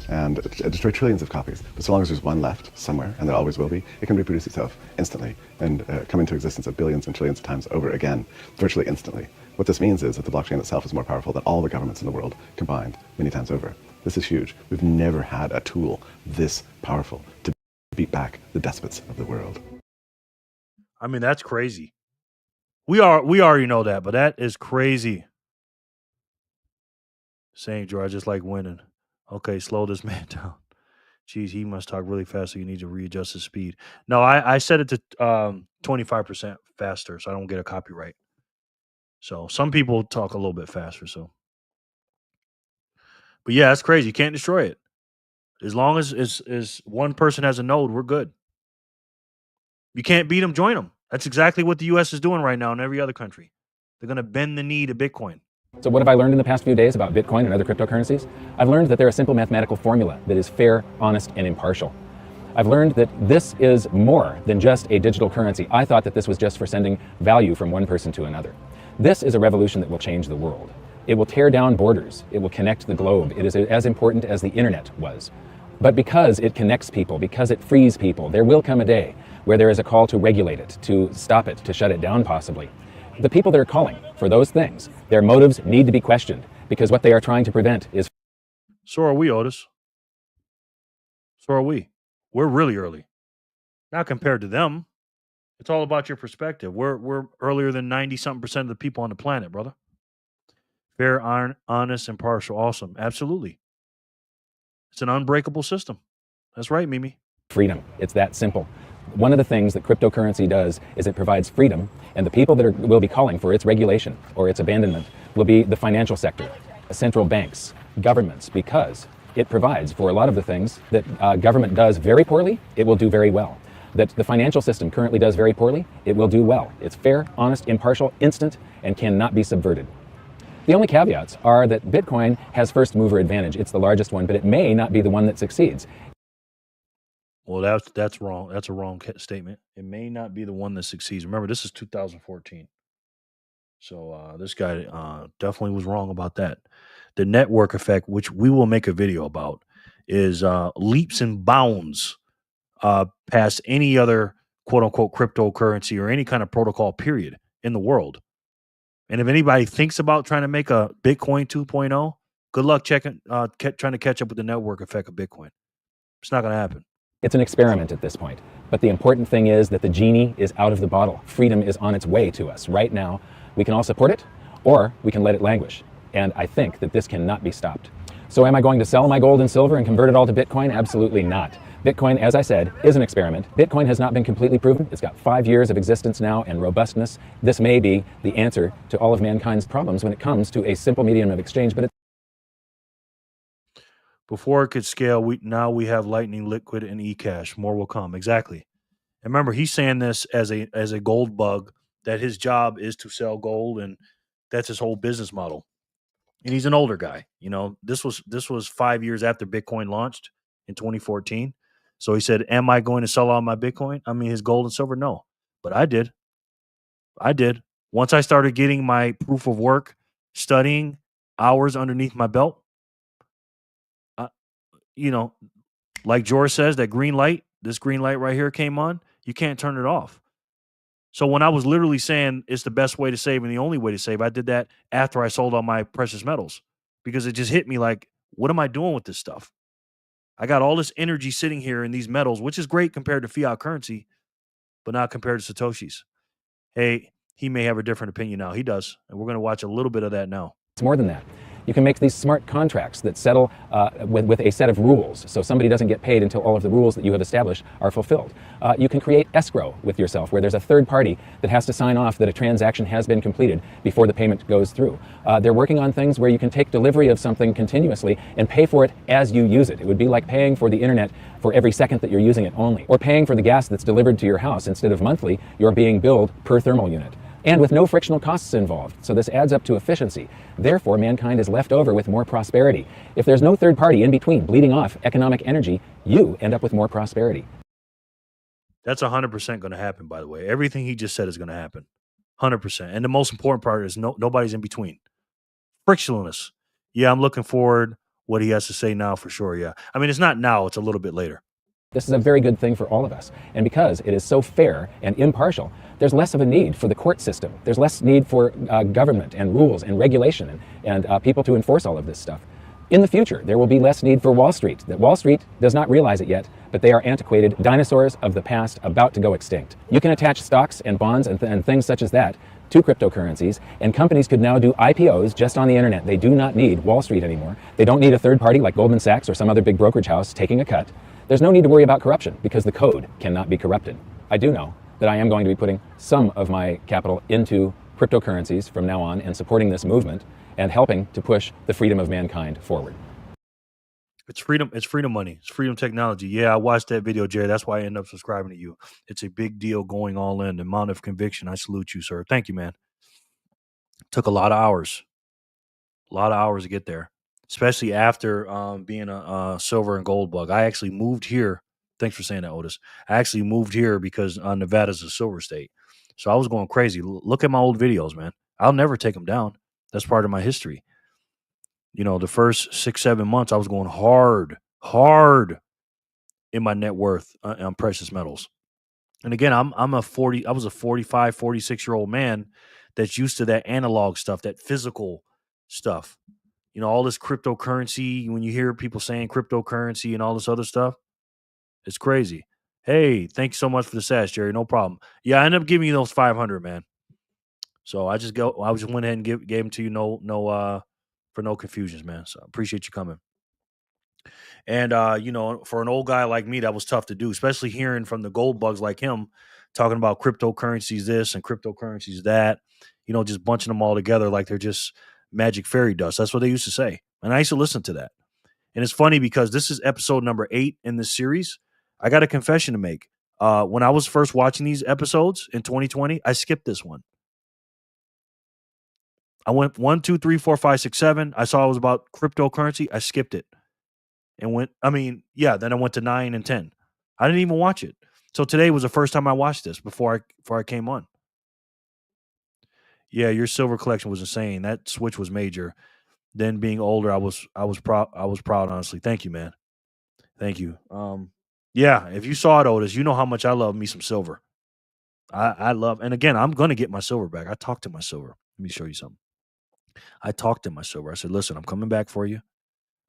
and destroy trillions of copies. But so long as there's one left somewhere, and there always will be, it can reproduce itself instantly and come into existence of billions and trillions of times over again, virtually instantly. What this means is that the blockchain itself is more powerful than all the governments in the world combined many times over. This is huge. We've never had a tool this powerful to beat back the despots of the world. I mean, that's crazy. We already know that, but that is crazy. Saying Joe, I just like winning. Okay, slow this man down. Geez, he must talk really fast, so you need to readjust his speed. No, I set it to 25% faster, so I don't get a copyright. So some people talk a little bit faster. So, but yeah, that's crazy. You can't destroy it. As long as one person has a node, we're good. You can't beat them, join them. That's exactly what the U.S. is doing right now in every other country. They're going to bend the knee to Bitcoin. So what have I learned in the past few days about Bitcoin and other cryptocurrencies? I've learned that they're a simple mathematical formula that is fair, honest, and impartial. I've learned that this is more than just a digital currency. I thought that this was just for sending value from one person to another. This is a revolution that will change the world. It will tear down borders. It will connect the globe. It is as important as the internet was. But because it connects people, because it frees people, there will come a day where there is a call to regulate it, to stop it, to shut it down possibly. The people that are calling for those things, their motives need to be questioned, because what they are trying to prevent is... So are we, Otis. So are we. We're really early. Not compared to them. It's all about your perspective. We're earlier than 90-something% of the people on the planet, brother. Fair, honest, impartial. Awesome. Absolutely. It's an unbreakable system. That's right, Mimi. freedom. It's that simple. One of the things that cryptocurrency does is it provides freedom, and the people that will be calling for its regulation or its abandonment will be the financial sector, central banks, governments, because it provides for a lot of the things that government does very poorly, it will do very well. That the financial system currently does very poorly, it will do well. It's fair, honest, impartial, instant, and cannot be subverted. The only caveats are that Bitcoin has first mover advantage. It's the largest one, but it may not be the one that succeeds. Well, that's wrong. That's a wrong statement. It may not be the one that succeeds. Remember, this is 2014. So this guy definitely was wrong about that. The network effect, which we will make a video about, is leaps and bounds past any other quote-unquote cryptocurrency or any kind of protocol, period, in the world. And if anybody thinks about trying to make a Bitcoin 2.0, good luck trying to catch up with the network effect of Bitcoin. It's not going to happen. It's an experiment at this point. But the important thing is that the genie is out of the bottle. Freedom is on its way to us right now. We can all support it, or we can let it languish. And I think that this cannot be stopped. So am I going to sell my gold and silver and convert it all to Bitcoin? Absolutely not. Bitcoin, as I said, is an experiment. Bitcoin has not been completely proven. It's got 5 years of existence now and robustness. This may be the answer to all of mankind's problems when it comes to a simple medium of exchange, but Before it could scale, now we have Lightning Liquid and eCash. More will come. Exactly. And remember, he's saying this as a gold bug, that his job is to sell gold, and that's his whole business model. And he's an older guy. You know, this was 5 years after Bitcoin launched in 2014. So he said, am I going to sell all my Bitcoin? I mean, his gold and silver? No. But I did. Once I started getting my proof of work, studying hours underneath my belt, you know, like George says, that green light, this green light right here came on, you can't turn it off. So when I was literally saying it's the best way to save and the only way to save, I did that after I sold all my precious metals, because it just hit me like, what am I doing with this stuff? I got all this energy sitting here in these metals, which is great compared to fiat currency, but not compared to Satoshi's. Hey, he may have a different opinion now. He does. And we're going to watch a little bit of that now. it's more than that. You can make these smart contracts that settle with a set of rules, so somebody doesn't get paid until all of the rules that you have established are fulfilled. You can create escrow with yourself, where there's a third party that has to sign off that a transaction has been completed before the payment goes through. They're working on things where you can take delivery of something continuously and pay for it as you use it. It would be like paying for the internet for every second that you're using it only, or paying for the gas that's delivered to your house. Instead of monthly, you're being billed per thermal unit, and with no frictional costs involved. So this adds up to efficiency. Therefore, mankind is left over with more prosperity. If there's no third party in between bleeding off economic energy, you end up with more prosperity. That's 100% going to happen, by the way. Everything he just said is going to happen. 100%. And the most important part is nobody's in between. Frictionless. Yeah, I'm looking forward what he has to say now for sure, yeah. I mean, it's not now, it's a little bit later. This is a very good thing for all of us. And because it is so fair and impartial, there's less of a need for the court system. There's less need for government and rules and regulation and people to enforce all of this stuff. In the future, there will be less need for Wall Street. That Wall Street does not realize it yet, but they are antiquated dinosaurs of the past about to go extinct. You can attach stocks and bonds and things such as that to cryptocurrencies, and companies could now do IPOs just on the internet. They do not need Wall Street anymore. They don't need a third party like Goldman Sachs or some other big brokerage house taking a cut. There's no need to worry about corruption because the code cannot be corrupted. I do know that I am going to be putting some of my capital into cryptocurrencies from now on and supporting this movement and helping to push the freedom of mankind forward. It's freedom. It's freedom money. It's freedom technology. Yeah, I watched that video, Jerry. That's why I ended up subscribing to you. It's a big deal going all in. The amount of conviction. I salute you, sir. Thank you, man. Took a lot of hours. A lot of hours to get there, especially after being a silver and gold bug. I actually moved here. Thanks for saying that, Otis. I actually moved here because Nevada's a silver state. So I was going crazy. Look at my old videos, man. I'll never take them down. That's part of my history. You know, the first 6-7 months, I was going hard in my net worth on precious metals. And again, I was a 45, 46-year-old man that's used to that analog stuff, that physical stuff. You know, all this cryptocurrency, when you hear people saying cryptocurrency and all this other stuff, it's crazy. Hey, thank you so much for the sash, Jerry. No problem. Yeah, I ended up giving you those 500, man. So I just went ahead and gave them to you for no confusions, man. So I appreciate you coming. And you know, for an old guy like me, that was tough to do, especially hearing from the gold bugs like him talking about cryptocurrencies this and cryptocurrencies that, you know, just bunching them all together like they're just magic fairy dust. That's what they used to say. And I used to listen to that. And it's funny because this is episode number 8 in this series. I got a confession to make. When I was first watching these episodes in 2020, I skipped this one. I went 1, 2, 3, 4, 5, 6, 7. I saw it was about cryptocurrency. I skipped it and then I went to 9 and 10. I didn't even watch it. So today was the first time I watched this before I came on. Yeah, your silver collection was insane. That switch was major. Then being older, I was proud. I was proud, honestly. Thank you, man. Thank you. Yeah, if you saw it, Otis, you know how much I love me some silver. I love, and again, I'm gonna get my silver back. I talked to my silver. Let me show you something. I talked to my silver. I said, listen, I'm coming back for you.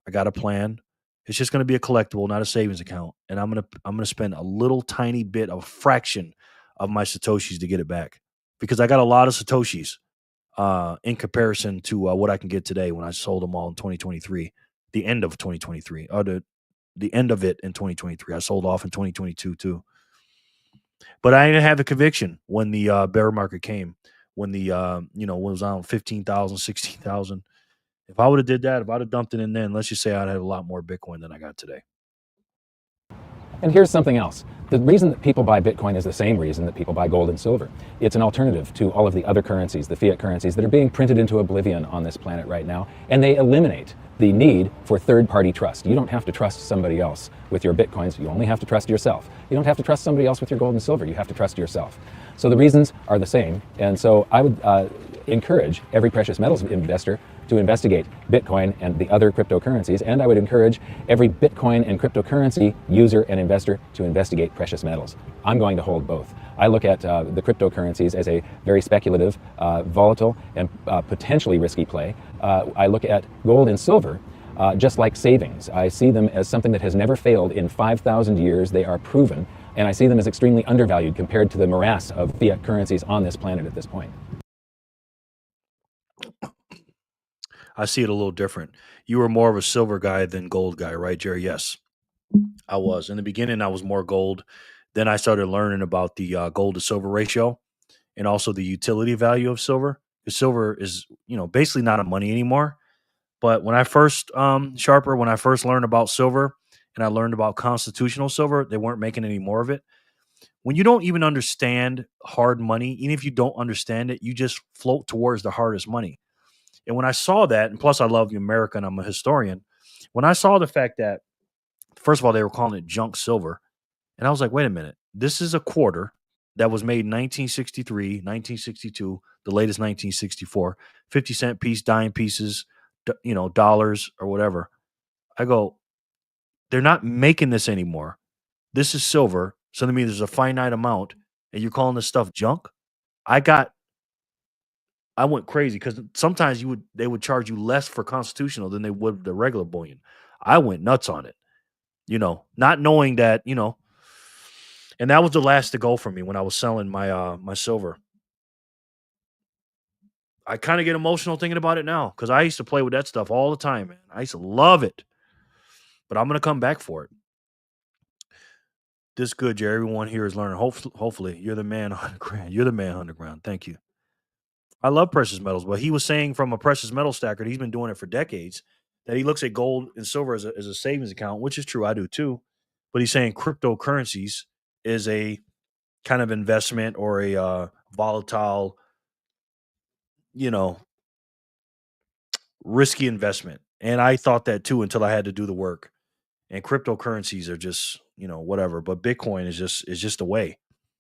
I got a plan. It's just gonna be a collectible, not a savings account. And I'm gonna spend a little tiny bit, a fraction of my Satoshis to get it back. Because I got a lot of Satoshis in comparison to what I can get today when I sold them all in 2023, the end of 2023, or the end of it in 2023. I sold off in 2022 too. But I didn't have the conviction when the bear market came, when when it was on 15,000, 16,000. If I would have did that, if I'd have dumped it in then, let's just say I'd have a lot more Bitcoin than I got today. And here's something else. The reason that people buy Bitcoin is the same reason that people buy gold and silver. It's an alternative to all of the other currencies, the fiat currencies that are being printed into oblivion on this planet right now, and they eliminate the need for third-party trust. You don't have to trust somebody else with your Bitcoins. You only have to trust yourself. You don't have to trust somebody else with your gold and silver. You have to trust yourself. So the reasons are the same, and so I would encourage every precious metals investor to investigate Bitcoin and the other cryptocurrencies, and I would encourage every Bitcoin and cryptocurrency user and investor to investigate precious metals. I'm going to hold both. I look at the cryptocurrencies as a very speculative, volatile, and potentially risky play. I look at gold and silver just like savings. I see them as something that has never failed in 5,000 years. They are proven, and I see them as extremely undervalued compared to the morass of fiat currencies on this planet at this point. I see it a little different. You were more of a silver guy than gold guy, right, Jerry? Yes, I was. In the beginning, I was more gold. Then I started learning about the gold to silver ratio and also the utility value of silver. Because silver is, basically not a money anymore. But when I first, when I first learned about silver and I learned about constitutional silver, they weren't making any more of it. When you don't even understand hard money, even if you don't understand it, you just float towards the hardest money. And when I saw that, and plus I love America and I'm a historian, when I saw the fact that, first of all, they were calling it junk silver, and I was like, wait a minute, this is a quarter that was made in 1963, 1962, the latest 1964, 50-cent piece, dime pieces, dollars or whatever. I go, they're not making this anymore. This is silver. So to me, there's a finite amount, and you're calling this stuff junk? I got I went crazy because sometimes they would charge you less for constitutional than they would the regular bullion. I went nuts on it, not knowing that, and that was the last to go for me when I was selling my silver. I kind of get emotional thinking about it now because I used to play with that stuff all the time, man. I used to love it, but I'm gonna come back for it. This good, Jerry. Everyone here is learning. Hopefully, you're the man on the ground. You're the man on the ground. Thank you. I love precious metals, but he was saying from a precious metal stacker, he's been doing it for decades, that he looks at gold and silver as a savings account, which is true. I do too. But he's saying cryptocurrencies is a kind of investment or a volatile, you know, risky investment. And I thought that too until I had to do the work. And cryptocurrencies are just, whatever. But Bitcoin is just a way.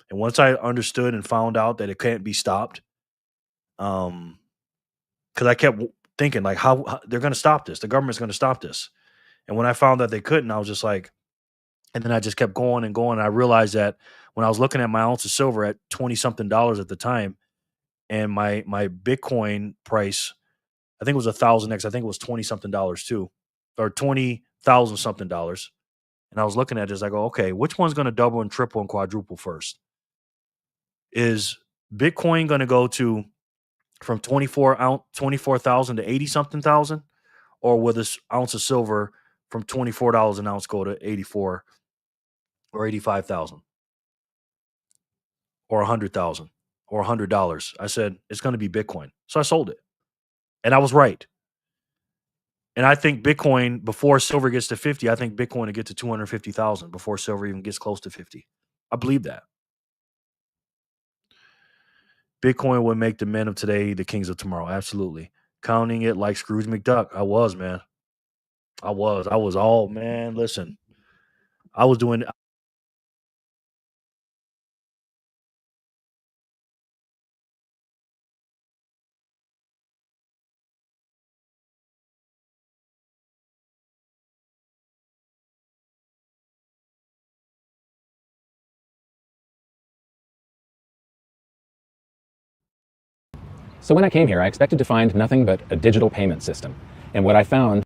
And once I understood and found out that it can't be stopped, because I kept thinking like how they're going to stop this, the government's going to stop this. And when I found that they couldn't, I was just like, and then I just kept going and going. And I realized that when I was looking at my ounce of silver at 20 something dollars at the time, and my Bitcoin price, I think it was 1,000x. I think it was 20 something dollars too, or 20,000 something dollars. And I was looking at this. I go, okay, which one's going to double and triple and quadruple first? Is Bitcoin going to go to from 24,000 to 80 something thousand, or will this ounce of silver from $24 an ounce go to 84 or 85,000 or 100,000 or $100? I said it's going to be Bitcoin, so I sold it, and I was right. And I think Bitcoin, before silver gets to 50, I think Bitcoin will get to 250,000 before silver even gets close to 50. I believe that. Bitcoin would make the men of today the kings of tomorrow. Absolutely. Counting it like Scrooge McDuck. I was, man. I was all, man. Listen, I was doing. So when I came here, I expected to find nothing but a digital payment system. And what I found...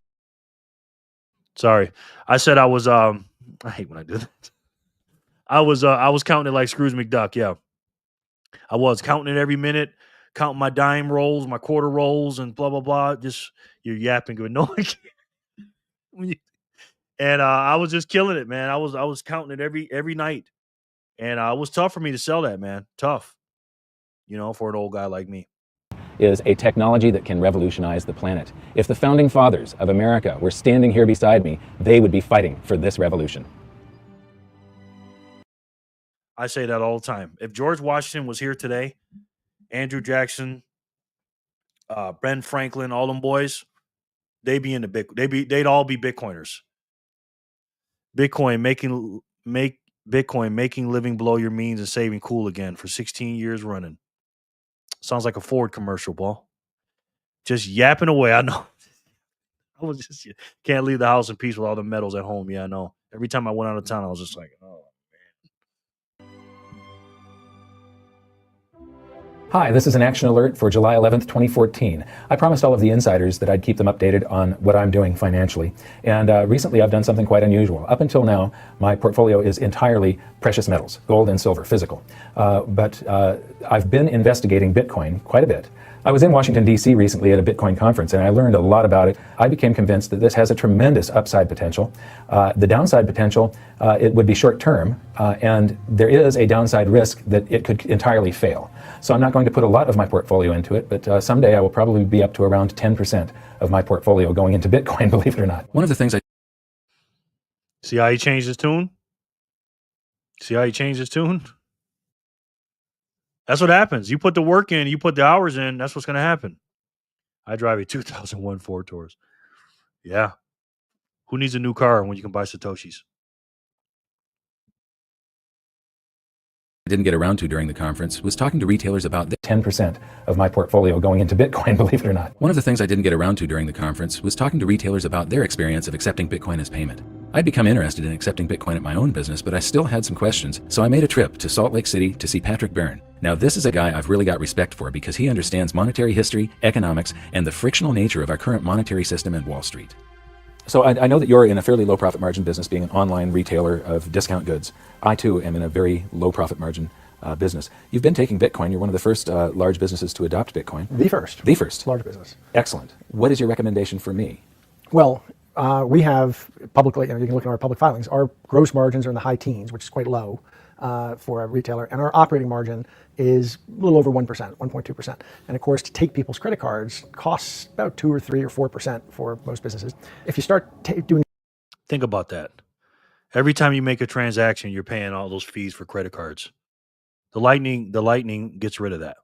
Sorry. I said I was, I hate when I do that. I was counting it like Scrooge McDuck. Yeah. I was counting it every minute, counting my dime rolls, my quarter rolls, and blah, blah, blah. Just you're yapping with no one. And I was just killing it, man. I was counting it every night. And it was tough for me to sell that, man. Tough, for an old guy like me. is a technology that can revolutionize the planet. If the founding fathers of America were standing here beside me, they would be fighting for this revolution. I say that all the time. If George Washington was here today, Andrew Jackson, Ben Franklin, all them boys, they'd all be Bitcoiners. Bitcoin making living below your means and saving cool again for 16 years running. Sounds like a Ford commercial, Paul. Just yapping away. I know. I was just can't leave the house in peace with all the medals at home. Yeah, I know. Every time I went out of town, I was just like, oh. Hi, this is an action alert for July 11th, 2014. I promised all of the insiders that I'd keep them updated on what I'm doing financially. And recently I've done something quite unusual. Up until now, my portfolio is entirely precious metals, gold and silver, physical. But I've been investigating Bitcoin quite a bit. I was in Washington, D.C. recently at a Bitcoin conference, and I learned a lot about it. I became convinced that this has a tremendous upside potential. The downside potential, it would be short-term, and there is a downside risk that it could entirely fail. So I'm not going to put a lot of my portfolio into it, but someday I will probably be up to around 10% of my portfolio going into Bitcoin, believe it or not. One of the things I... See how he changed his tune? That's what happens. You put the work in, you put the hours in, that's what's going to happen. I drive a 2001 Ford Taurus. Yeah. Who needs a new car when you can buy Satoshis? Didn't get around to during the conference was talking to retailers about the 10% of my portfolio going into Bitcoin, believe it or not. One of the things I didn't get around to during the conference was talking to retailers about their experience of accepting Bitcoin as payment. I'd become interested in accepting Bitcoin at my own business, but I still had some questions, so I made a trip to Salt Lake City to see Patrick Byrne. Now, this is a guy I've really got respect for because he understands monetary history, economics, and the frictional nature of our current monetary system and Wall Street. So I know that you're in a fairly low profit margin business, being an online retailer of discount goods. I too am in a very low profit margin business. You've been taking Bitcoin. You're one of the first large businesses to adopt Bitcoin. The first. The first. Large business. Excellent. What is your recommendation for me? Well, we have publicly, you can look at our public filings, our gross margins are in the high teens, which is quite low for a retailer, and our operating margin is a little over 1%, 1.2%. And of course, to take people's credit cards costs about 2 or 3 or 4% for most businesses. If you start doing... Think about that. Every time you make a transaction, you're paying all those fees for credit cards. The Lightning gets rid of that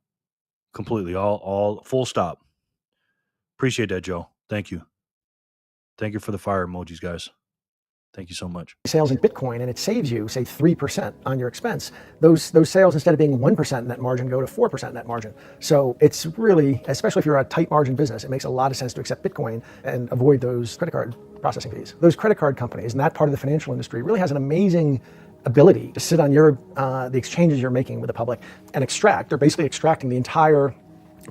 completely. All full stop. Appreciate that, Joe. Thank you. Thank you for the fire emojis, guys. Thank you so much. Sales in Bitcoin, and it saves you, say, 3% on your expense. Those sales, instead of being 1% net margin, go to 4% net margin. So it's really, especially if you're a tight margin business, it makes a lot of sense to accept Bitcoin and avoid those credit card processing fees. Those credit card companies and that part of the financial industry really has an amazing ability to sit on your the exchanges you're making with the public and extract. They're basically extracting the entire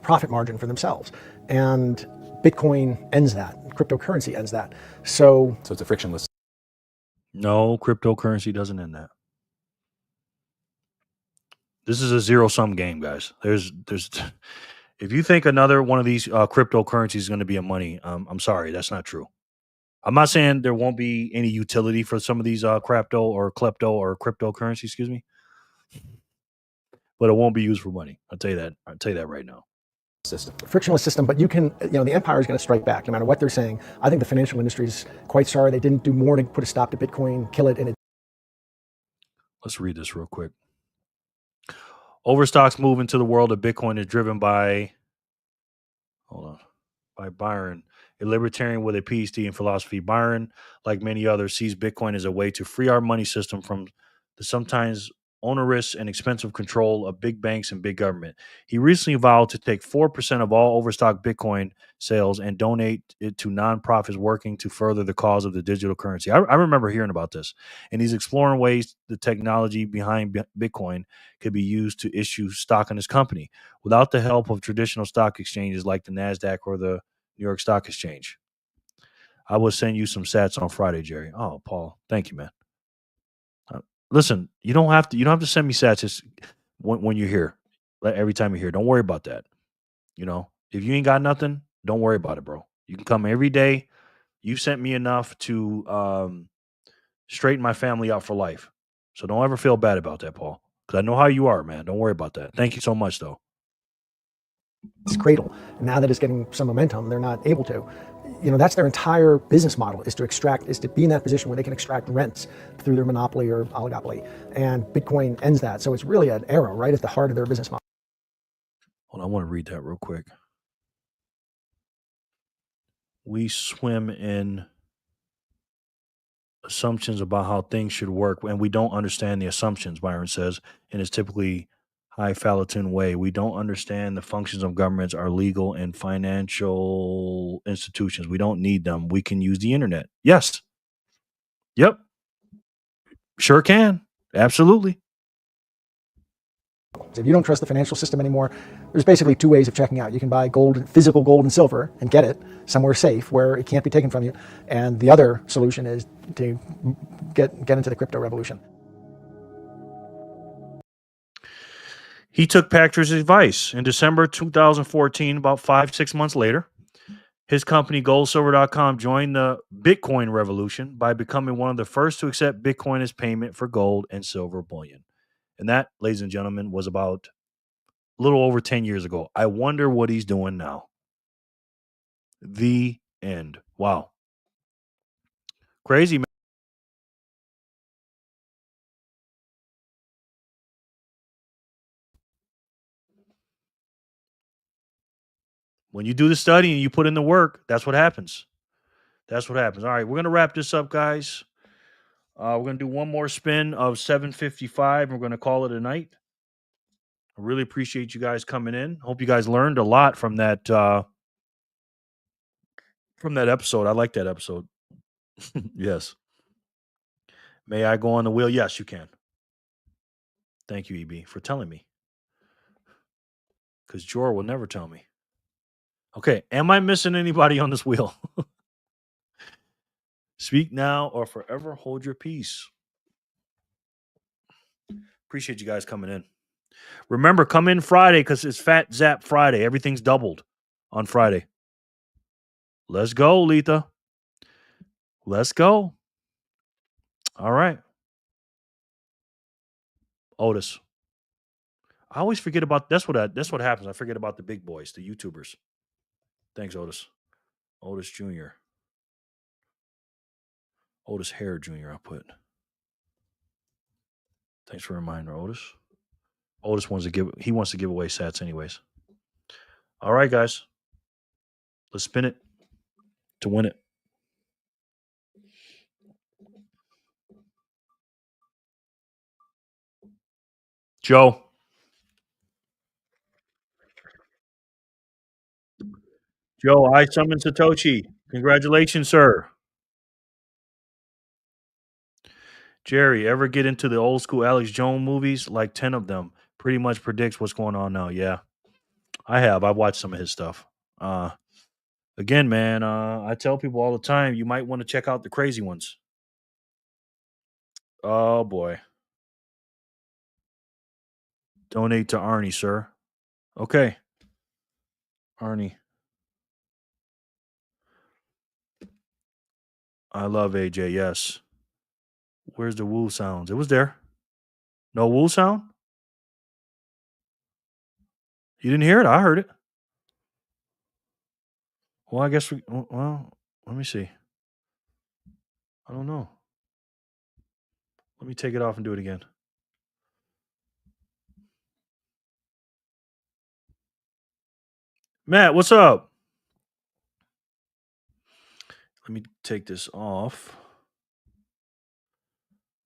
profit margin for themselves. And Bitcoin ends that. Cryptocurrency ends that. So it's a frictionless. No, cryptocurrency doesn't end that. This is a zero-sum game, guys. There's if you think another one of these cryptocurrencies is going to be a money, I'm sorry, that's not true. I'm not saying there won't be any utility for some of these klepto or cryptocurrency, excuse me, but it won't be used for money. I'll tell you that right now. Frictionless system, but you can, the empire is going to strike back no matter what they're saying. I think the financial industry is quite sorry they didn't do more to put a stop to Bitcoin, kill it. Let's read this real quick. Overstock's move into the world of Bitcoin is driven by Byron, a libertarian with a PhD in philosophy. Byron, like many others, sees Bitcoin as a way to free our money system from the sometimes onerous and expensive control of big banks and big government. He recently vowed to take 4% of all overstock Bitcoin sales and donate it to nonprofits working to further the cause of the digital currency. I remember hearing about this, and he's exploring ways the technology behind Bitcoin could be used to issue stock in his company without the help of traditional stock exchanges like the NASDAQ or the New York Stock Exchange. I will send you some sats on Friday, Jerry. Oh, Paul, thank you, man. Listen, you don't have to send me sats just when you're here. Every time you're here, don't worry about that. If you ain't got nothing, don't worry about it, bro. You can come every day. You sent me enough to straighten my family out for life. So don't ever feel bad about that, Paul. Because I know how you are, man. Don't worry about that. Thank you so much, though. It's cradle. And now that it's getting some momentum, they're not able to. That's their entire business model, is to be in that position where they can extract rents through their monopoly or oligopoly. And Bitcoin ends that. So it's really an arrow right at the heart of their business model. Hold on, I want to read that real quick. We swim in assumptions about how things should work, and we don't understand the assumptions, Byron says, in his typically highfalutin way. We don't understand the functions of governments, our legal and financial institutions. We don't need them. We can use the internet. Yes. Yep. Sure can. Absolutely. If you don't trust the financial system anymore, there's basically two ways of checking out. You can buy gold, physical gold and silver, and get it somewhere safe where it can't be taken from you. And the other solution is to get into the crypto revolution. He took Patrick's advice. In December 2014, about 5-6 months later, his company goldsilver.com joined the Bitcoin revolution by becoming one of the first to accept Bitcoin as payment for gold and silver bullion. And that, ladies and gentlemen, was about a little over 10 years ago. I wonder what he's doing now. The end. Wow. Crazy, man. When you do the study and you put in the work, that's what happens. That's what happens. All right, we're going to wrap this up, guys. We're going to do one more spin of 755. We're going to call it a night. I really appreciate you guys coming in. Hope you guys learned a lot from that episode. I like that episode. Yes. May I go on the wheel? Yes, you can. Thank you, EB, for telling me. Because Jor will never tell me. Okay, am I missing anybody on this wheel? Speak now or forever hold your peace. Appreciate you guys coming in. Remember, come in Friday because it's Fat Zap Friday. Everything's doubled on Friday. Let's go, Letha. Let's go. All right. Otis. I always forget about that's what happens. I forget about the big boys, the YouTubers. Thanks, Otis. Otis Jr. Otis Hare Jr. I'll put. Thanks for a reminder, Otis. Otis wants to give away sats anyways. All right, guys. Let's spin it to win it. Joe. Joe, I summoned Satoshi. Congratulations, sir. Jerry, ever get into the old school Alex Jones movies? Like 10 of them. Pretty much predicts what's going on now. Yeah. I have. I've watched some of his stuff. Again, man, I tell people all the time, you might want to check out the crazy ones. Oh boy. Donate to Arnie, sir. Okay. Arnie. I love AJ, yes. Where's the woo sounds? It was there. No woo sound? You didn't hear it? I heard it. Well, I guess let me see. I don't know. Let me take it off and do it again. Matt, what's up? Let me take this off.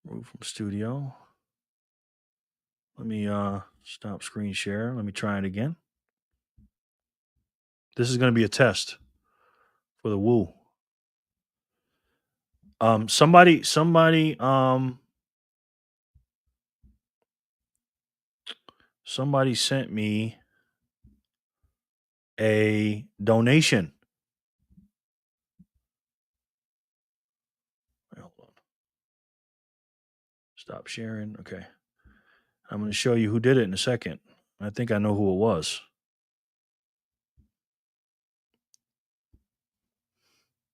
Move from studio. Let me stop screen share. Let me try it again. This is going to be a test for the woo. Somebody sent me a donation. Hold on. Stop sharing. Okay. I'm going to show you who did it in a second. I think I know who it was.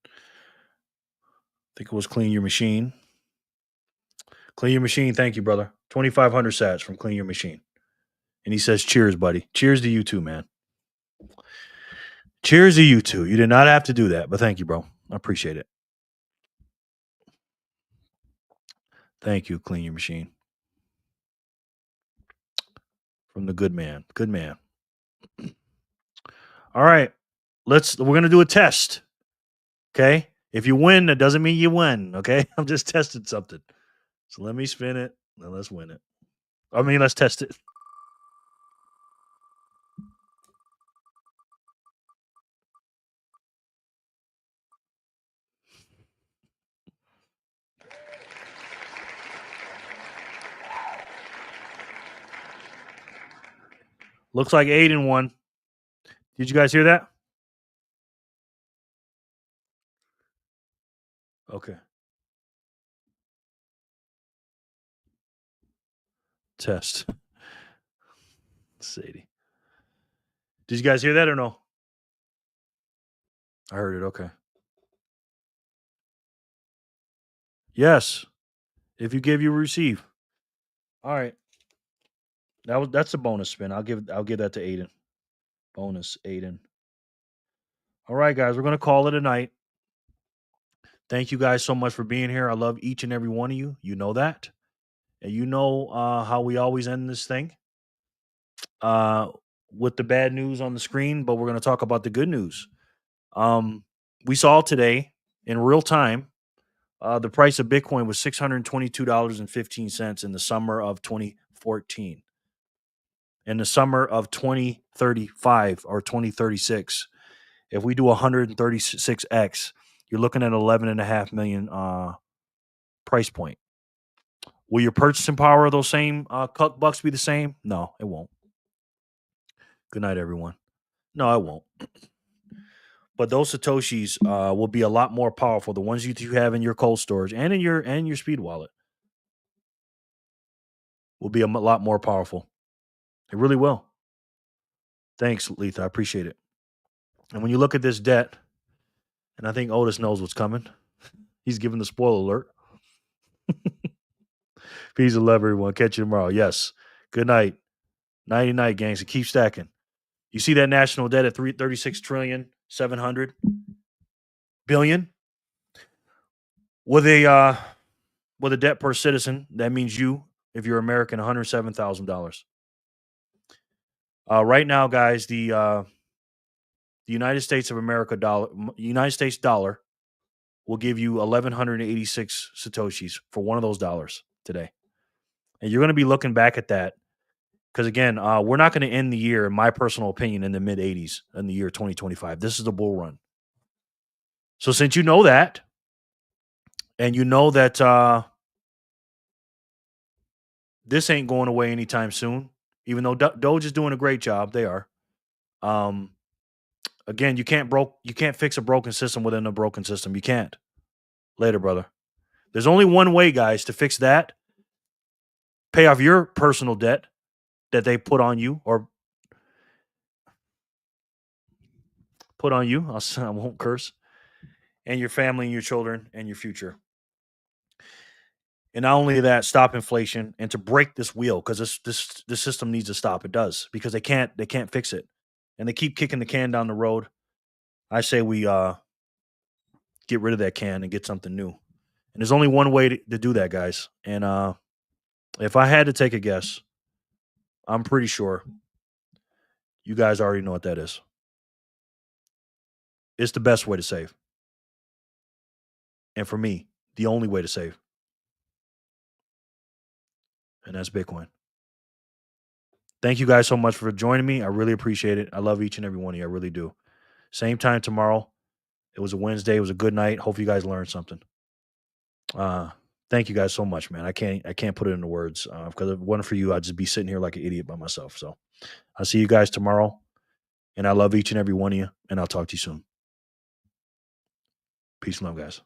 I think it was Clean Your Machine. Clean Your Machine, thank you, brother. 2,500 sats from Clean Your Machine. And he says, cheers, buddy. Cheers to you too, man. Cheers to you too. You did not have to do that, but thank you, bro. I appreciate it. Thank you, Clean Your Machine. From the good man. Good man. All right. We're going to do a test. Okay? If you win, that doesn't mean you win, okay? I'm just testing something. So let me spin it, and let's win it. Let's test it. Looks like Aiden won. Did you guys hear that? Okay. Test. Sadie. Did you guys hear that or no? I heard it. Okay. Yes. If you give, you receive. All right. That's a bonus spin. I'll give that to Aiden. Bonus, Aiden. All right, guys, we're gonna call it a night. Thank you guys so much for being here. I love each and every one of you. You know that. And you know how we always end this thing. With the bad news on the screen, but we're going to talk about the good news. We saw today in real time the price of Bitcoin was $622.15 in the summer of 2014. In the summer of 2035 or 2036, if we do 136x, you're looking at 11.5 million price point. Will your purchasing power of those same cuck bucks be the same? No, it won't. Good night, everyone. No, it won't. But those satoshis will be a lot more powerful. The ones you have in your cold storage and in your speed wallet will be a lot more powerful. It really will. Thanks, Letha. I appreciate it. And when you look at this debt, and I think Otis knows what's coming. He's giving the spoiler alert. Peace and love, everyone. Catch you tomorrow. Yes. Good night. Nighty night, gangs. And keep stacking. You see that national debt at 36 trillion, 700 billion? With a debt per citizen, that means you, if you're American, $107,000. Right now, guys, the United States of America United States dollar will give you 1,186 satoshis for one of those dollars today, and you're going to be looking back at that because again, we're not going to end the year, in my personal opinion, in the mid 80s in the year 2025. This is the bull run. So since you know that, and you know that this ain't going away anytime soon, even though Doge is doing a great job, they are. Again, you can't fix a broken system within a broken system. You can't. Later, brother. There's only one way, guys, to fix that. Pay off your personal debt that they put on you or put on you. I won't curse. And your family and your children and your future. And not only that, stop inflation and to break this wheel because this system needs to stop. It does because they can't fix it, and they keep kicking the can down the road. I say we get rid of that can and get something new. And there's only one way to do that, guys. And if I had to take a guess, I'm pretty sure you guys already know what that is. It's the best way to save. And for me, the only way to save. And that's Bitcoin. Thank you guys so much for joining me. I really appreciate it. I love each and every one of you. I really do. Same time tomorrow. It was a Wednesday. It was a good night. Hope you guys learned something. Thank you guys so much, man. I can't put it into words because if it wasn't for you, I'd just be sitting here like an idiot by myself. So I'll see you guys tomorrow. And I love each and every one of you. And I'll talk to you soon. Peace and love, guys.